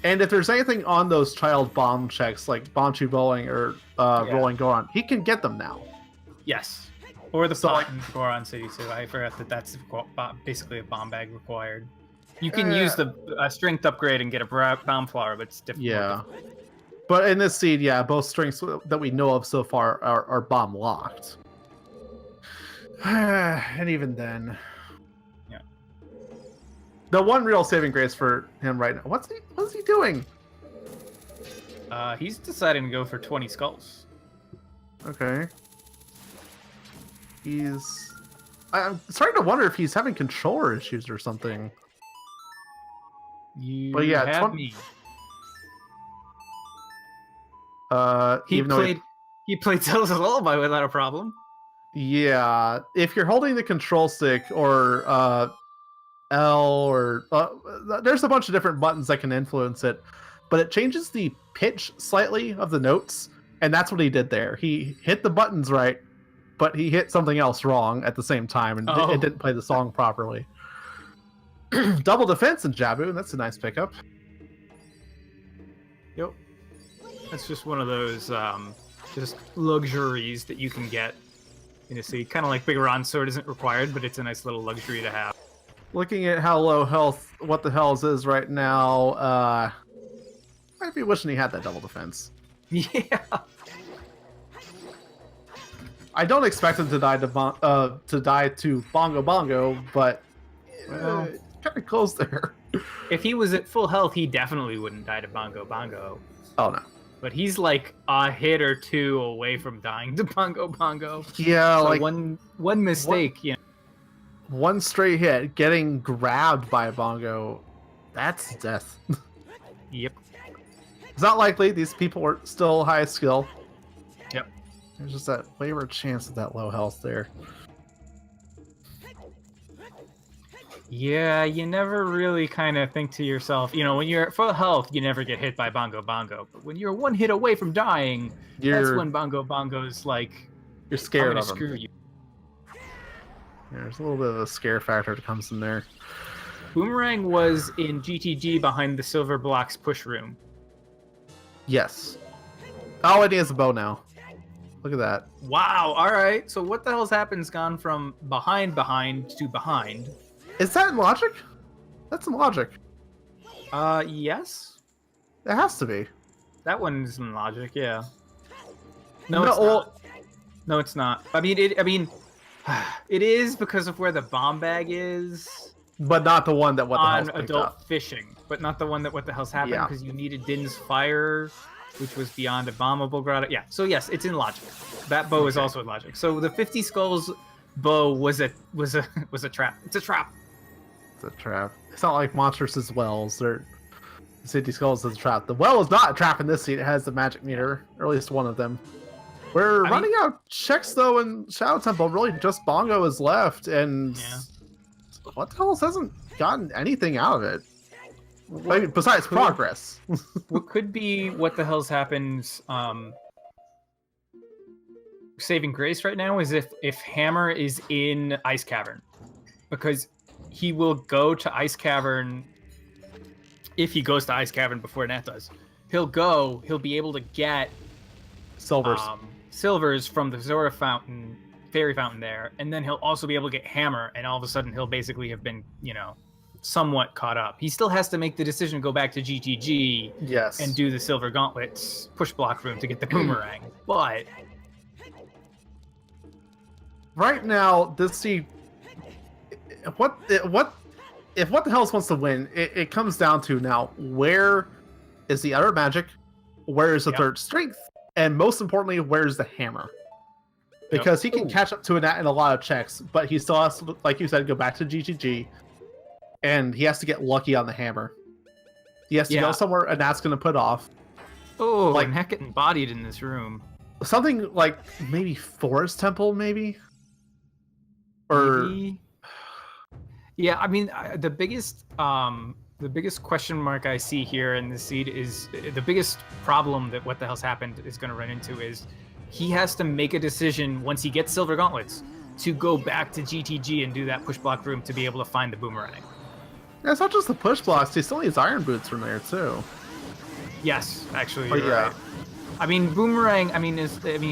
And if there's anything on those child bomb checks, like Bonchu Bowling or Rolling Goron, he can get them now. yes. Or the Goron City, so I forgot that that's basically a bomb bag required. You can use the strength upgrade and get a bomb flower, but it's difficult. Yeah. But in this seed, yeah, both strengths that we know of so far are bomb locked. And even then... The one real saving grace for him right now. What's he doing? He's deciding to go for 20 skulls. Okay. I'm starting to wonder if he's having controller issues or something. But yeah, have me. He played Tales of Lullaby without a problem. Yeah, if you're holding the control stick or L or there's a bunch of different buttons that can influence it, but it changes the pitch slightly of the notes, and that's what he did there. He hit the buttons right, but he hit something else wrong at the same time, and it didn't play the song properly. Double defense in Jabu, and that's a nice pickup. Yep. That's just one of those just luxuries that you can get in a city. Kind of like Bigoron's sword isn't required, but it's a nice little luxury to have. Looking at how low health What the Hell's is right now, might be wishing he had that double defense. Yeah. I don't expect him to die to Bongo Bongo, but kind of close there. If he was at full health, he definitely wouldn't die to Bongo Bongo. Oh no. But he's like a hit or two away from dying to Bongo Bongo. Yeah, so like one mistake, you know. One straight hit, getting grabbed by a Bongo, that's death. Yep. It's not likely. These people are still high skill. Yep. There's just that wayward chance of that low health there. Yeah, you never really kind of think to yourself, you know, when you're at full health, you never get hit by Bongo Bongo. But when you're one hit away from dying, that's when Bongo Bongo's like, you're scared of him. Screw you. Yeah, there's a little bit of a scare factor that comes in there. Boomerang was in GTG behind the Silver Blocks push room. Yes. Oh, and he has a bow now. Look at that. Wow, alright. So what the hell's happened's gone from behind to behind. Is that in logic? That's in logic. Yes? It has to be. That one's in logic, yeah. No, it's not. No, it's not. I mean, it is because of where the bomb bag is. But not the one that What the Hell's on adult fishing. But not the one that What the Hell's happened, because you needed Din's Fire, which was beyond a bombable grotto. Yeah, so yes, it's in logic. That bow is also in logic. So the 50 skulls bow was a trap. It's a trap. It's a trap. It's not like Monsters' wells. They're City Skulls is a trap. The well is not a trap in this scene. It has the magic meter, or at least one of them. We're running out of checks though in Shadow Temple. Really, just Bongo is left, and what the hell hasn't gotten anything out of it? Besides progress. What could be what the hell's happened? Saving grace right now is if Hammer is in Ice Cavern, because he will go to Ice Cavern. If he goes to Ice Cavern before Nat does, he'll be able to get silvers from the Zora Fountain, Fairy Fountain there, and then he'll also be able to get Hammer, and all of a sudden he'll basically have been, somewhat caught up. He still has to make the decision to go back to GTG and do the Silver Gauntlets push block room to get the boomerang. But right now, if what the Hells wants to win, it comes down to now, where is the other magic? Where is the third strength? And most importantly, where's the hammer? Because he can catch up to Anat in a lot of checks, but he still has to, like you said, go back to GGG. And he has to get lucky on the hammer. He has to go somewhere Anat's going to put off. Oh, like Anat getting bodied in this room. Something like maybe Forest Temple, maybe? Or... Maybe. Yeah, I mean, the biggest question mark I see here in this seed is the biggest problem that what the hell's happened is going to run into is he has to make a decision once he gets Silver Gauntlets to go back to GTG and do that push block room to be able to find the boomerang. Yeah, it's not just the push blocks; he still needs iron boots from there too. Yes, actually, you're right. I mean, boomerang.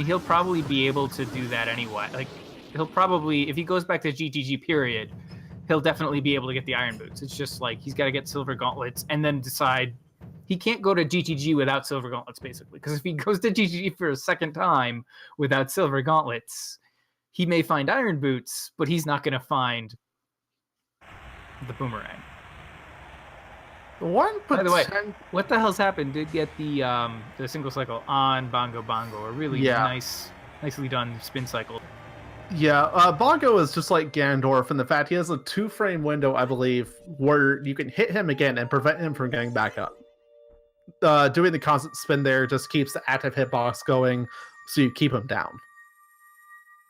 He'll probably be able to do that anyway. Like, he'll probably, if he goes back to GTG period, he'll definitely be able to get the iron boots. It's just like he's got to get Silver Gauntlets and then decide he can't go to GTG without Silver Gauntlets, basically. Because if he goes to GTG for a second time without Silver Gauntlets, he may find iron boots, but he's not going to find the boomerang. By the way, what the hell's happened? Did get the single cycle on Bongo, a really nicely done spin cycle. Yeah, Bongo is just like Ganondorf in the fact he has a 2-frame window, I believe, where you can hit him again and prevent him from getting back up. Doing the constant spin there just keeps the active hitbox going, so you keep him down.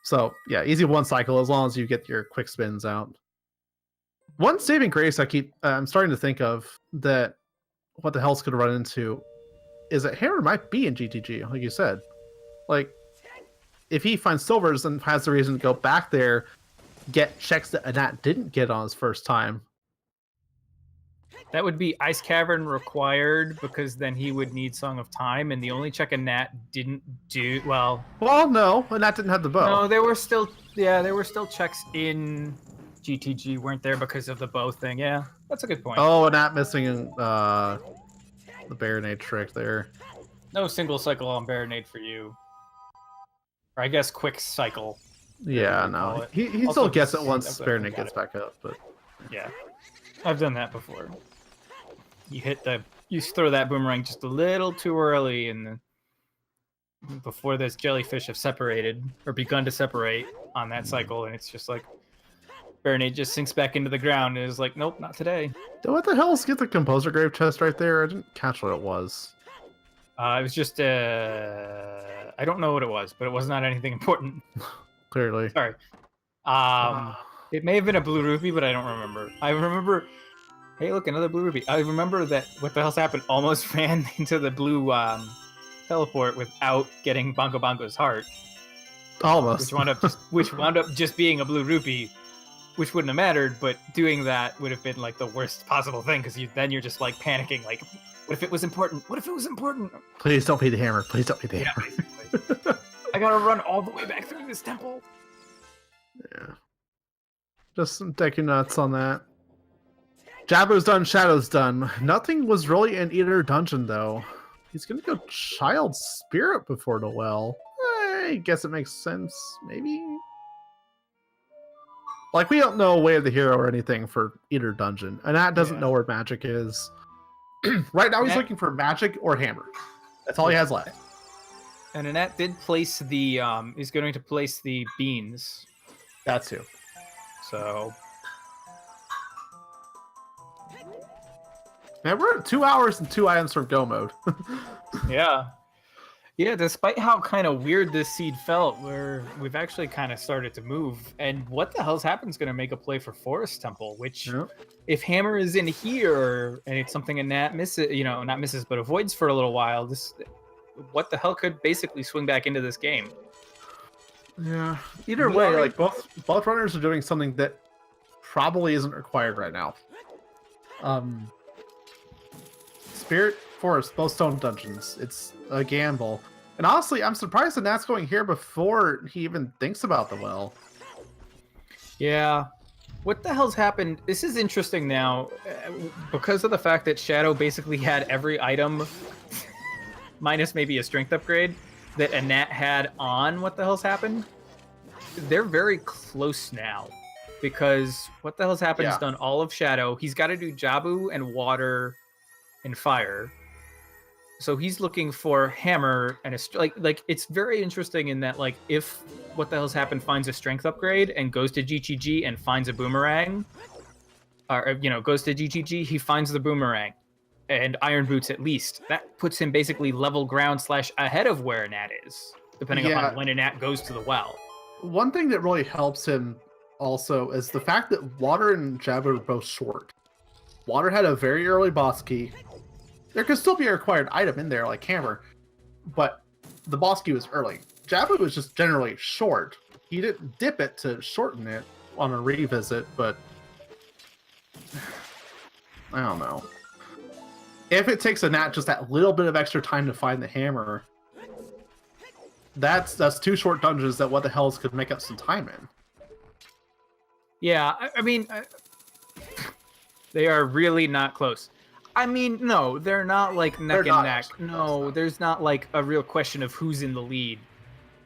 So, yeah, easy one cycle as long as you get your quick spins out. One saving grace I'm starting to think of that what the hell's could run into is that Hammer might be in GTG, like you said. Like, if he finds silvers and has the reason to go back there, get checks that Anat didn't get on his first time. That would be Ice Cavern required, because then he would need Song of Time, and the only check Anat didn't do well, no, Anat didn't have the bow. No, there were still checks in GTG, weren't there, because of the bow thing. Yeah, that's a good point. Oh, Anat missing the Baronade trick there. No single cycle on Baronade for you. Or I guess quick cycle. Yeah, no. He still gets it once Baronade gets back up, but yeah. I've done that before. You throw that boomerang just a little too early, and before those jellyfish have separated or begun to separate on that cycle, and it's just like Baronade just sinks back into the ground and is like, nope, not today. What the hell's get the Composer Grave chest right there? I didn't catch what it was. It was just I don't know what it was, but it was not anything important. Clearly. Sorry. It may have been a blue rupee, but I don't remember. I remember, hey, look, another blue rupee. I remember that what the hell's happened almost ran into the blue teleport without getting Bongo's heart. Almost. Which wound up just being a blue rupee, which wouldn't have mattered, but doing that would have been like the worst possible thing, because then you're just like panicking, like, what if it was important? What if it was important? Please don't be the hammer. Please don't be the hammer. Basically. I gotta run all the way back through this temple. Yeah. Just some decky nuts on that. Jabbo's done, Shadow's done. Nothing was really in either dungeon, though. He's gonna go Child Spirit before the well. I guess it makes sense, maybe? Like, we don't know Way of the Hero or anything for either dungeon. Anat doesn't know where magic is. Right now he's looking for magic or hammer. That's all he has left. And Anat did place the, he's going to place the beans That too. So Man, we're at 2 hours and 2 items from go mode. yeah. Yeah, despite how kind of weird this seed felt, we've actually kind of started to move. And what the hell's happened is going to make a play for Forest Temple, which Yep. if Hammer is in here and it's something a Nat misses, not misses, but avoids for a little while, what the hell could basically swing back into this game? Yeah. Either way, like both runners are doing something that probably isn't required right now. Spirit Forest, both stone dungeons. It's a gamble. And honestly, I'm surprised that Nat's going here before he even thinks about the well. Yeah. What the hell's happened? This is interesting now because of the fact that Shadow basically had every item minus maybe a strength upgrade that a Nat had on what the hell's happened. They're very close now because what the hell's happened has done all of Shadow. He's got to do Jabu and water and fire. So he's looking for Hammer and like it's very interesting in that like if what the hell's happened finds a strength upgrade and goes to GTG and finds a boomerang, or goes to GTG, he finds the boomerang and Iron Boots at least. That puts him basically level ground / ahead of where a Nat is, depending upon when a Nat goes to the well. One thing that really helps him also is the fact that Water and Jabu are both short. Water had a very early boss key. There could still be a required item in there, like Hammer, but the boss key was early. Jabu was just generally short. He didn't dip it to shorten it on a revisit, but I don't know. If it takes a Nat just that little bit of extra time to find the Hammer, that's 2 short dungeons that what the hells could make up some time in. Yeah, I mean, they are really not close. I mean, no, they're not like neck and neck. No, there's not like a real question of who's in the lead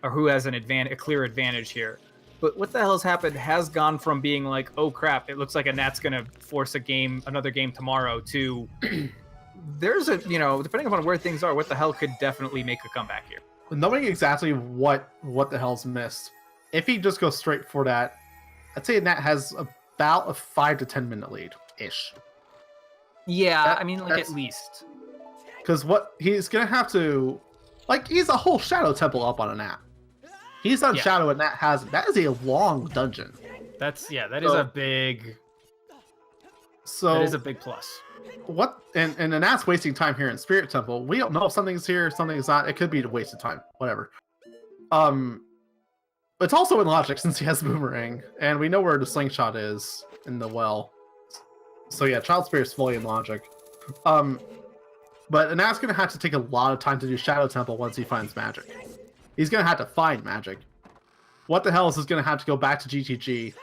or who has a clear advantage here. But what the hell's happened has gone from being like, oh crap, it looks like a Nat's gonna force another game tomorrow to there's a, depending upon where things are, what the hell could definitely make a comeback here. Knowing exactly what the hell's missed, if he just goes straight for that, I'd say Nat has about a 5 to 10 minute lead ish. Yeah, I mean, like at least. Because what he's gonna have to, like, he's a whole Shadow Temple up on a Nat. He's on Shadow and Nat hasn't. That is a long dungeon. That is a big. So that is a big plus. What and the Nat's wasting time here in Spirit Temple. We don't know if something's here, something's not. It could be a waste of time. Whatever. It's also in logic since he has Boomerang, and we know where the slingshot is in the well. So yeah, Child Spirit's fully in logic. But Nat's gonna have to take a lot of time to do Shadow Temple once he finds magic. He's gonna have to find magic. What the hell is gonna have to go back to GTG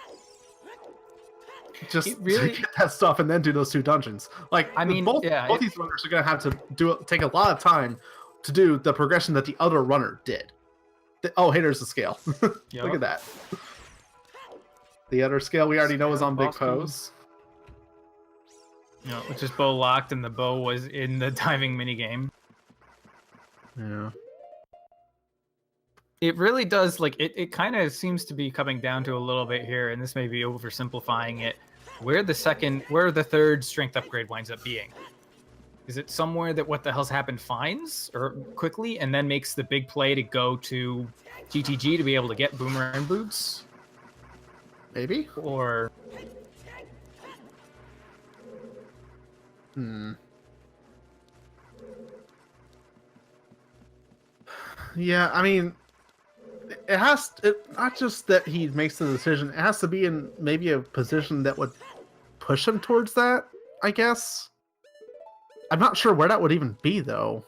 just to get that stuff and then do those 2 dungeons? Like, I mean, both these runners are gonna have to take a lot of time to do the progression that the other runner did. Oh, hey, there's the scale. Look at that. The other scale we already know is on Big Pose. Which is bow locked, and the bow was in the diving minigame. Yeah. It really does, like, it kind of seems to be coming down to a little bit here, and this may be oversimplifying it, where the third strength upgrade winds up being. Is it somewhere that what the hell's happened finds or quickly and then makes the big play to go to GTG to be able to get Boomerang Boots? Maybe? Or... Yeah, I mean, not just that he makes the decision, it has to be in maybe a position that would push him towards that, I guess. I'm not sure where that would even be, though.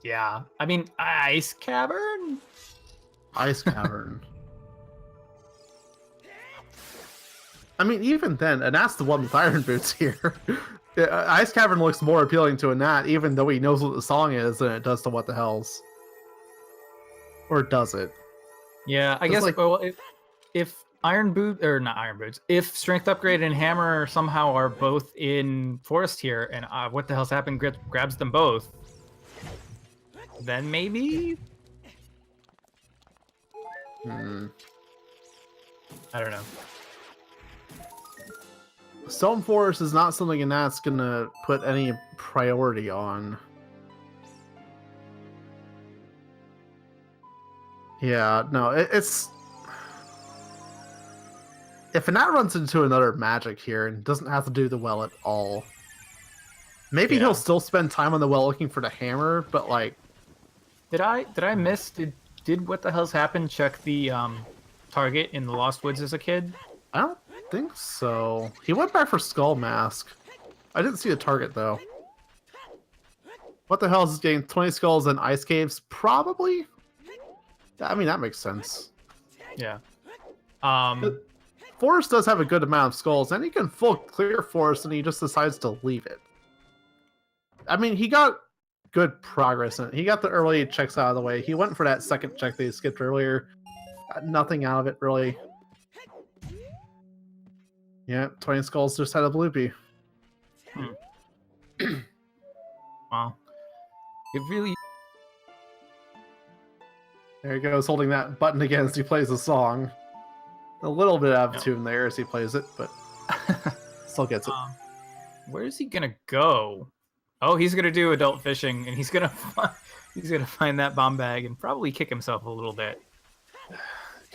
Yeah, I mean, Ice Cavern? Ice Cavern. I mean, even then, and that's the one with Iron Boots here. Ice Cavern looks more appealing to a Nat, even though he knows what the song is, than it does to What the Hells. Or does it? Yeah, I guess. Like, well, if if Strength Upgrade and Hammer somehow are both in Forest here, and What the Hell's Happened grabs them both, then maybe. I don't know. Stone Forest is not something Anat's gonna put any priority on. Yeah, no, it's... If Anat runs into another magic here and doesn't have to do the well at all, maybe he'll still spend time on the well looking for the hammer, but like... Did I miss... Did What the Hell's Happened check the target in the Lost Woods as a kid? I don't think so. He went back for Skull Mask. I didn't see a target, though. What the hell is getting 20 skulls and ice caves? Probably. I mean, that makes sense. Yeah. Forest does have a good amount of skulls, and he can full clear Forest, and he just decides to leave it. I mean, he got good progress in it. He got the early checks out of the way. He went for that second check that he skipped earlier. Got nothing out of it, really. Yeah, 20 skulls just had a bloopy. Wow. It really... There he goes, holding that button again as he plays the song. A little bit out of tune there as he plays it, but still gets it. Where is he gonna go? Oh, he's gonna do adult fishing, and he's gonna find that bomb bag and probably kick himself a little bit.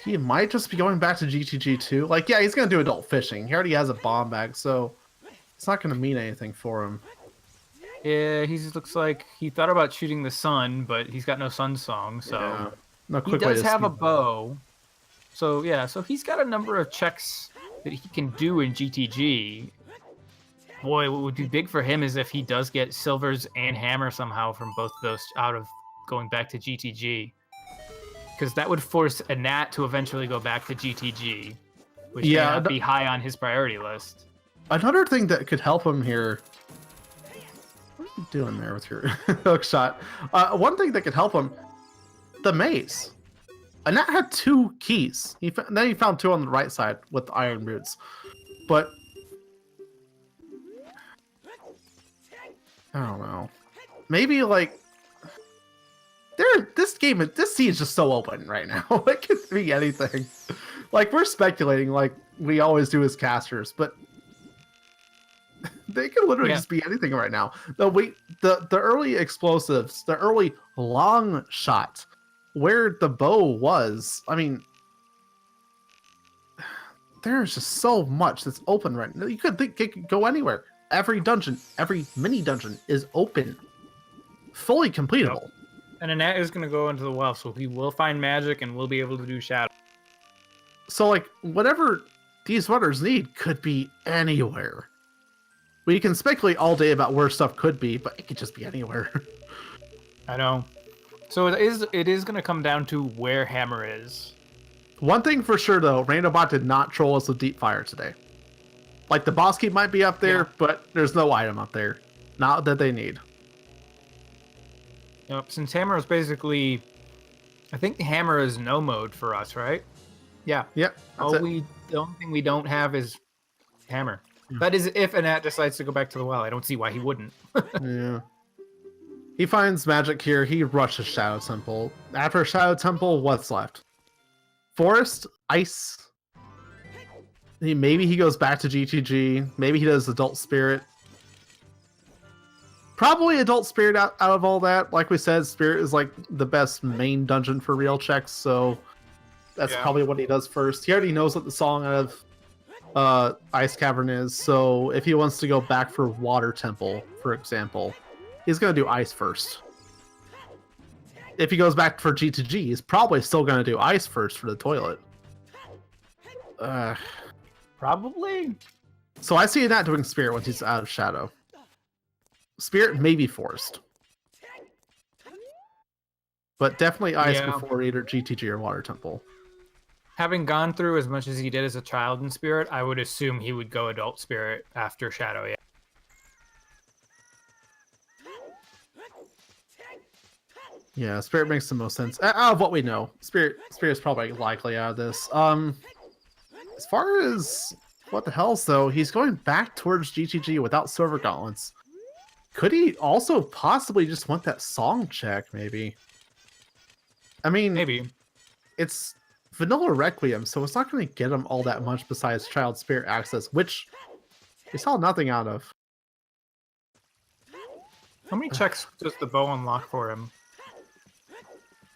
He might just be going back to GTG too. Like, yeah, he's gonna do adult fishing. He already has a bomb bag, so it's not gonna mean anything for him. Yeah, he looks like he thought about shooting the sun, but he's got no sun song, so Yeah. No he quick way does to have a speed- bow. So yeah, so he's got a number of checks that he can do in GTG. Boy, what would be big for him is if he does get silvers and hammer somehow from both of those out of going back to GTG. Because that would force Anat to eventually go back to GTG, which may not be high on his priority list. Another thing that could help him here. What are you doing there with your hook shot? One thing that could help him, the maze. Anat had 2 keys. Then he found 2 on the right side with the iron boots. But I don't know. Maybe like this scene is just so open right now. It could be anything. Like, we're speculating like we always do as casters, but they could literally just be anything right now. The early explosives, the early long shot where the bow was, I mean, there's just so much that's open right now. You could think it could go anywhere. Every dungeon, every mini dungeon is open, fully completable. Yep. And Anat is going to go into the well, so he will find magic and will be able to do shadow. So, like, whatever these runners need could be anywhere. We can speculate all day about where stuff could be, but it could just be anywhere. I know. So it is going to come down to where hammer is. One thing for sure, though, Randobot did not troll us with Deep Fire today. Like, the boss key might be up there, but there's no item up there. Not that they need. Yep, since hammer is basically... I think the hammer is no mode for us, right? Yeah. Yep. The only thing we don't have is hammer. That is if Anat decides to go back to the well. I don't see why he wouldn't. Yeah. He finds magic here. He rushes Shadow Temple. After Shadow Temple, what's left? Forest, ice. Maybe he goes back to GTG. Maybe he does Adult Spirit. Probably Adult Spirit out of all that. Like we said, Spirit is like the best main dungeon for real checks, so that's probably what he does first. He already knows what the song out of Ice Cavern is, so if he wants to go back for Water Temple, for example, he's going to do Ice first. If he goes back for GTG, he's probably still going to do Ice first for the toilet. Probably. So I see not doing Spirit once he's out of Shadow. Spirit may be forced. But definitely Ice before either GTG or Water Temple. Having gone through as much as he did as a child in Spirit, I would assume he would go Adult Spirit after Shadow, yeah. Yeah, Spirit makes the most sense. Out of what we know, Spirit is probably likely out of this. As far as what the hell, though, he's going back towards GTG without Silver Gauntlets. Could he also possibly just want that song check, maybe? I mean, maybe. It's vanilla Requiem, so it's not going to get him all that much besides Child Spirit access, which he saw nothing out of. How many checks does the bow unlock for him?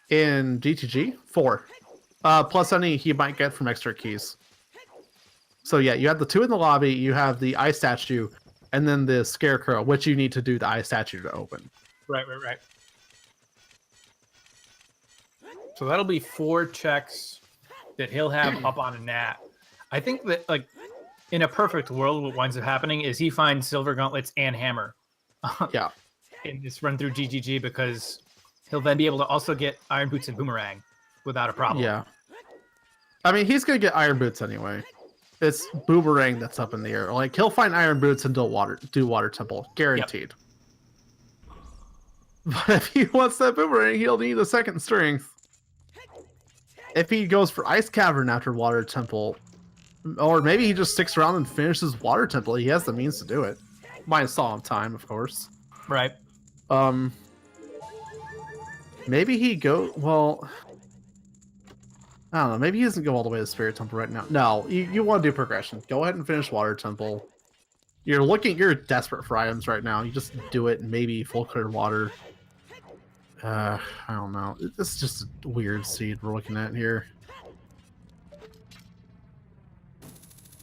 In GTG, 4. Plus any he might get from extra keys. So yeah, you have the 2 in the lobby, you have the eye statue, and then the scarecrow, which you need to do the eye statue to open. Right. So that'll be 4 checks that he'll have up on a Nat. I think that, like, in a perfect world, what winds up happening is he finds Silver Gauntlets and Hammer. Yeah. In this run through GGG, because he'll then be able to also get Iron Boots and Boomerang without a problem. Yeah. I mean, he's going to get Iron Boots anyway. It's Boomerang that's up in the air. Like, he'll find Iron Boots and do Water Temple. Guaranteed. Yep. But if he wants that Boomerang, he'll need a second strength. If he goes for Ice Cavern after Water Temple, or maybe he just sticks around and finishes Water Temple, he has the means to do it. Minus Solemn Time, of course. Right. Maybe he go, well, I don't know, maybe he doesn't go all the way to Spirit Temple right now. No, you want to do progression. Go ahead and finish Water Temple. You're desperate for items right now. You just do it and maybe full clear water. I don't know. This is just a weird seed we're looking at here.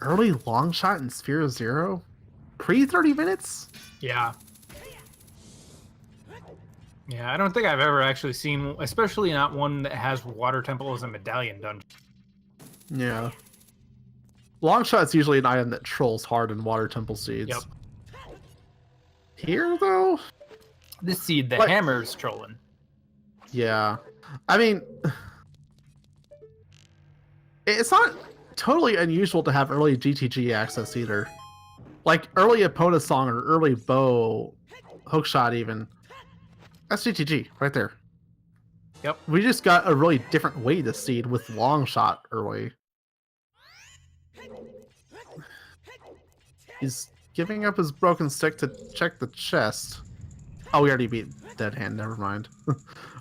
Early long shot in Sphere of Zero? Pre 30 minutes? Yeah. Yeah, I don't think I've ever actually seen, especially not one that has Water Temple as a medallion dungeon. Yeah. Long shot's usually an item that trolls hard in Water Temple seeds. Yep. Here, though? This seed, the Like, hammer's trolling. Yeah. I mean, it's not totally unusual to have early GTG access either. Like early Epona Song or early Bow, Hookshot even. That's GTG right there. Yep. We just got a really different way to seed with long shot early. He's giving up his broken stick to check the chest. Oh, we already beat Dead Hand. Never mind.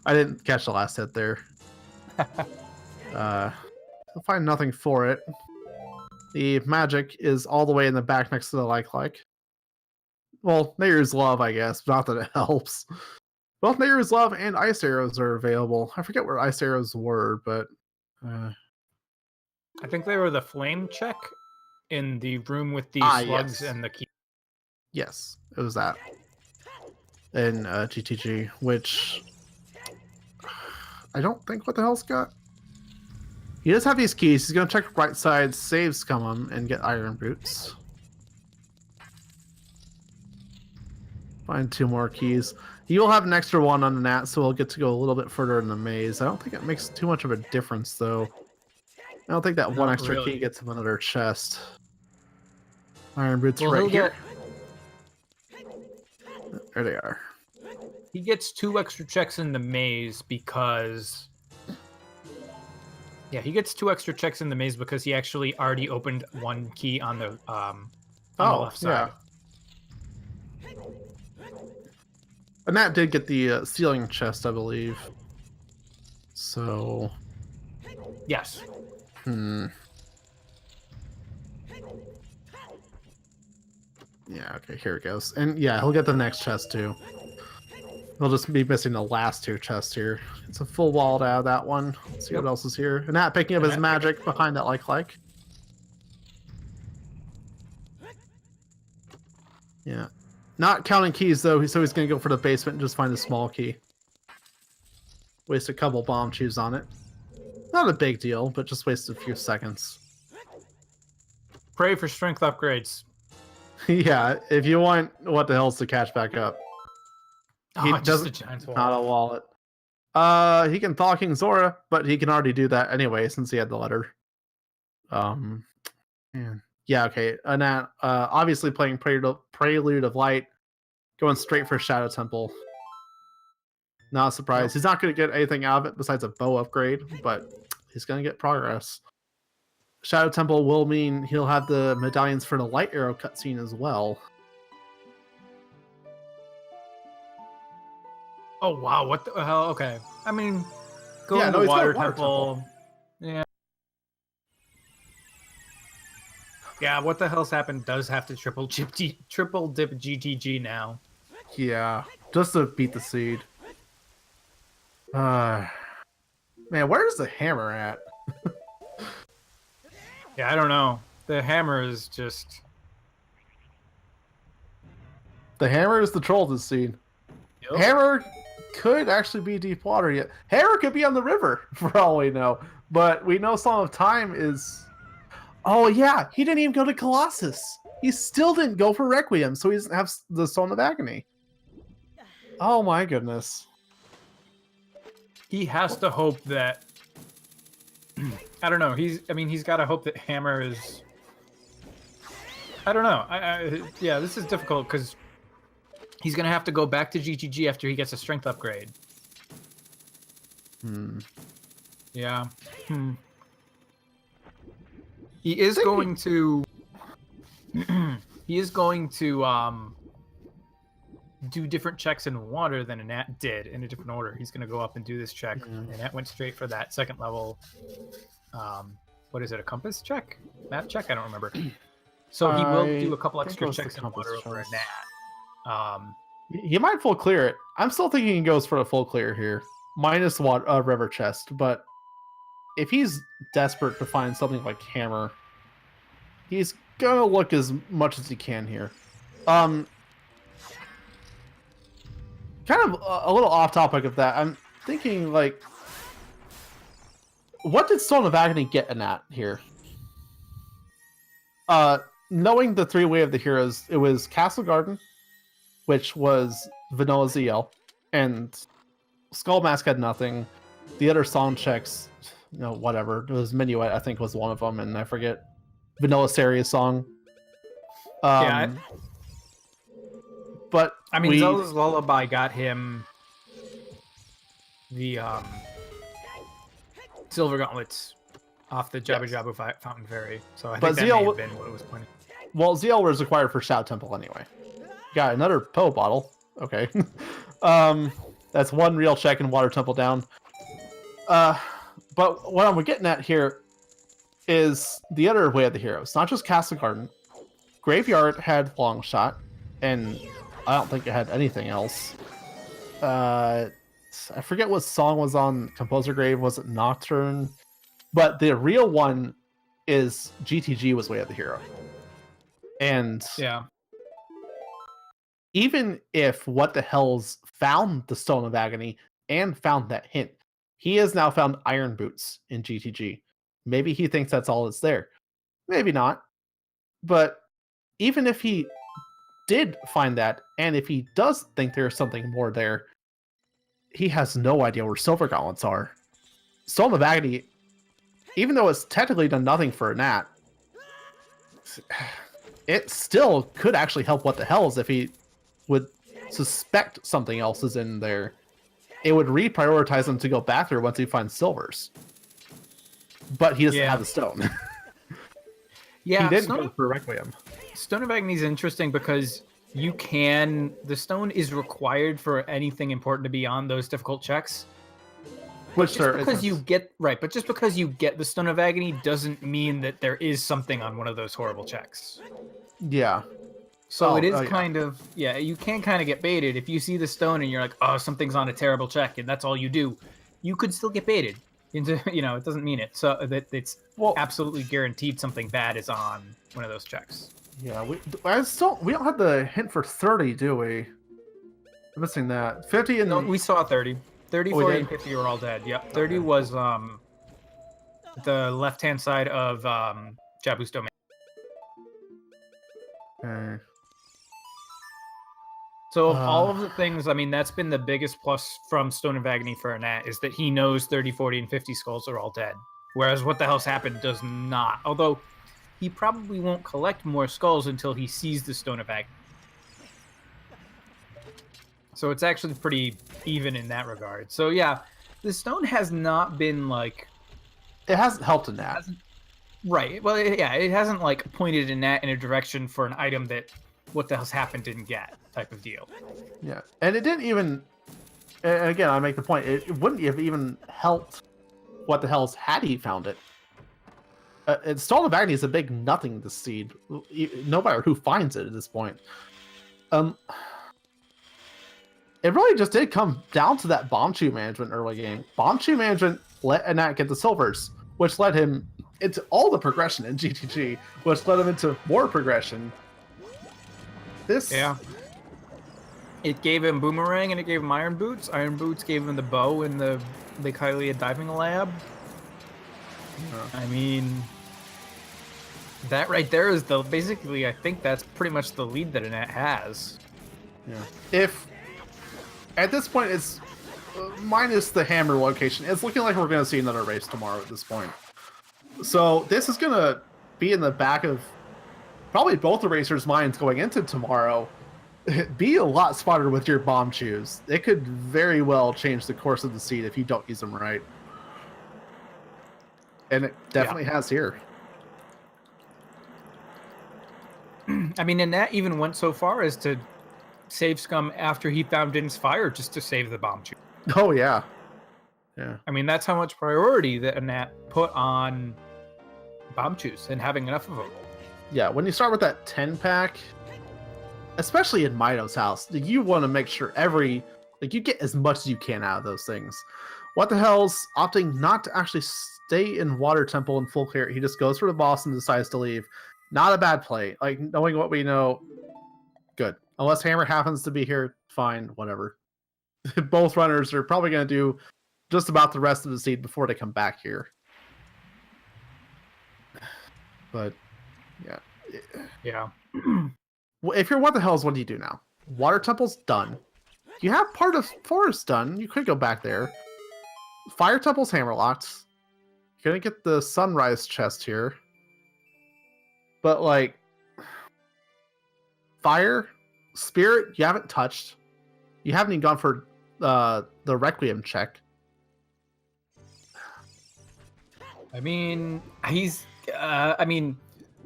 I didn't catch the last hit there. He'll find nothing for it. The magic is all the way in the back next to the like. Well, Nayru's Love, I guess. Not that it helps. Both Nayru's Love and Ice Arrows are available. I forget where Ice Arrows were, but... I think they were the flame check in the room with the slugs and the key. Yes, it was that. In GTG, which... I don't think what the hell's got. He does have these keys. He's going to check right side, save Scum and get Iron Boots. Find 2 more keys. You'll have an extra one on the Nat, so we'll get to go a little bit further in the maze. I don't think it makes too much of a difference, though. I don't think that one extra key gets him another chest. Iron Boots right here. There they are. He gets 2 extra checks in the maze because... Yeah, he gets 2 extra checks in the maze because he actually already opened 1 key on the left side. Yeah. And that did get the ceiling chest, I believe. So... Yes. Yeah, okay, here it goes. And yeah, he'll get the next chest too. He'll just be missing the last 2 chests here. It's a full wallet out of that one. Let's see what else is here. And that picking up his magic behind that like. Yeah. Not counting keys though, so he's gonna go for the basement and just find a small key. Waste a couple bomb chews on it. Not a big deal, but just waste a few seconds. Pray for strength upgrades. Yeah, if you want what the hell's to catch back up. He doesn't. Not a wallet. He can thaw King Zora, but he can already do that anyway since he had the letter. Yeah, okay. Nat, obviously playing Prelude of Light, going straight for Shadow Temple. Not surprised. He's not going to get anything out of it besides a bow upgrade, but he's going to get progress. Shadow Temple will mean he'll have the medallions for the Light Arrow cutscene as well. Oh, wow. What the hell? Okay. I mean, go to the Water Temple. Yeah. Yeah, what the hell's happened does have to triple dip GTG now. Yeah, just to beat the seed. Man, where's the hammer at? Yeah, I don't know. The hammer is just... The hammer is the troll this scene. Yep. Hammer could actually be deep water yet. Hammer could be on the river, for all we know. But we know Song of Time is... Oh, yeah, he didn't even go to Colossus. He still didn't go for Requiem, so he doesn't have the Stone of Agony. Oh, my goodness. He has to hope that... I don't know. He's got to hope that Hammer is... I don't know. Yeah, this is difficult because he's going to have to go back to GTG after he gets a strength upgrade. Yeah. He is going to... he is going to do different checks in water than Anat did in a different order. He's going to go up and do this check. Anat went straight for that second level. What is it? A compass check? Map check? I don't remember. So he will do a couple extra checks in water over Anat. He might full clear it. I'm still thinking he goes for a full clear here. Minus river chest. But if he's desperate to find something like Hammer, he's going to look as much as he can here. Kind of a little off topic of that. I'm thinking, like, what did Stone of Agony get in that here? Knowing the three-way of the heroes, it was Castle Garden, which was Vanilla ZL, and Skull Mask had nothing. The other song checks, you know, whatever. It was Minuet, I think, was one of them, and I forget. Vanilla Serious song. But I mean, Zelda's Lullaby got him the Silver Gauntlets off the Jabba Jabba Fountain Fairy. So I think that may have been what it was pointing. Well, ZL was required for Shout Temple anyway. Got another Poe bottle. Okay. That's one real check in Water Temple down. But what I'm getting at here is the other way of the heroes. Not just Castle Garden. Graveyard had Long Shot, and I don't think it had anything else. I forget what song was on Composer Grave. Was it Nocturne? But the real one is GTG was Way of the Hero. And yeah, even if What the Hell's found the Stone of Agony and found that hint, he has now found Iron Boots in GTG. Maybe he thinks that's all that's there. Maybe not. But even if he did find that, and if he does think there's something more there, he has no idea where Silver Gauntlets are. Stone of Agony, even though it's technically done nothing for a Nat, it still could actually help What the Hells if he would suspect something else is in there. It would reprioritize him to go back there once he finds silvers. But he doesn't have the stone. Yeah, he didn't go for Requiem. Stone of Agony is interesting because the stone is required for anything important to be on those difficult checks. But just because you get the Stone of Agony doesn't mean that there is something on one of those horrible checks. Yeah. So it is kind of, you can kind of get baited. If you see the stone and you're like, oh, something's on a terrible check, and that's all you do, you could still get baited into, it doesn't mean it. So that it's absolutely guaranteed something bad is on one of those checks. Yeah, we don't have the hint for 30, do we? I'm missing that. 50 and... No, we saw 30. 30, 40, and 50 were all dead. Yep. 30 was the left-hand side of Jabu's domain. Okay. So of all of the things, I mean, that's been the biggest plus from Stone of Agony for Anat, is that he knows 30, 40, and 50 skulls are all dead. Whereas What the Hell's Happened does not. Although he probably won't collect more skulls until he sees the Stone of Agony. So it's actually pretty even in that regard. So yeah, the stone has not been like... It hasn't helped in that. Right. Well, it hasn't like pointed in a direction for an item that What the Hell's Happened didn't get type of deal. Yeah, and it didn't even... And again, I make the point, it wouldn't have even helped What the Hell's had he found it. Stall of Agony is a big nothing this seed, no matter who finds it at this point. It really just did come down to that Bombchu management early game. Bombchu management let Anat get the silvers, which led him into all the progression in GTG, which led him into more progression. Yeah. It gave him Boomerang and it gave him Iron Boots. Iron Boots gave him the bow in the Lake Hylia diving lab. I mean, that right there is basically, I think that's pretty much the lead that Anat has. Yeah. If at this point it's minus the hammer location, it's looking like we're going to see another race tomorrow at this point. So this is going to be in the back of probably both the racers' minds going into tomorrow. Be a lot smarter with your bomb chews. It could very well change the course of the seed if you don't use them right. And it definitely has here. I mean, and that even went so far as to save Scum after he found Din's Fire just to save the bomb chew. Oh, yeah. Yeah. I mean, that's how much priority that Anat put on bomb chews and having enough of them. Yeah, when you start with that 10-pack, especially in Mido's house, you want to make sure you get as much as you can out of those things. What the hell's opting not to actually stay in Water Temple in full clear? He just goes for the boss and decides to leave. Not a bad play. Like, knowing what we know, good. Unless Hammer happens to be here, fine, whatever. Both runners are probably going to do just about the rest of the seed before they come back here. But, yeah. Yeah. If you're What the Hells, what do you do now? Water Temple's done. You have part of Forest done. You could go back there. Fire Temple's hammerlocked. You're going to get the Sunrise chest here. But, like, Fire, Spirit, you haven't touched. You haven't even gone for the Requiem check. I mean,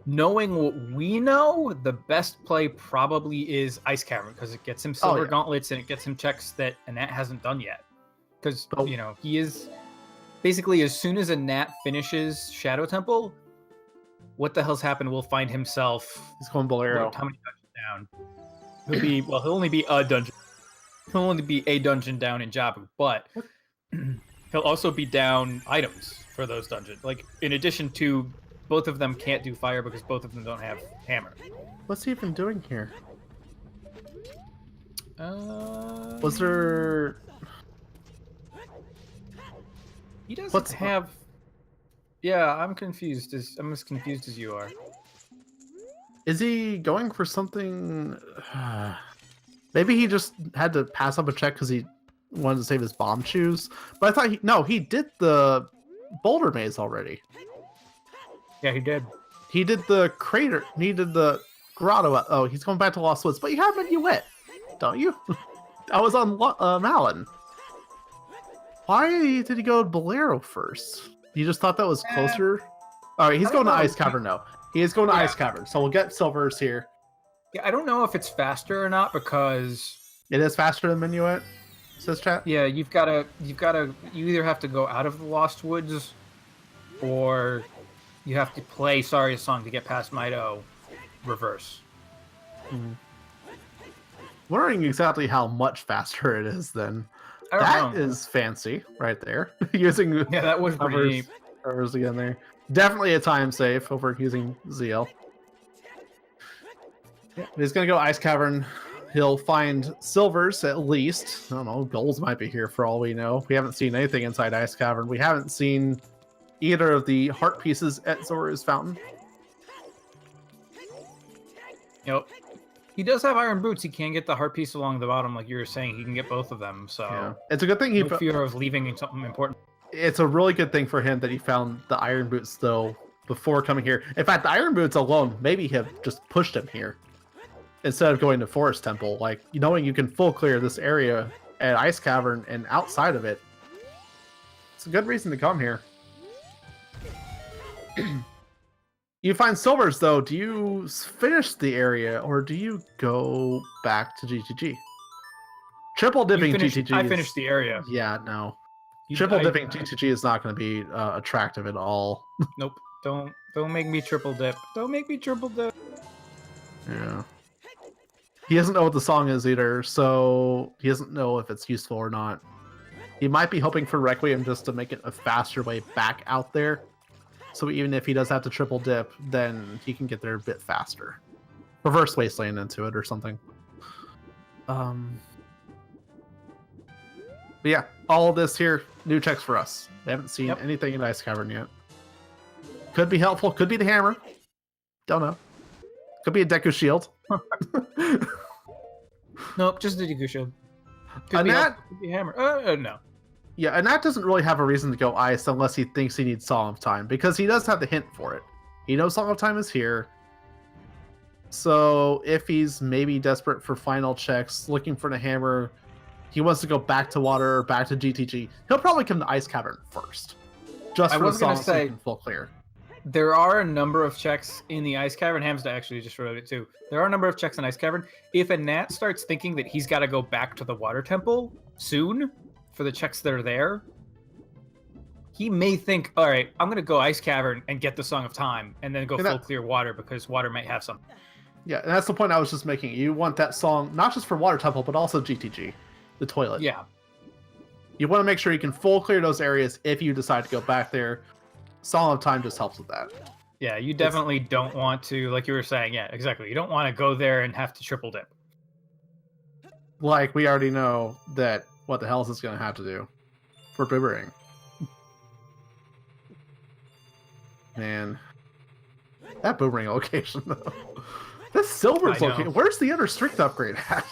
knowing what we know, the best play probably is Ice Cavern because it gets him silver gauntlets and it gets him checks that Anat hasn't done yet. Because, he is basically, as soon as Anat finishes Shadow Temple, What the Hell's Happened will find himself. He's going Bolero. How many dungeons down? He'll only be a dungeon. He'll only be a dungeon down in Jabu, but he'll also be down items for those dungeons. Like, in addition to, both of them can't do fire because both of them don't have hammer. What's he even doing here? Was there... He doesn't have... Yeah, I'm confused. I'm as confused as you are. Is he going for something... Maybe he just had to pass up a check because he wanted to save his bomb shoes. But I thought he did the boulder maze already. Yeah, he did. He did the crater. He did the grotto. Oh, he's going back to Lost Woods. But you have Minuet, don't you? I was on Malin. Why did he go to Bolero first? You just thought that was closer? All right, he's going to Ice Cavern now. He is going to Ice Cavern, so we'll get silvers here. Yeah, I don't know if it's faster or not because it is faster than Minuet, says chat. Yeah, you either have to go out of the Lost Woods, or you have to play Saria's song to get past Mido reverse. Wondering exactly how much faster it is then. That is fancy right there. Using that was pretty neat. Covers again there. Definitely a time save over using ZL. Yeah, he's gonna go Ice Cavern. He'll find silvers at least. I don't know, golds might be here for all we know. We haven't seen anything inside Ice Cavern. We haven't seen either of the heart pieces at Zora's Fountain. Yep. He does have iron boots. He can get the heart piece along the bottom, like you were saying. He can get both of them. So yeah. It's a good thing he no fear of leaving something important. It's a really good thing for him that he found the iron boots though before coming here. In fact, the iron boots alone maybe have just pushed him here instead of going to Forest Temple. Like, knowing you can full clear this area at Ice Cavern and outside of it, it's a good reason to come here. You find silvers, though. Do you finish the area, or do you go back to GTG? Triple dipping GTG. I finished the area. Yeah, no. Triple dipping GTG is not going to be attractive at all. Nope. Don't make me triple dip. Don't make me triple dip. Yeah. He doesn't know what the song is either, so he doesn't know if it's useful or not. He might be hoping for Requiem just to make it a faster way back out there. So even if he does have to triple dip, then he can get there a bit faster. Reverse Wasteland into it or something. But yeah, all of this here, new checks for us. We haven't seen anything in Ice Cavern yet. Could be helpful, could be the hammer. Don't know. Could be a Deku Shield. Nope, just the Deku Shield. Could be hammer. No. Yeah, and that doesn't really have a reason to go ice unless he thinks he needs Song of Time, because he does have the hint for it. He knows Song of Time is here. So if he's maybe desperate for final checks, looking for the hammer, he wants to go back to water, back to GTG, he'll probably come to Ice Cavern first. Just for the song so he can full clear. There are a number of checks in the Ice Cavern. Hamster actually just wrote it too. There are a number of checks in Ice Cavern. If a Nat starts thinking that he's got to go back to the Water Temple soon for the checks that are there, he may think, all right, I'm going to go Ice Cavern and get the Song of Time and then go full clear water because water might have something. Yeah, and that's the point I was just making. You want that song not just for Water Temple, but also GTG, the toilet. Yeah. You want to make sure you can full clear those areas if you decide to go back there. Song of Time just helps with that. Yeah, you definitely don't want to, like you were saying, yeah, exactly. You don't want to go there and have to triple dip. Like, we already know that what the hell is this going to have to do for Boomerang. Man. That Boomerang location, though. This Silver's location. Where's the other strength upgrade at?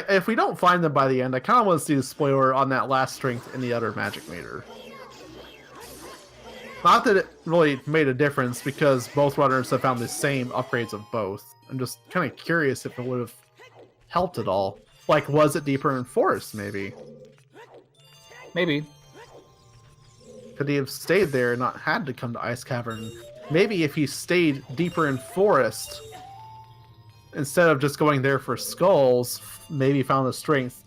If we don't find them by the end, I kind of want to see the spoiler on that last strength in the other magic meter. Not that it really made a difference because both runners have found the same upgrades of both. I'm just kind of curious if it would have helped at all. Like, was it deeper in Forest, maybe? Maybe. Could he have stayed there and not had to come to Ice Cavern? Maybe if he stayed deeper in Forest, instead of just going there for skulls, maybe found the strength,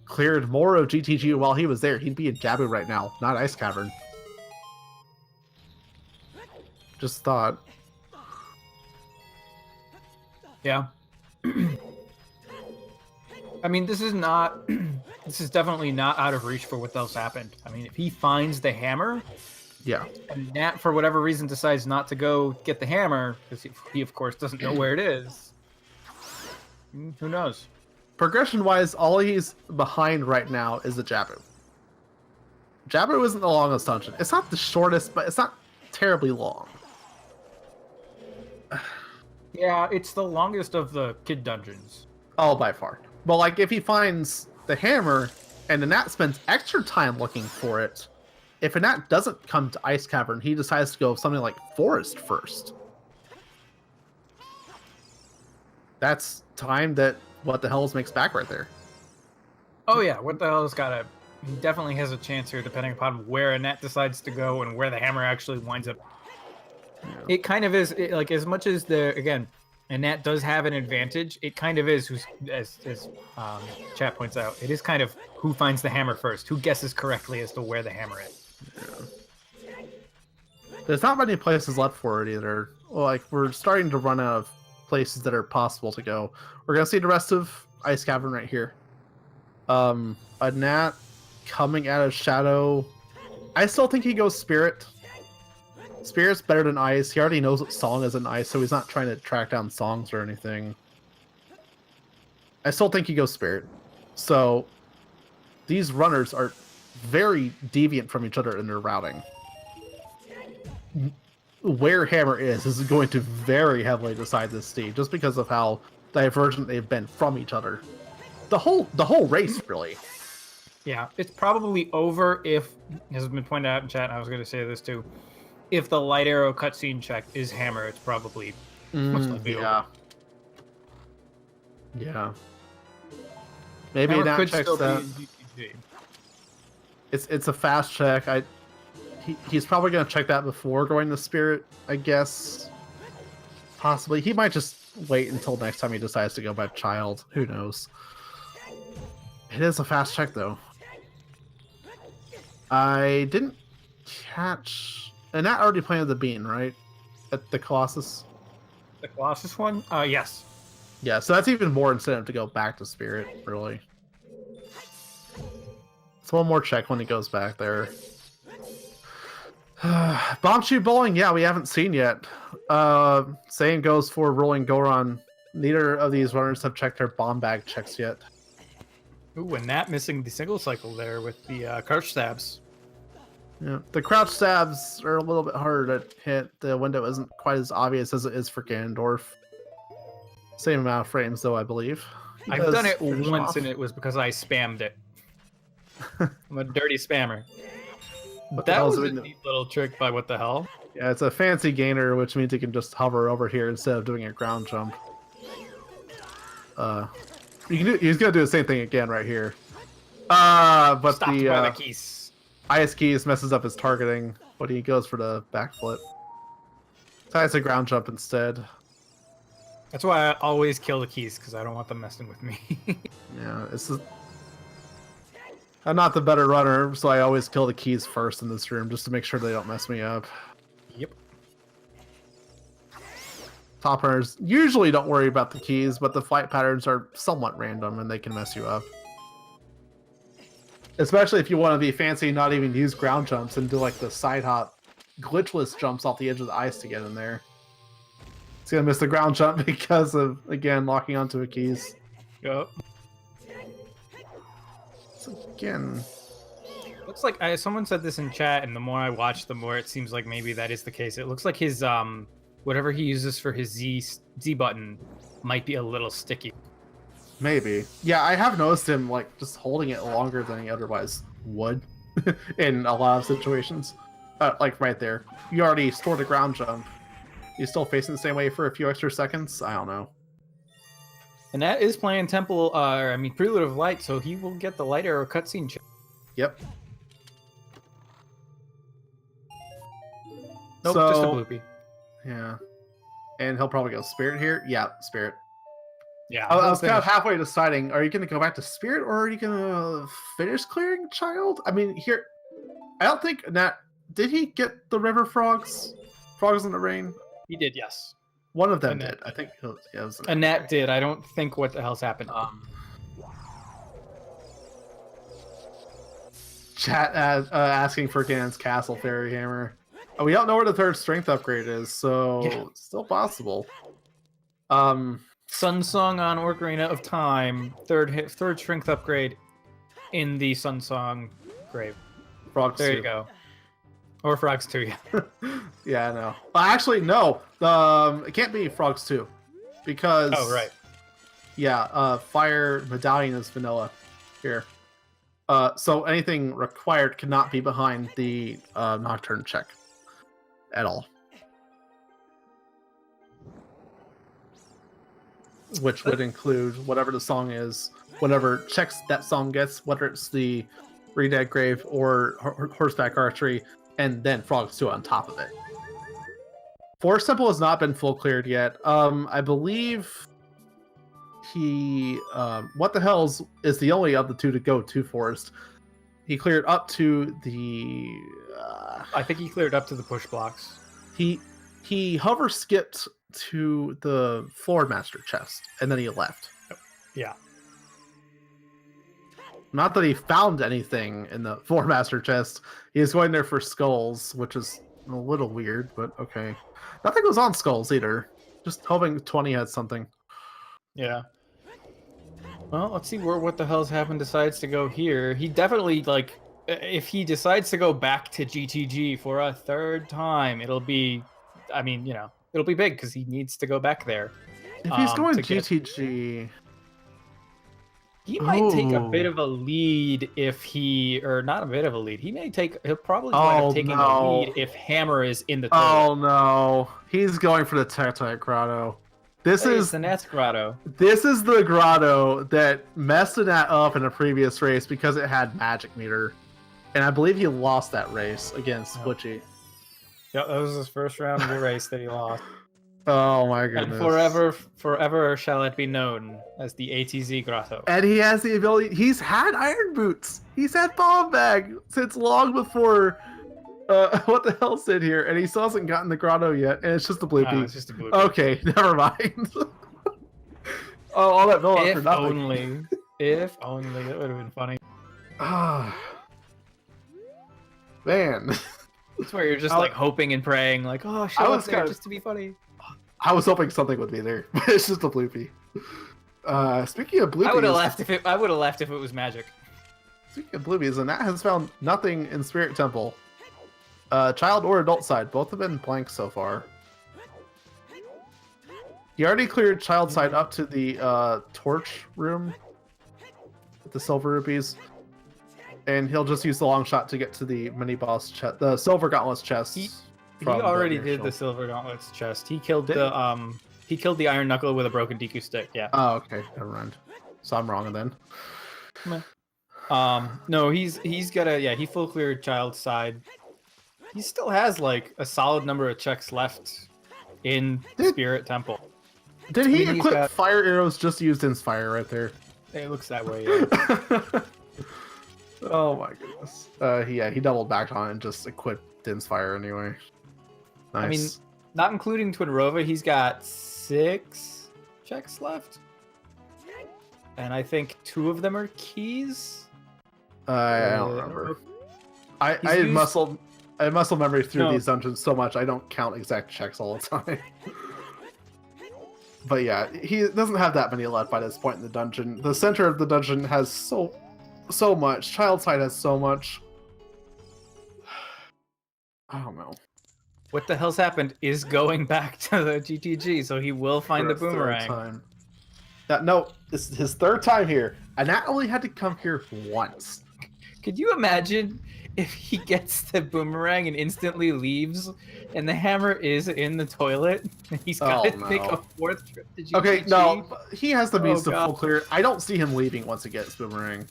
cleared more of GTG while he was there, he'd be in Jabu right now, not Ice Cavern. Just thought. Yeah. I mean, this is not... This is definitely not out of reach for what else happened. I mean, if he finds the hammer... Yeah. And Nat, for whatever reason, decides not to go get the hammer, because he, of course, doesn't know where it is. Who knows? Progression-wise, all he's behind right now is the Jabu. Jabu isn't the longest dungeon. It's not the shortest, but it's not terribly long. Yeah, it's the longest of the kid dungeons. Oh, by far. But, like, if he finds the hammer, and the Nat spends extra time looking for it, if a Nat doesn't come to Ice Cavern, he decides to go something like Forest first. That's time that What the Hells makes back right there. Oh yeah, What the Hell's got a... He definitely has a chance here, depending upon where a Nat decides to go and where the hammer actually winds up. Yeah. It kind of is, like, as much as again, a Nat does have an advantage, it kind of is, as chat points out, it is kind of who finds the hammer first, who guesses correctly as to where the hammer is. Yeah. There's not many places left for it either. Like, we're starting to run out of places that are possible to go. We're gonna see the rest of Ice Cavern right here. A Nat coming out of Shadow. I still think he goes Spirit. Spirit's better than Ice. He already knows what song is in Ice, so he's not trying to track down songs or anything. I still think he goes Spirit. So these runners are very deviant from each other in their routing. Where Hammer is going to very heavily decide this stage, just because of how divergent they've been from each other. The whole race, really. Yeah, it's probably over if, as has been pointed out in chat, and I was going to say this too, if the light arrow cutscene check is Hammer, it's probably most likely over. Yeah. Maybe Hammer that could checks still that. be in GTG. It's a fast check. He's probably going to check that before going to Spirit, I guess. Possibly. He might just wait until next time he decides to go by Child. Who knows? It is a fast check, though. I didn't catch... And that already planted the bean, right? At the Colossus? The Colossus one? Yes. Yeah, so that's even more incentive to go back to Spirit, really. It's one more check when he goes back there. Bomb shoot bowling, yeah, we haven't seen yet. Same goes for rolling Goron. Neither of these runners have checked their bomb bag checks yet. Ooh, and that missing the single cycle there with the crouch stabs. Yeah, the crouch stabs are a little bit harder to hit. The window isn't quite as obvious as it is for Ganondorf. Same amount of frames, though, I believe. I've done it once, and it was because I spammed it. I'm a dirty spammer. What That was a neat little trick by What the Hell. Yeah, it's a fancy gainer, which means you can just hover over here instead of doing a ground jump. He's gonna do the same thing again right here. But Stopped by the keys. Ice Keys messes up his targeting, but he goes for the backflip. So it's a ground jump instead. That's why I always kill the keys, because I don't want them messing with me. Yeah, I'm not the better runner, so I always kill the keys first in this room just to make sure they don't mess me up. Yep. Top runners usually don't worry about the keys, but the flight patterns are somewhat random and they can mess you up. Especially if you want to be fancy and not even use ground jumps and do like the side hop glitchless jumps off the edge of the ice to get in there. It's gonna miss the ground jump because of, again, locking onto the keys. Yep. So again, Looks like someone said this in chat, and the more I watch, the more it seems like maybe that is the case. It looks like his whatever he uses for his Z button might be a little sticky. maybe. Yeah, I have noticed him like just holding it longer than he otherwise would in a lot of situations. Like right there. You already stored a ground jump. You still facing the same way for a few extra seconds? I don't know. And that is playing Prelude of Light, so he will get the light arrow cutscene check. Yep. Nope, So, just a bloopy. yeah. And he'll probably go Spirit here. Yeah, Spirit. Yeah. I was kind of halfway deciding, are you going to go back to Spirit or are you going to finish clearing Child? I mean, here, I don't think Nat, did he get the river frogs? Frogs in the rain? He did, yes. One of them Annette did. I think it was Annette did. I don't think What the Hell's happened. Chat asking for Ganon's Castle Fairy Hammer. We don't know where the third strength upgrade is, so it's still possible. Sun Song on Ocarina of Time, third strength upgrade in the Sun Song grave. Frogs There 2. you go. Or Frogs 2, yeah. Yeah, I know. Actually, no. It can't be Frogs 2. Because... Oh, right. Yeah, Fire Medallion is vanilla here. So anything required cannot be behind the Nocturne check. At all. Which would include whatever the song is, whatever checks that song gets, whether it's the Redead Grave or Horseback Archery, and then Frogs 2 on top of it. Forest Temple has not been full cleared yet. I believe he... What the Hell's is the only of the two to go to Forest. He cleared up to the... I think he cleared up to the push blocks. He hover skipped to the Floor Master chest, and then he left. Yeah. Not that he found anything in the Floor Master chest. He was going there for skulls, which is a little weird, but okay. Nothing was on skulls either. Just hoping 20 had something. Yeah. Well, let's see where What the Hell's happened decides to go here. He definitely, like, if he decides to go back to GTG for a third time, it'll be, I mean, you know, it'll be big because he needs to go back there. If he's going GTG... He might take a bit of a lead if he, or not a bit of a lead. He'll probably wind up taking a lead if Hammer is in the third. Oh no, he's going for the Tektite Grotto. This is the Nats Grotto. This is the grotto that messed that up in a previous race because it had magic meter, and I believe he lost that race against Splitchy. Yeah, that was his first round of the race that he lost. Oh my And goodness. forever shall it be known as the ATZ Grotto. And he has the ability. He's had Iron Boots. He's had Bomb Bag since long before. What the hell's in here? And he still hasn't gotten the grotto yet, and it's just a bloopy. It's just a blue. Okay, never mind. Oh, all that build up for If nothing. only. If only. That would have been funny. Ah, man. It's where you're just like hoping and praying, like, oh, show was up there kinda- just to be funny. I was hoping something would be there, but it's just a bloopy. Speaking of bloopies, I would have left if it. I would have left if it was magic. Speaking of bloopies, and that has found nothing in Spirit Temple. Child or adult side, both have been blank so far. He already cleared child side up to the torch room with the silver rupees, and he'll just use the long shot to get to the mini boss chest, the silver gauntlets chest. He from the already near did the shield. silver gauntlets chest. He killed the He killed the iron knuckle with a broken Deku stick. Yeah. Oh, okay, never mind. So I'm wrong then. No, he's got a he full cleared child side. He still has like a solid number of checks left in Spirit Temple. Did he I mean, he's equip got- fire arrows just used Inspire right there? It looks that way. Yeah. Oh my goodness. Yeah, he doubled back on it and just equipped Inspire anyway. Nice. I mean, not including Twinrova, he's got 6 checks left, and I think 2 of them are keys. I don't remember. I He's had used- muscle memory through No. these dungeons so much I don't count exact checks all the time. But yeah, he doesn't have that many left by this point in the dungeon. The center of the dungeon has so much. Child side has so much. I don't know. What the hell's happened is going back to the GTG, so he will find the For a third boomerang. time. No, this is his third time here. And that only had to come here once. Could you imagine if he gets the boomerang and instantly leaves, and the hammer is in the toilet, and he's got to Oh, make no. a 4th trip to GTG? Okay, no, he has the means Oh, to God. full clear. I don't see him leaving once he gets boomerang.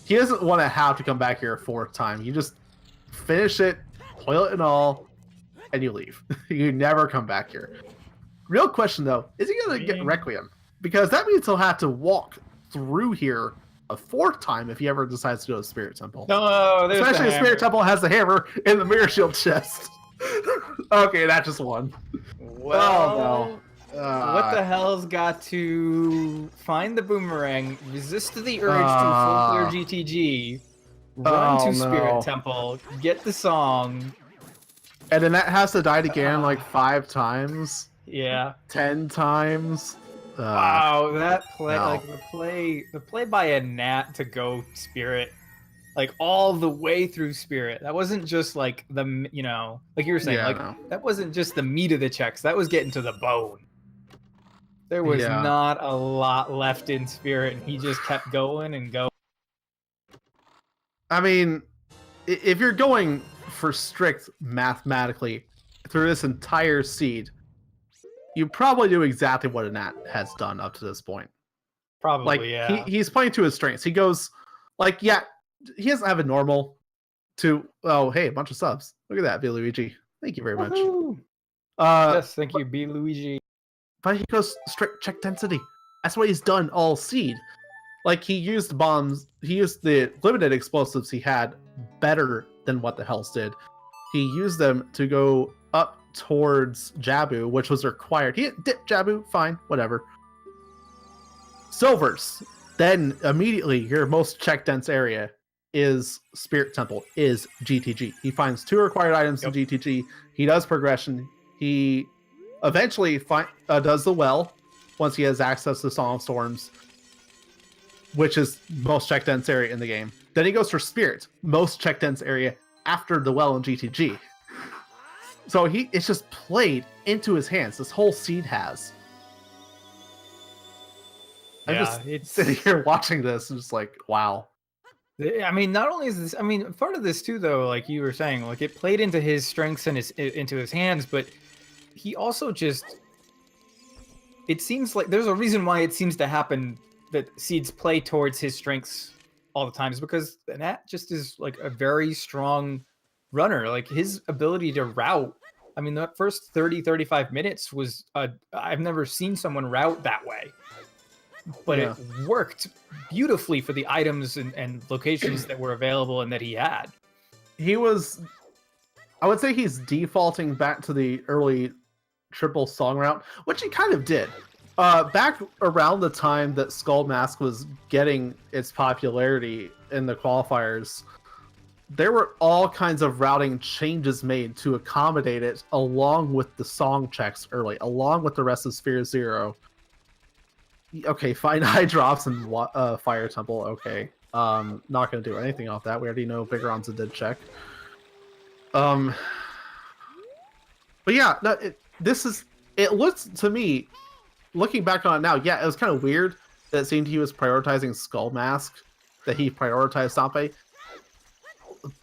He doesn't want to have to come back here a 4th time. You just finish it, toilet and all, and you leave. You never come back here. Real question though, is he gonna get Requiem? Because that means he'll have to walk through here a 4th time if he ever decides to go to Spirit Temple. No, there's Especially the if Spirit hammer. Temple has the hammer in the mirror shield chest. Okay, that just won. Well, what the Uh, hell's got to find the boomerang, resist the urge Ah. to full clear GTG, run Oh, to Spirit no. Temple, get the song. And then that has to die again like 5 times, Yeah. 10 times. Wow, that play, no. like the play by a Nat to go Spirit, like all the way through Spirit. That wasn't just like like you were saying, Yeah, like no. that wasn't just the meat of the checks. That was getting to the bone. There was Yeah. not a lot left in Spirit, and he just kept going and going. I mean, if you're going for strict mathematically through this entire seed, you probably do exactly what a Nat has done up to this point. Probably, Like yeah. he's playing to his strengths. He goes like, yeah, he doesn't have a normal to hey, a bunch of subs. Look at that, Luigi. Thank you very much. Woohoo! Uh Yes, thank you, B. Luigi. but he goes strict check density. That's what he's done all seed. Like he used bombs, he used the limited explosives he had better than what the hells did. He used them to go up towards Jabu, which was required. He didn't dip Jabu, fine, whatever. Silvers. Then immediately your most check dense area is Spirit Temple, is GTG. He finds 2 required items in GTG. He does progression. He eventually does the well once he has access to Song of Storms, which is most check dense area in the game. Then he goes for Spirit, most check dense area after the well in GTG. So it's just played into his hands. This whole seed has. I'm just sitting here watching this and just like, wow. I mean, not only is this, I mean, part of this too, though, like you were saying, like it played into his strengths and into his hands, but he also just, it seems like there's a reason why it seems to happen that seeds play towards his strengths all the time, is because Nat just is like a very strong runner. Like his ability to route I mean, the first 30, 35 minutes was, I've never seen someone route that way. But Yeah. it worked beautifully for the items and locations that were available and that he had. I would say he's defaulting back to the early triple song route, which he kind of did. Back around the time that Skull Mask was getting its popularity in the qualifiers, there were all kinds of routing changes made to accommodate it, along with the song checks early, along with the rest of Sphere Zero. Okay, fine, Eye Drops and Fire Temple, okay. Not going to do anything off that. We already know Bigoron's a dead check. But yeah, no, it looks to me, looking back on it now, yeah, it was kind of weird that it seemed he was prioritizing Skull Mask, that he prioritized Stampe.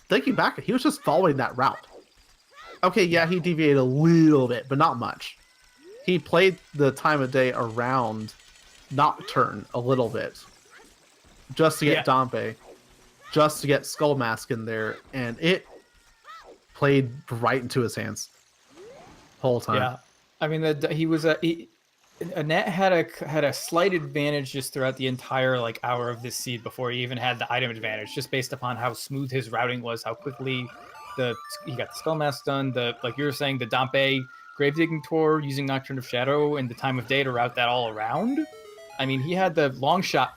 Thinking back, he was just following that route. Okay, yeah, he deviated a little bit, but not much. He played the time of day around Nocturne a little bit, just to get Stampe, just to get Skull Mask in there, and it played right into his hands whole time. Yeah, I mean, Annette had a slight advantage just throughout the entire hour of this seed before he even had the item advantage, just based upon how smooth his routing was, how quickly he got the Skull Mask done, like you were saying, the Dampe Gravedigging Tour using Nocturne of Shadow and the time of day to route that all around. I mean, he had the long shot,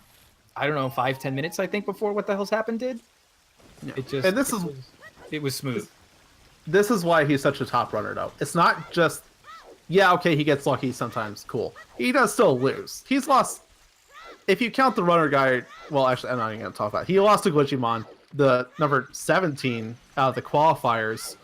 I don't know, 5-10 minutes, I think, before What the Hell's Happened did. Yeah. It was smooth. This is why he's such a top runner, though. It's not just, yeah, okay, he gets lucky sometimes, cool. He does still lose. He's lost, if you count the runner guy, well, actually, I'm not even going to talk about it. He lost to Glitchymon, the number 17 out of the qualifiers.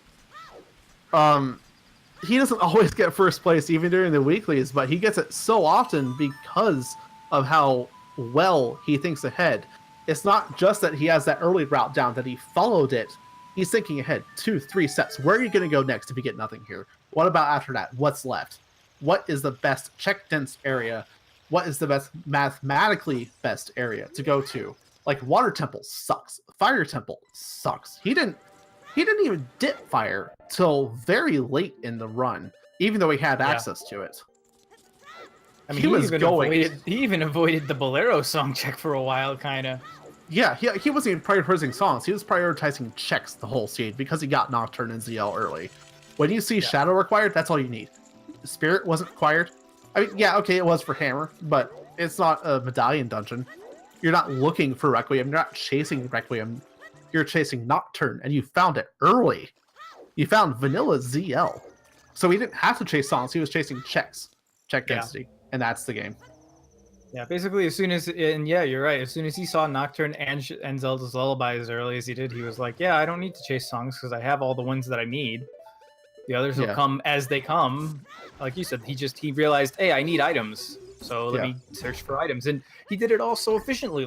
He doesn't always get first place, even during the weeklies, but he gets it so often because of how well he thinks ahead. It's not just that he has that early route down, that he followed it. He's thinking ahead 2-3 steps. Where are you going to go next if you get nothing here? What about after that? What's left? What is the best check dense area? What is the best mathematically best area to go to? Like, Water Temple sucks. Fire Temple sucks. He didn't even dip fire till very late in the run, even though he had access to it. I mean, he even avoided the Bolero song check for a while, kind of. Yeah, he wasn't even prioritizing songs. He was prioritizing checks the whole seed because he got Nocturne and ZL early. When you see Shadow required, that's all you need. Spirit wasn't required. I mean, yeah, okay, it was for Hammer, but it's not a medallion dungeon. You're not looking for Requiem. You're not chasing Requiem. You're chasing Nocturne, and you found it early. You found Vanilla ZL. So he didn't have to chase songs. He was chasing checks. Check density. And that's the game. Yeah, basically, you're right. As soon as he saw Nocturne and Zelda's Lullaby as early as he did, he was like, yeah, I don't need to chase songs because I have all the ones that I need. The others will come as they come. Like you said, he realized, hey, I need items. So let me search for items. And he did it all so efficiently.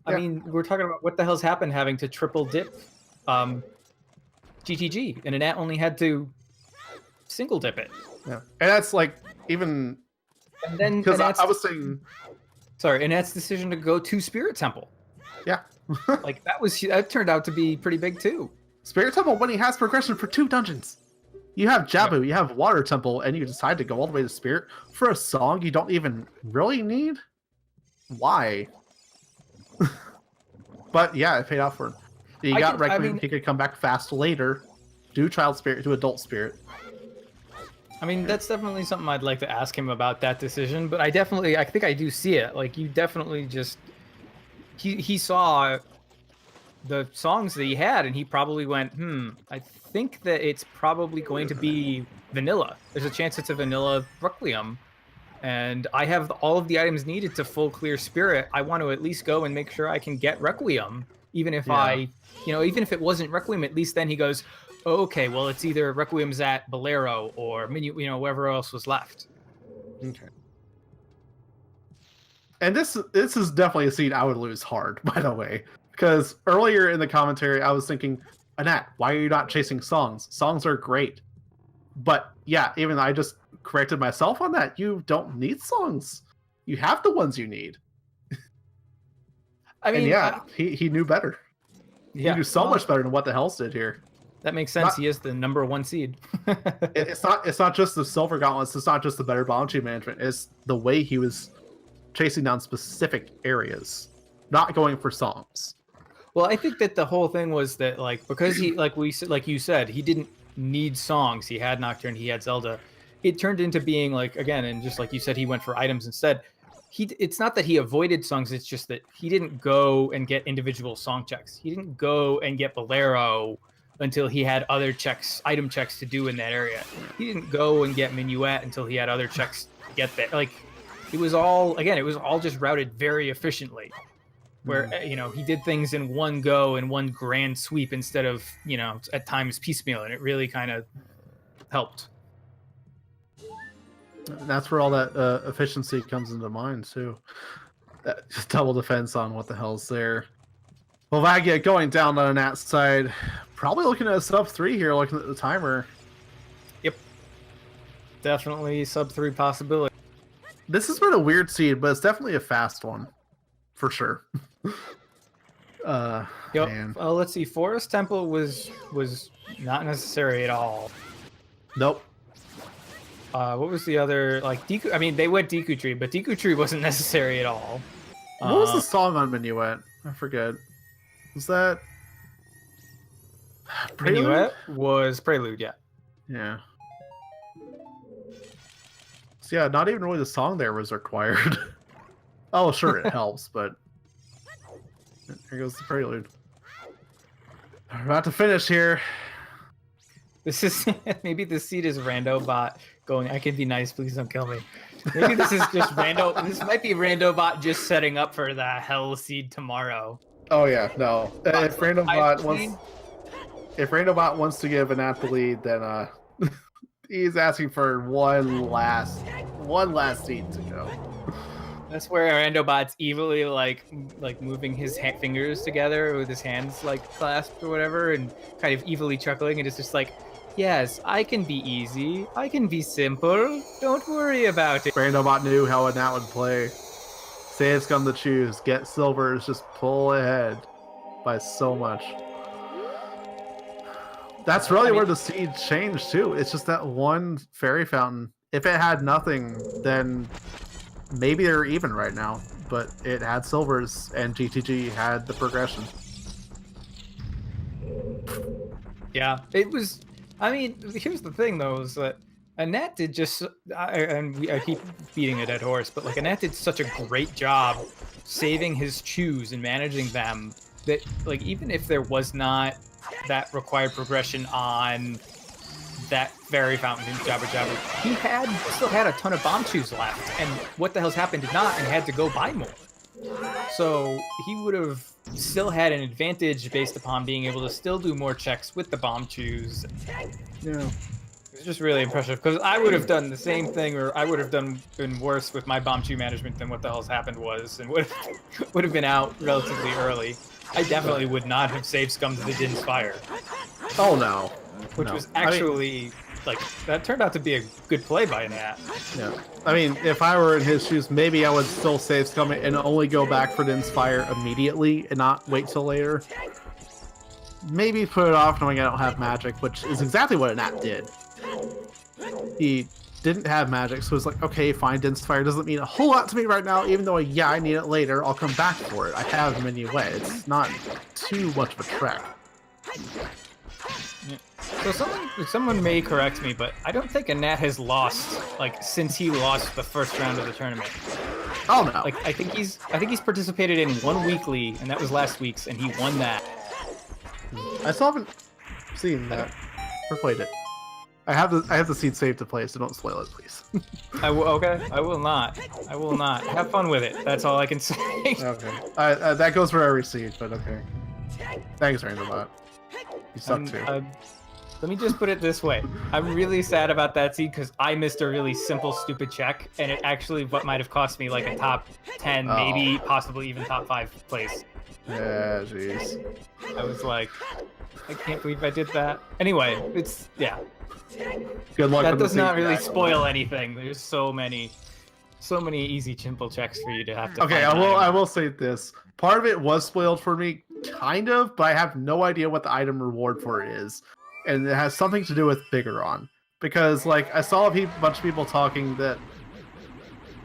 I mean, we're talking about What the Hell's Happened having to triple dip GTG. And Annette only had to single dip it. Yeah. And that's even... And then because I was saying, sorry, Annette's decision to go to Spirit Temple. Yeah, that turned out to be pretty big too. Spirit Temple, when he has progression for 2 dungeons, you have Jabu, you have Water Temple, and you decide to go all the way to Spirit for a song you don't even really need. Why? But yeah, it paid off for him. He got Requiem. He could come back fast later, do Child Spirit, do Adult Spirit. I mean, that's definitely something I'd like to ask him about that decision, but I think I do see it. You definitely just... He saw the songs that he had, and he probably went, I think that it's probably going to be Vanilla. There's a chance it's a Vanilla Requiem, and I have all of the items needed to full clear Spirit. I want to at least go and make sure I can get Requiem, even if even if it wasn't Requiem, at least then he goes... Okay, well, it's either Requiem's at Bolero or wherever else was left. Okay. And this is definitely a scene I would lose hard, by the way, because earlier in the commentary I was thinking, Annette, why are you not chasing songs? Songs are great, but yeah, even I just corrected myself on that. You don't need songs. You have the ones you need. I mean, and he knew better. He knew so much better than What the Hells did here. That makes sense. He is the #1 seed. It's not just the silver gauntlets. It's not just the better bomb tree management. It's the way he was chasing down specific areas, not going for songs. Well, I think that the whole thing was that because he like you said, he didn't need songs. He had Nocturne, he had Zelda. It turned into being again, and just like you said, he went for items instead. It's not that he avoided songs, it's just that he didn't go and get individual song checks. He didn't go and get Bolero until he had other item checks to do in that area. He didn't go and get Minuet until he had other checks to get there. It was all just routed very efficiently. Where, he did things in one go, in one grand sweep, instead of, at times piecemeal, and it really kind of helped. That's where all that efficiency comes into mind, too. That just double defense on what the hell's there. Well, Vagia going down on Nat's side. Probably looking at a sub 3 here, looking at the timer. Yep. Definitely sub 3 possibility. This has been a weird seed, but it's definitely a fast one. For sure. Yep. Man. Well, let's see. Forest Temple was not necessary at all. Nope. What was the other Deku? I mean, they went Deku Tree, but Deku Tree wasn't necessary at all. What was the song on Minuet? I forget. Was that Prelude? Minuet was Prelude, yeah. Yeah. So yeah, not even really the song there was required. Oh, sure, it helps, but here goes the Prelude. We're about to finish here. This is maybe the seed is Randobot going, I can be nice, please don't kill me. Maybe this is just this might be Randobot just setting up for the hell seed tomorrow. Oh yeah, no. If Randobot wants to give Anat the lead, then he's asking for one last seed to go. That's where Randobot's evilly moving his fingers together with his hands clasped or whatever, and kind of evilly chuckling, and it's just yes, I can be easy, I can be simple, don't worry about it. Randobot knew how Anat would play. Say it's gone to choose. Get silvers, just pull ahead by so much. That's really where the seed changed too. It's just that one fairy fountain. If it had nothing, then maybe they're even right now, but it had silvers and GTG had the progression. Yeah, it was. I mean, here's the thing though, is that Anat did I keep beating a dead horse, but Anat did such a great job saving his chews and managing them that even if there was not that required progression on that fairy fountain in Jabber Jabber, he still had a ton of bomb chews left, and What the Hell's Happened did not, and had to go buy more. So he would have still had an advantage based upon being able to still do more checks with the bomb chews. Yeah. It's just really impressive, because I would have done the same thing, or I would have been worse with my bomb chew management than What the Hell's Happened was, and would have been out relatively early. I definitely would not have saved Scum to the Din's Fire. Oh no. Which was actually that turned out to be a good play by Nat. Yeah. I mean, if I were in his shoes, maybe I would still save Scum and only go back for the Inspire immediately and not wait till later. Maybe put it off knowing I don't have magic, which is exactly what Nat did. He didn't have magic, so it's okay, fine, Inspire doesn't mean a whole lot to me right now, even though, yeah, I need it later. I'll come back for it. I have Minuet. It's not too much of a trek. Yeah. So someone may correct me, but I don't think Anat has lost since he lost the first round of the tournament. Oh no! I think he's participated in one weekly, and that was last week's, and he won that. I still haven't seen that or played it. I have the seed saved to play, so don't spoil it, please. Okay, I will not. I will not. Have fun with it. That's all I can say. Okay. That goes for every seed, but okay. Thanks, Randombot. You suck too. Let me just put it this way. I'm really sad about that seed because I missed a really simple, stupid check, and it actually might have cost me a top 10, maybe possibly even top 5 place. Yeah, jeez. I was I can't believe I did that. Anyway, yeah. Good luck. That does not really spoil anything. There's so many easy simple checks for you to have to. Okay, I will say this. Part of it was spoiled for me, kind of, but I have no idea what the item reward for it is. and it has something to do with Bigoron. Because like I saw a bunch of people talking that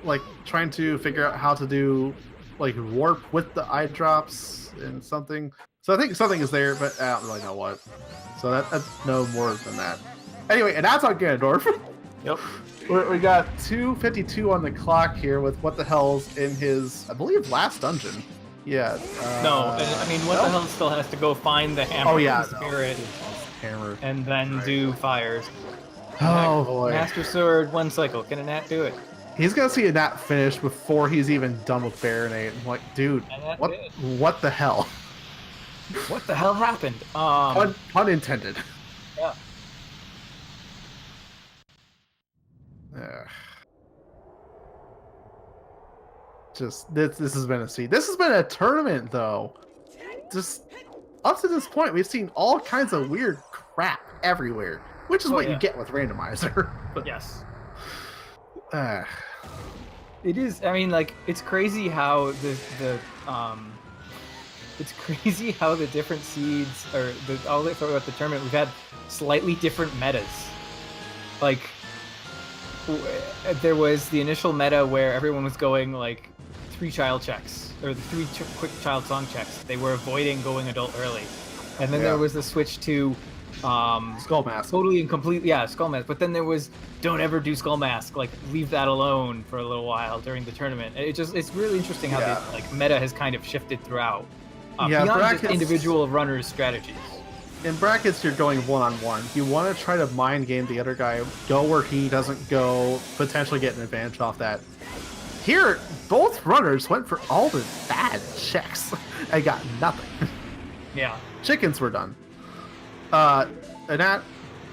like trying to figure out how to do like warp with the eye drops and something. So I think something is there, but I don't really know what. So that's no more than that. Anyway, and that's on Ganondorf. Yep. We got 2:52 on the clock here with what the hell's in his, I believe, last dungeon. Yeah. No, I mean, what the hell still has to go find the hammer. Oh yeah, the spirit, hammer, and then do fires. Oh boy. Master Sword, 1 cycle. Can a Nat do it? He's gonna see a Nat finish before he's even done with Baronate. I'm like, dude, what the hell? What the hell happened? Pun intended. Yeah. Just this has been a scene. This has been a tournament though. Just up to this point, we've seen all kinds of weird crap everywhere, which is what you get with Randomizer. But yes. It is. I mean, like, it's crazy how it's crazy how the different seeds or all throughout the tournament we've had slightly different metas. Like, there was the initial meta where everyone was going like 3 child checks or the 3 quick child song checks. They were avoiding going adult early, and then there was the switch to Skull Mask. Totally and completely, Skull Mask. But then there was don't ever do Skull Mask. Like, leave that alone for a little while during the tournament. It's really interesting how the like meta has kind of shifted throughout. Beyond just individual runners' strategies. In brackets, you're going one-on-one. You want to try to mind game the other guy, go where he doesn't go, potentially get an advantage off that. Here, both runners went for all the bad checks and got nothing. Yeah. Chickens were done. And that,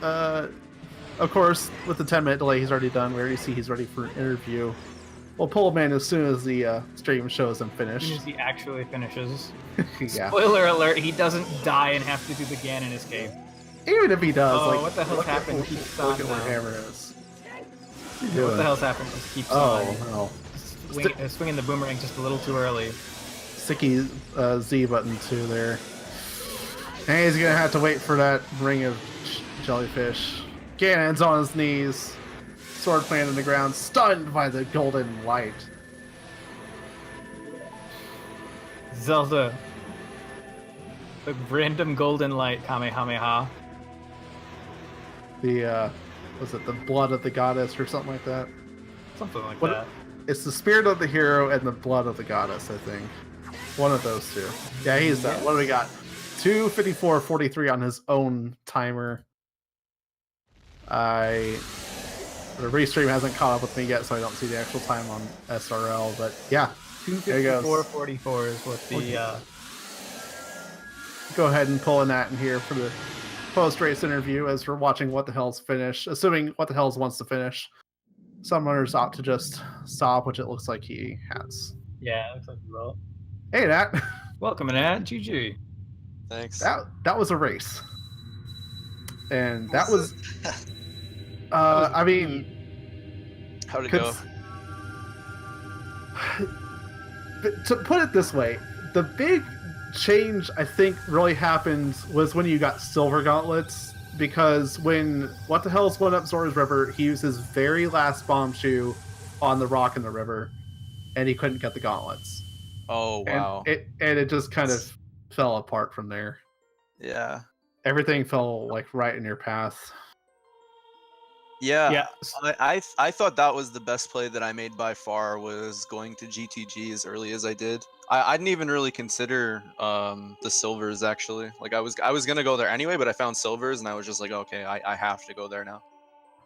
of course, with the 10-minute delay, he's already done. We already see he's ready for an interview. We'll pull him in as soon as the stream shows him finished. As soon as he actually finishes. Yeah. Spoiler alert, he doesn't die and have to do the Ganon escape. Even if he does, like, what the hell's happened? Look at where Hammer is. What the hell's happened? Just keeps no. Swinging the boomerang just a little too early. Sticky Z button too there. And he's gonna have to wait for that ring of jellyfish. Ganon's on his knees. Sword planted in the ground, stunned by the golden light. Zelda. The random golden light Kamehameha. Was it the blood of the goddess or something like that? Something like that. It's the spirit of the hero and the blood of the goddess, I think. One of those two. Yeah, he's that. What do we got? 2:54:43 on his own timer. The restream hasn't caught up with me yet, so I don't see the actual time on SRL. But yeah, 2:54:44 is what the. Go ahead and pull in that in here for the post-race interview as we're watching What the Hell's finish. Assuming What the Hell's wants to finish, some runners opt to just stop, which it looks like he has. Yeah, it looks like he will. Hey, Nat. Welcome, Nat. GG. Thanks. That was a race, and that was. I mean, how'd it go? To put it this way, the big change I think really happened was when you got silver gauntlets, because when What the Hell's went up Zora's River, he used his very last bomb shoe on the rock in the river, and he couldn't get the gauntlets. Oh wow! And it just kind of fell apart from there. Yeah. Everything fell like right in your path. Yeah. I thought that was the best play that I made by far, was going to GTG as early as I did. I didn't even really consider the silvers, actually. Like, I was gonna go there anyway, but I found silvers and I was just like, okay, I have to go there now.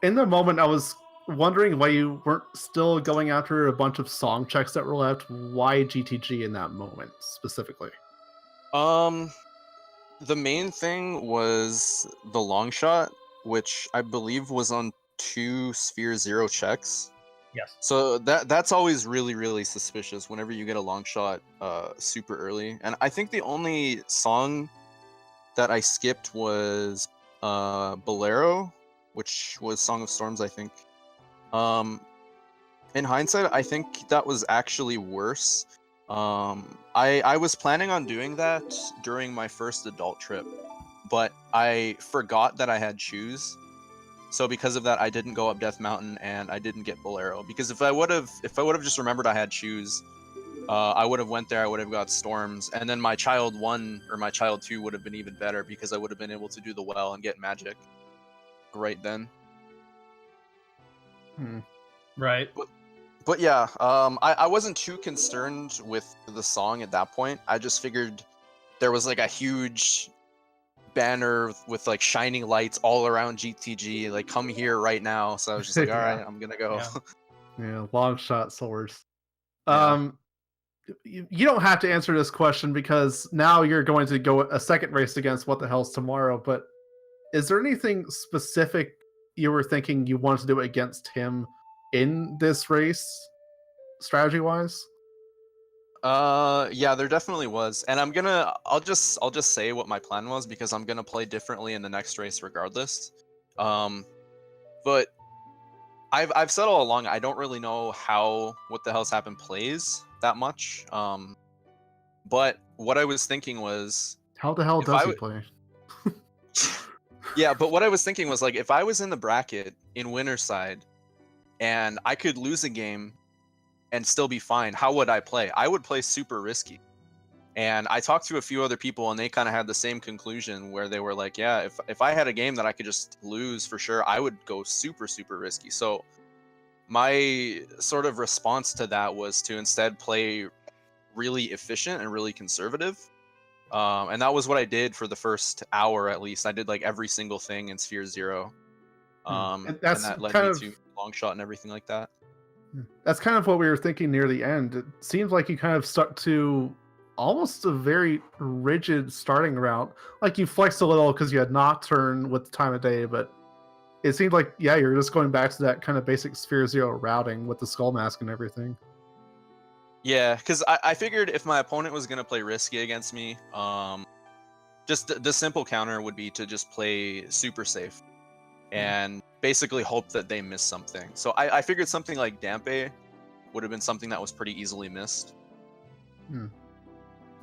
In the moment, I was wondering why you weren't still going after a bunch of song checks that were left. Why GTG in that moment specifically? The main thing was the long shot, which I believe was on 2 sphere 0 checks. Yes. So that's always really, really suspicious whenever you get a long shot super early. And I think the only song that I skipped was Bolero, which was Song of Storms, I think. In hindsight, I think that was actually worse. I was planning on doing that during my first adult trip, but I forgot that I had shoes. So because of that, I didn't go up Death Mountain and I didn't get Bull Arrow. Because if I would have just remembered I had shoes, I would have went there. I would have got Storms, and then my Child 1 or my Child 2 would have been even better because I would have been able to do the well and get magic right then. Right. But yeah, I wasn't too concerned with the song at that point. I just figured there was like a huge banner with like shining lights all around GTG, like come here right now. So I was just like, all right, I'm gonna go. Yeah, long shot swords. Yeah. You don't have to answer this question because now you're going to go a second race against What the Hell's tomorrow. But is there anything specific you were thinking you wanted to do against him in this race, strategy wise? Yeah, there definitely was, and I'll just say what my plan was because I'm gonna play differently in the next race regardless. But I've said all along I don't really know how What the Hell's Happened plays that much. But what I was thinking was, how the hell does he play? Yeah, but what I was thinking was like if I was in the bracket in winner's side and I could lose a game and still be fine, how would I play? I would play super risky. And I talked to a few other people and they kind of had the same conclusion where they were like, yeah, if I had a game that I could just lose for sure, I would go super, super risky. So my sort of response to that was to instead play really efficient and really conservative. And that was what I did for the first hour at least. I did like every single thing in Sphere 0. And that led me to long shot and everything like that. That's kind of what we were thinking near the end. It seems like you kind of stuck to almost a very rigid starting route. Like you flexed a little because you had Nocturne with the time of day, but it seemed like, yeah, you're just going back to that kind of basic Sphere 0 routing with the Skull Mask and everything. Yeah, because I figured if my opponent was going to play risky against me, just the simple counter would be to just play super safe and basically hope that they miss something. So I figured something like Dampe would have been something that was pretty easily missed.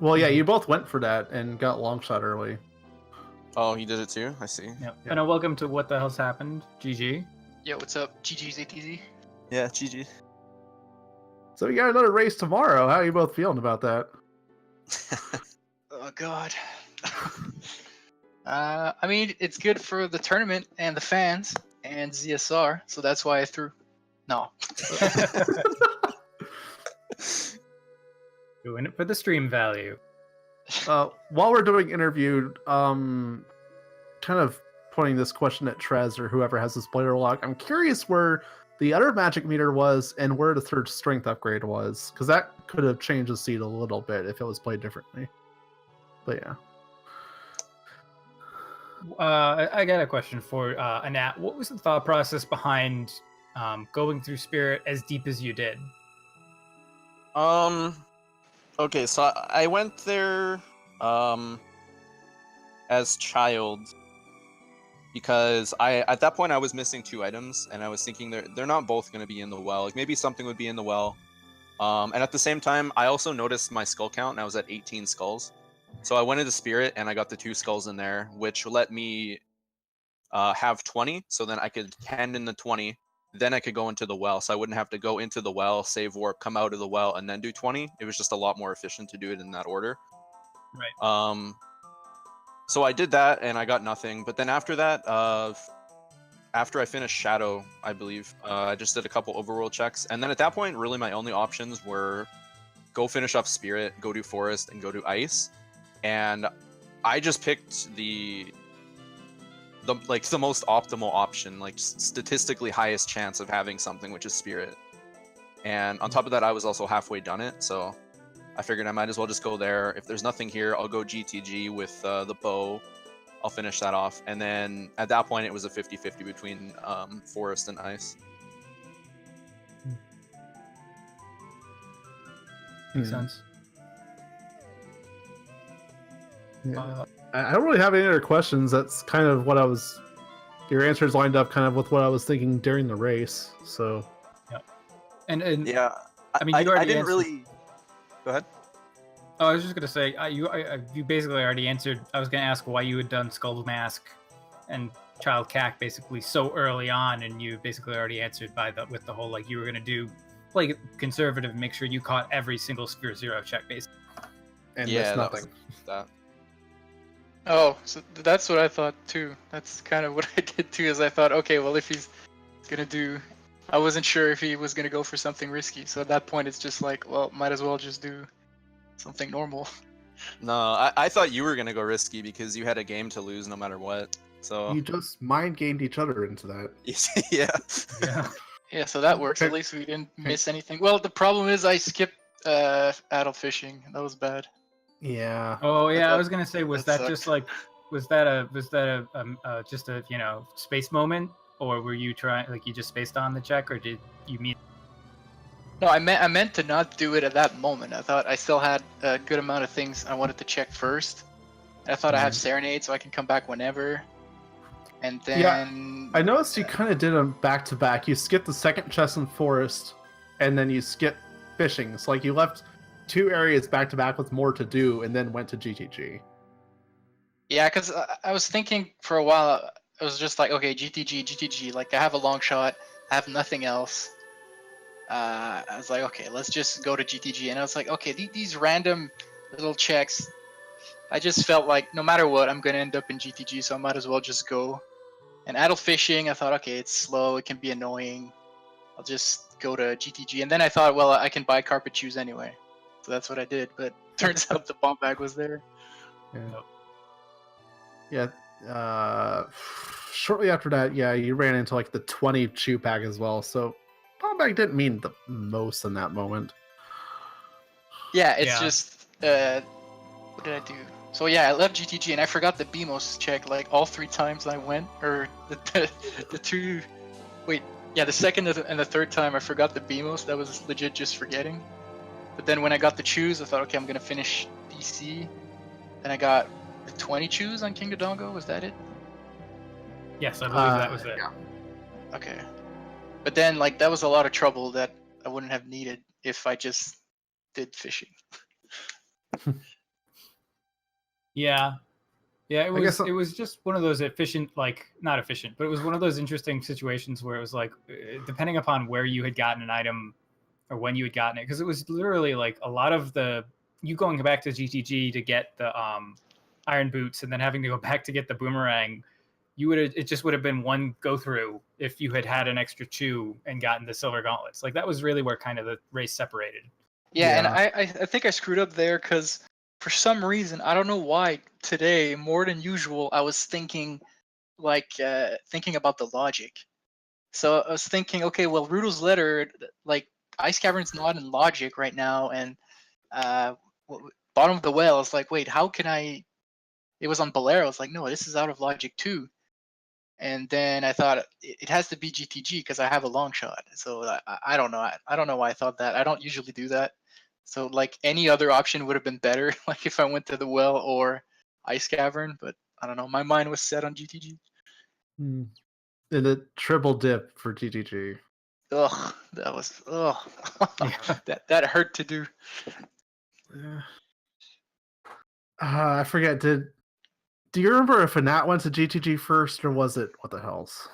Well, yeah, you both went for that and got long shot early. Oh, he did it too? I see. Yep. Yeah. And welcome to What the Hell's Happened, GG. Yeah, what's up? GG's ATZ. Yeah, GG. So we got another race tomorrow. How are you both feeling about that? Oh, God. I mean, it's good for the tournament and the fans and ZSR, so that's why I threw. No. Doing it for the stream value. While we're doing interview, kind of pointing this question at Trez or whoever has this player log, I'm curious where the other magic meter was and where the third strength upgrade was, because that could have changed the seed a little bit if it was played differently. But yeah. I got a question for Anat. What was the thought process behind going through Spirit as deep as you did? Okay, so I went there as Child because at that point I was missing 2 items and I was thinking they're not both going to be in the well. Like maybe something would be in the well. And at the same time, I also noticed my skull count and I was at 18 skulls. So I went into Spirit and I got the 2 skulls in there, which let me have 20. So then I could hand in the 20. Then I could go into the well. So I wouldn't have to go into the well, save warp, come out of the well, and then do 20. It was just a lot more efficient to do it in that order. Right. So I did that and I got nothing. But then after that, after I finished Shadow, I believe, I just did a couple overworld checks. And then at that point, really my only options were go finish off Spirit, go do Forest, and go do Ice. And I just picked the most optimal option, like statistically highest chance of having something, which is Spirit. And on top of that, I was also halfway done it, so I figured I might as well just go there. If there's nothing here, I'll go GTG with the bow. I'll finish that off. And then at that point, it was a 50-50 between Forest and Ice. Makes sense. Yeah. I don't really have any other questions. That's kind of what your answers lined up kind of with what I was thinking during the race. So, yeah. And yeah, I mean, you already I didn't answered... really. Go ahead. Oh, I was just gonna say, you basically already answered. I was gonna ask why you had done Skull Mask and Child Cack basically so early on, and you basically already answered with the whole like you were gonna play conservative, and make sure you caught every single Sphere Zero check basically. And Yeah, miss that nothing. was that. Oh, so that's what I thought too. That's kind of what I did too. Is I thought, okay, well, if he's gonna do, I wasn't sure if he was gonna go for something risky. So at that point, it's just like, well, might as well just do something normal. No, I thought you were gonna go risky because you had a game to lose no matter what. So You just mind gamed each other into that. yeah. Yeah. Yeah, so that works. At least we didn't miss anything. Well, the problem is I skipped adult fishing. That was bad. Yeah. Oh yeah, I That- was gonna say, was that that just sucked. like, just a space moment, or were you trying like you just spaced on the check, or did you mean? No, I meant to not do it at that moment. I thought I still had a good amount of things I wanted to check first. I thought I have Serenade, so I can come back whenever. And Yeah, then I noticed you kind of did them back to back. You skipped the second chest in forest, and then you skipped fishing. So like you left 2 areas back to back with more to do, and then went to GTG. yeah, because I was thinking for a while. I was just like, okay, GTG, GTG. Like I have a long shot. I have nothing else. I was like, okay, let's just go to GTG. And I was like, okay, these random little checks. I just felt like no matter what, I'm gonna end up in GTG, so I might as well just go. And adult fishing, I thought, okay, it's slow, it can be annoying. I'll just go to GTG. And then I thought, well, I can buy carpet shoes anyway. So that's what I did. But turns out the bomb bag was there. Yeah. Shortly after that, yeah, you ran into like the 20 chew pack as well. So bomb bag didn't mean the most in that moment. Yeah, it's Yeah. just what did I do? So yeah, I left GTG and I forgot the BMOS check like all 3 times I went, or the 2. Wait, yeah, the second and the third time I forgot the BMOS. That was legit just forgetting. But then when I got the choose, I thought, okay, I'm gonna finish DC. Then I got the 20 choose on King Dodongo. Was that it? Yes, I believe that was it. Yeah. Okay. But then like that was a lot of trouble that I wouldn't have needed if I just did fishing. Yeah. Yeah, I guess it was just one of those efficient, like not efficient, but it was one of those interesting situations where it was like, depending upon where you had gotten an item or when you had gotten it, because it was literally like a lot of you going back to GTG to get the iron boots and then having to go back to get the boomerang. It just would have been one go through if you had an extra chew and gotten the silver gauntlets. Like that was really where kind of the race separated. Yeah, and Yeah. I think I screwed up there because for some reason, I don't know why, today, more than usual, I was thinking thinking about the logic. So I was thinking, okay, well, Rudel's letter, like Ice Cavern's not in logic right now, and bottom of the whale, I was like, wait, how can I? It was on Bolero. I was like, no, this is out of logic too. And then I thought it has to be GTG because I have a long shot. So I don't know. I don't know why I thought that. I don't usually do that. So like any other option would have been better, like if I went to the well or Ice Cavern. But I don't know. My mind was set on GTG. And the triple dip for GTG. Ugh, that was Yeah. that hurt to do. I forget. Do you remember if Anat went to GTG first, or was it what the hell's?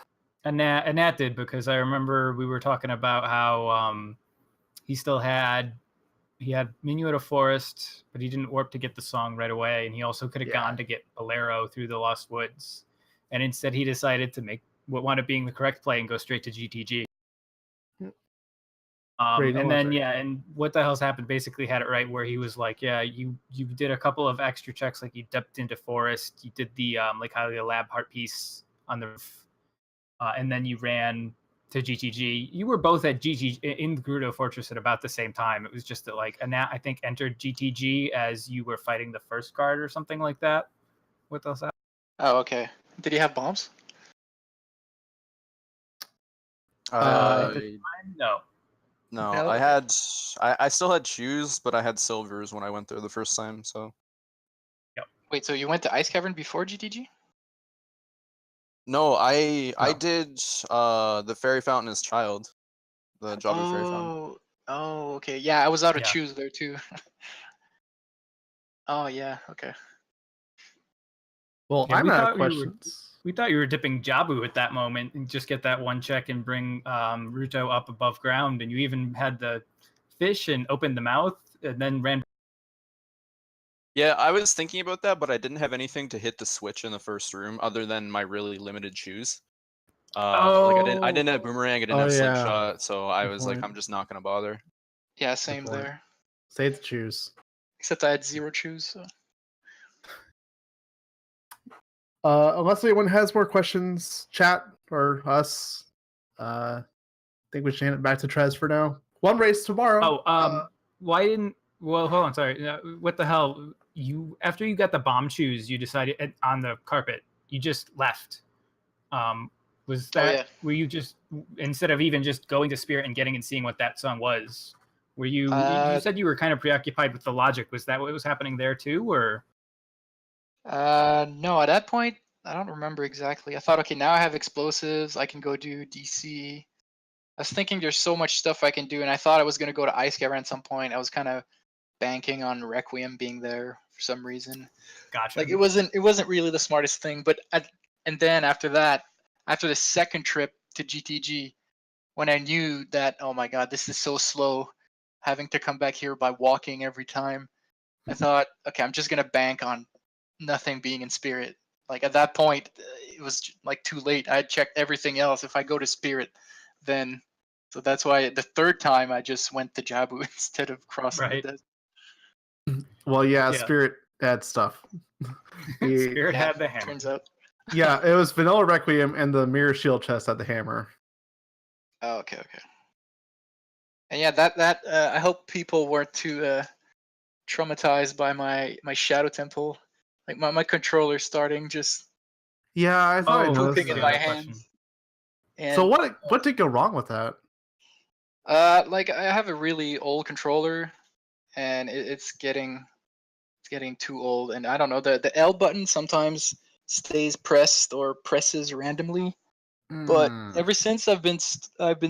And Nat did, because I remember we were talking about how he had Minuet of Forest, but he didn't warp to get the song right away, and he also could have gone to get Bolero through the Lost Woods, and instead he decided to make what wound up being the correct play and go straight to GTG. And then and what the hell's happened basically had it right where he was like, yeah, you did a couple of extra checks, like you dipped into Forest, you did the like Hylia Lab heart piece on the roof, and then you ran to GTG. You were both at GTG in Gerudo Fortress at about the same time. It was just that like Anat, I think, entered GTG as you were fighting the first guard or something like that. What else happened? Oh, okay. Did he have bombs? At the time, no. No, No? I still had shoes, but I had silvers when I went there the first time. So Wait, so you went to Ice Cavern before GTG? no, I No. did the fairy fountain as child, the Jobby fairy fountain. Oh, okay. Yeah, I was out of Yeah. choose there too. Oh yeah. Okay. Well, Yeah, I'm we out of thought we were- questions. We thought you were dipping Jabu at that moment and just get that one check and bring Ruto up above ground. And you even had the fish and opened the mouth and then ran. Yeah, I was thinking about that, but I didn't have anything to hit the switch in the first room other than my really limited shoes. Like I didn't have boomerang, I didn't Oh, have yeah. slingshot, so I Good was like, point. I'm just not gonna bother. Yeah, same point. there. Say the choose. Except I had 0 choose. So. Unless anyone has more questions, chat or us, I think we should hand it back to Trez for now. One race tomorrow. Why didn't? Well, hold on. Sorry. What the hell? You after you got the bomb shoes, you decided on the carpet. You just left. Was that? yeah. Were you just instead of even just going to Spirit and getting and seeing what that song was? Were you? You said you were kind of preoccupied with the logic. Was that what was happening there too, or? No, at that point, I don't remember exactly. I thought, okay, now I have explosives. I can go do DC. I was thinking there's so much stuff I can do, and I thought I was going to go to Ice Cavern at some point. I was kind of banking on Requiem being there for some reason. Gotcha. Like it wasn't really the smartest thing. But and then after that, after the second trip to GTG, when I knew that, oh my God, this is so slow, having to come back here by walking every time, I thought, okay, I'm just going to bank on nothing being in Spirit. Like at that point, it was like too late. I had checked everything else. If I go to Spirit, then so that's why the third time I just went to Jabu instead of crossing the desert. Well, yeah, Yeah. Spirit had stuff. Spirit had the hammer. Turns out. Yeah, it was Vanilla Requiem and the Mirror Shield chest at the hammer. Oh, okay. And yeah, that I hope people weren't too traumatized by my Shadow Temple. Like my controller starting just Yeah, I thought I noticed pooping in that. my hands. And So what did go wrong with that? like I have a really old controller, and it's getting too old. And I don't know, the L button sometimes stays pressed or presses randomly. But ever since I've been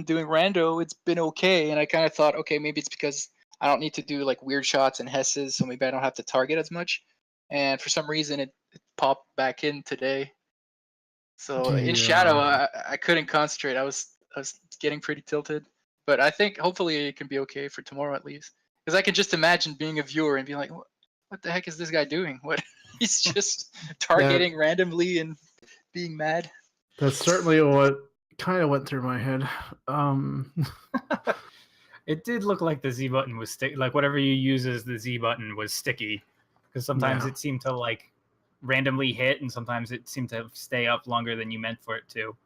doing rando, it's been okay. And I kind of thought, okay, maybe it's because I don't need to do like weird shots and hesses, so maybe I don't have to target as much. And for some reason, it popped back in today. So in Shadow, I couldn't concentrate. I was getting pretty tilted. But I think hopefully it can be okay for tomorrow at least, because I can just imagine being a viewer and being like, what the heck is this guy doing? What he's just targeting randomly and being mad. That's certainly what kind of went through my head. It did look like the Z button was like whatever you use as the Z button was sticky, because sometimes it seemed to like randomly hit, and sometimes it seemed to stay up longer than you meant for it to.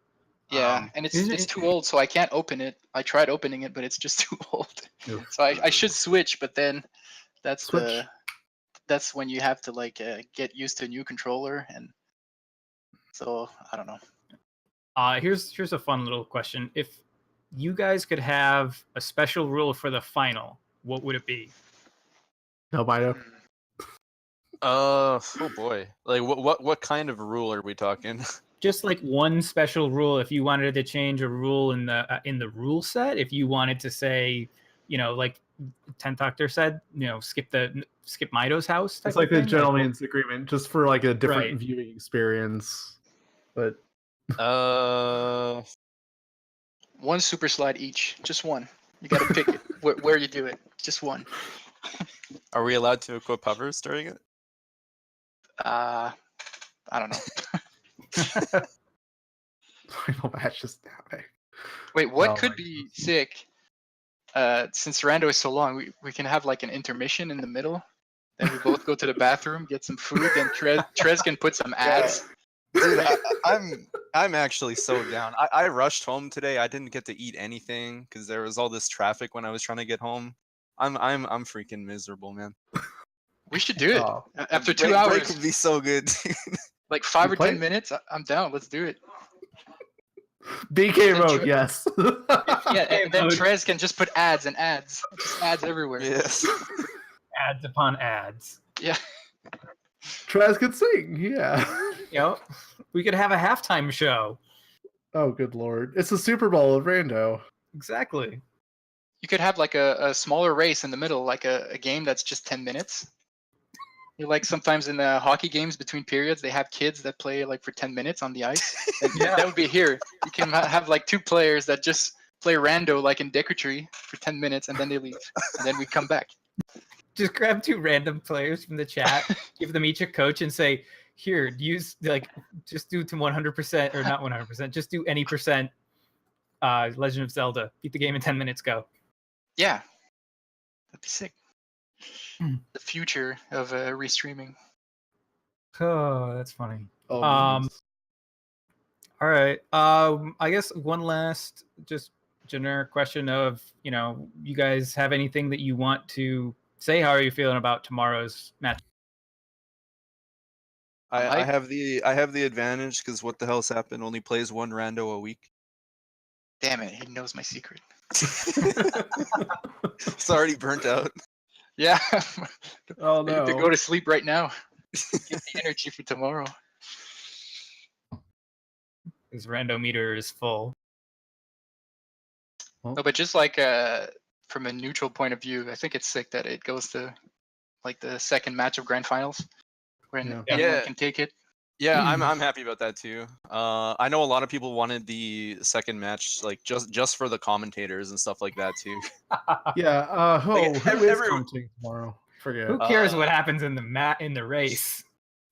Yeah, and it's too old, so I can't open it. I tried opening it, but it's just too old. So I should switch, but then that's when you have to like get used to a new controller, and so I don't know. Here's a fun little question. If you guys could have a special rule for the final, what would it be? No, Bido. Oh boy. Like what kind of rule are we talking? Just like one special rule. If you wanted to change a rule in the rule set, if you wanted to say, like Tentoctor said, skip Mido's house. It's like the gentleman's agreement, just for like a different viewing experience. But one super slide each, just one. You got to pick it where you do it. Just one. Are we allowed to equip hovers during it? I don't know. Final match just now. Wait, what could be sick? Since Rando is so long, we can have like an intermission in the middle. Then we both go to the bathroom, get some food, then Trez can put some ads. Dude, I'm actually so down. I rushed home today. I didn't get to eat anything because there was all this traffic when I was trying to get home. I'm freaking miserable, man. We should do it after 2 hours. Break would be so good. Like 5 or 10 minutes. I'm down. Let's do it. BK mode, yes. Yeah, and then Trez can just put ads and ads. Just ads everywhere. Yes. Ads upon ads. Yeah. Trez could sing, yeah. We could have a halftime show. Oh, good lord. It's the Super Bowl of Rando. Exactly. You could have like a smaller race in the middle, like a game that's just 10 minutes. Like sometimes in the hockey games between periods, they have kids that play like for 10 minutes on the ice. And Yeah. that would be here. You can have like 2 players that just play rando like in Decretry for 10 minutes and then they leave. And then we come back. Just grab 2 random players from the chat, give them each a coach, and say, "Here, use like just do to 100% or not 100%, just do any percent. Legend of Zelda, beat the game in 10 minutes. Go." Yeah, that'd be sick. Hmm. The future of restreaming. Oh, that's funny. Oh, All right. I guess one last just generic question of, you guys have anything that you want to say? How are you feeling about tomorrow's match? I have the advantage because what the hell's happened only plays 1 rando a week. Damn it, he knows my secret. It's already burnt out. Yeah. Oh I need to no. go to sleep right now. Get the energy for tomorrow. His rando meter is full. No, but just like from a neutral point of view, I think it's sick that it goes to like the second match of grand finals when Yeah. anyone Yeah. can take it. Yeah, I'm happy about that too. I know a lot of people wanted the second match like just for the commentators and stuff like that too. Yeah. Who is everyone- commenting tomorrow? Forget. Who cares what happens in the race?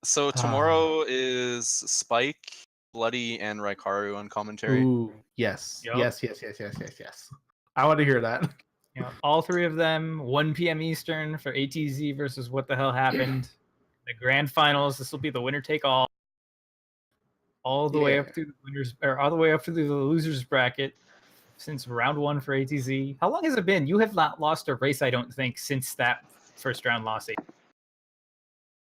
So tomorrow is Spike, Bloody, and Raikaru on commentary. Ooh, yes. Yup. Yes. I want to hear that. All 3 of them, 1 p.m. Eastern for ATZ versus What the Hell Happened. The grand finals. This will be the winner take all the way up to the winners, or all the way up to the losers bracket since round 1 for ATZ. How long has it been? You have not lost a race, I don't think, since that first round loss.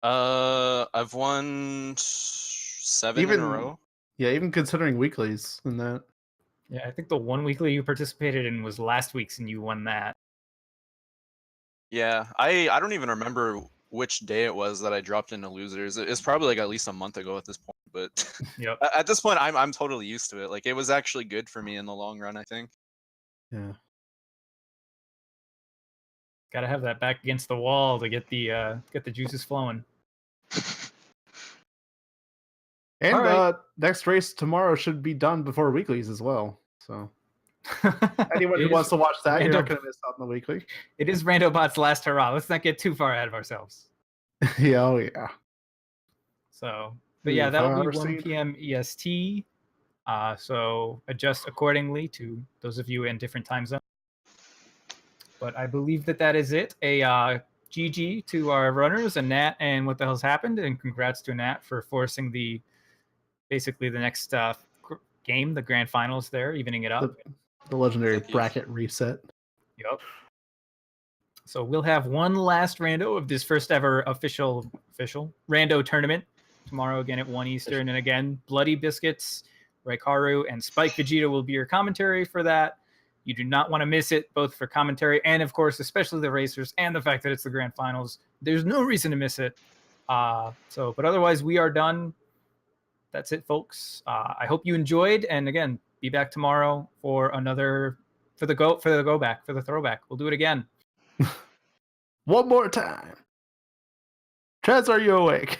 I've won 7 in a row. Yeah, even considering weeklies and that. Yeah, I think the 1 weekly you participated in was last week's, and you won that. Yeah, I don't even remember which day it was that I dropped into losers. It's probably like at least a month ago at this point, but Yep. at this point I'm totally used to it. Like it was actually good for me in the long run, I think. Yeah. Got to have that back against the wall to get the juices flowing. And All right. next race tomorrow should be done before weeklies as well. So anyone who It wants is to watch that, you're not random. going to miss out on the weekly. It is Randobot's last hurrah. Let's not get too far ahead of ourselves. Yeah, oh yeah. So, but yeah, Ooh, that'll be 5 hours 1 seed. p.m. EST. So adjust accordingly to those of you in different time zones. But I believe that is it. A GG to our runners, and Nat, and What the Hell's Happened, and congrats to Nat for forcing basically the next game, the grand finals there, evening it up. The legendary Thank you. bracket reset. Yep. So we'll have one last rando of this first ever official rando tournament tomorrow again at 1 Eastern. And again, Bloody Biscuits, Raikaru, and Spike Vegeta will be your commentary for that. You do not want to miss it, both for commentary and, of course, especially the racers and the fact that it's the grand finals. There's no reason to miss it. But otherwise, we are done. That's it, folks. I hope you enjoyed. And again, be back tomorrow for the throwback. We'll do it again. One more time. Trez, are you awake?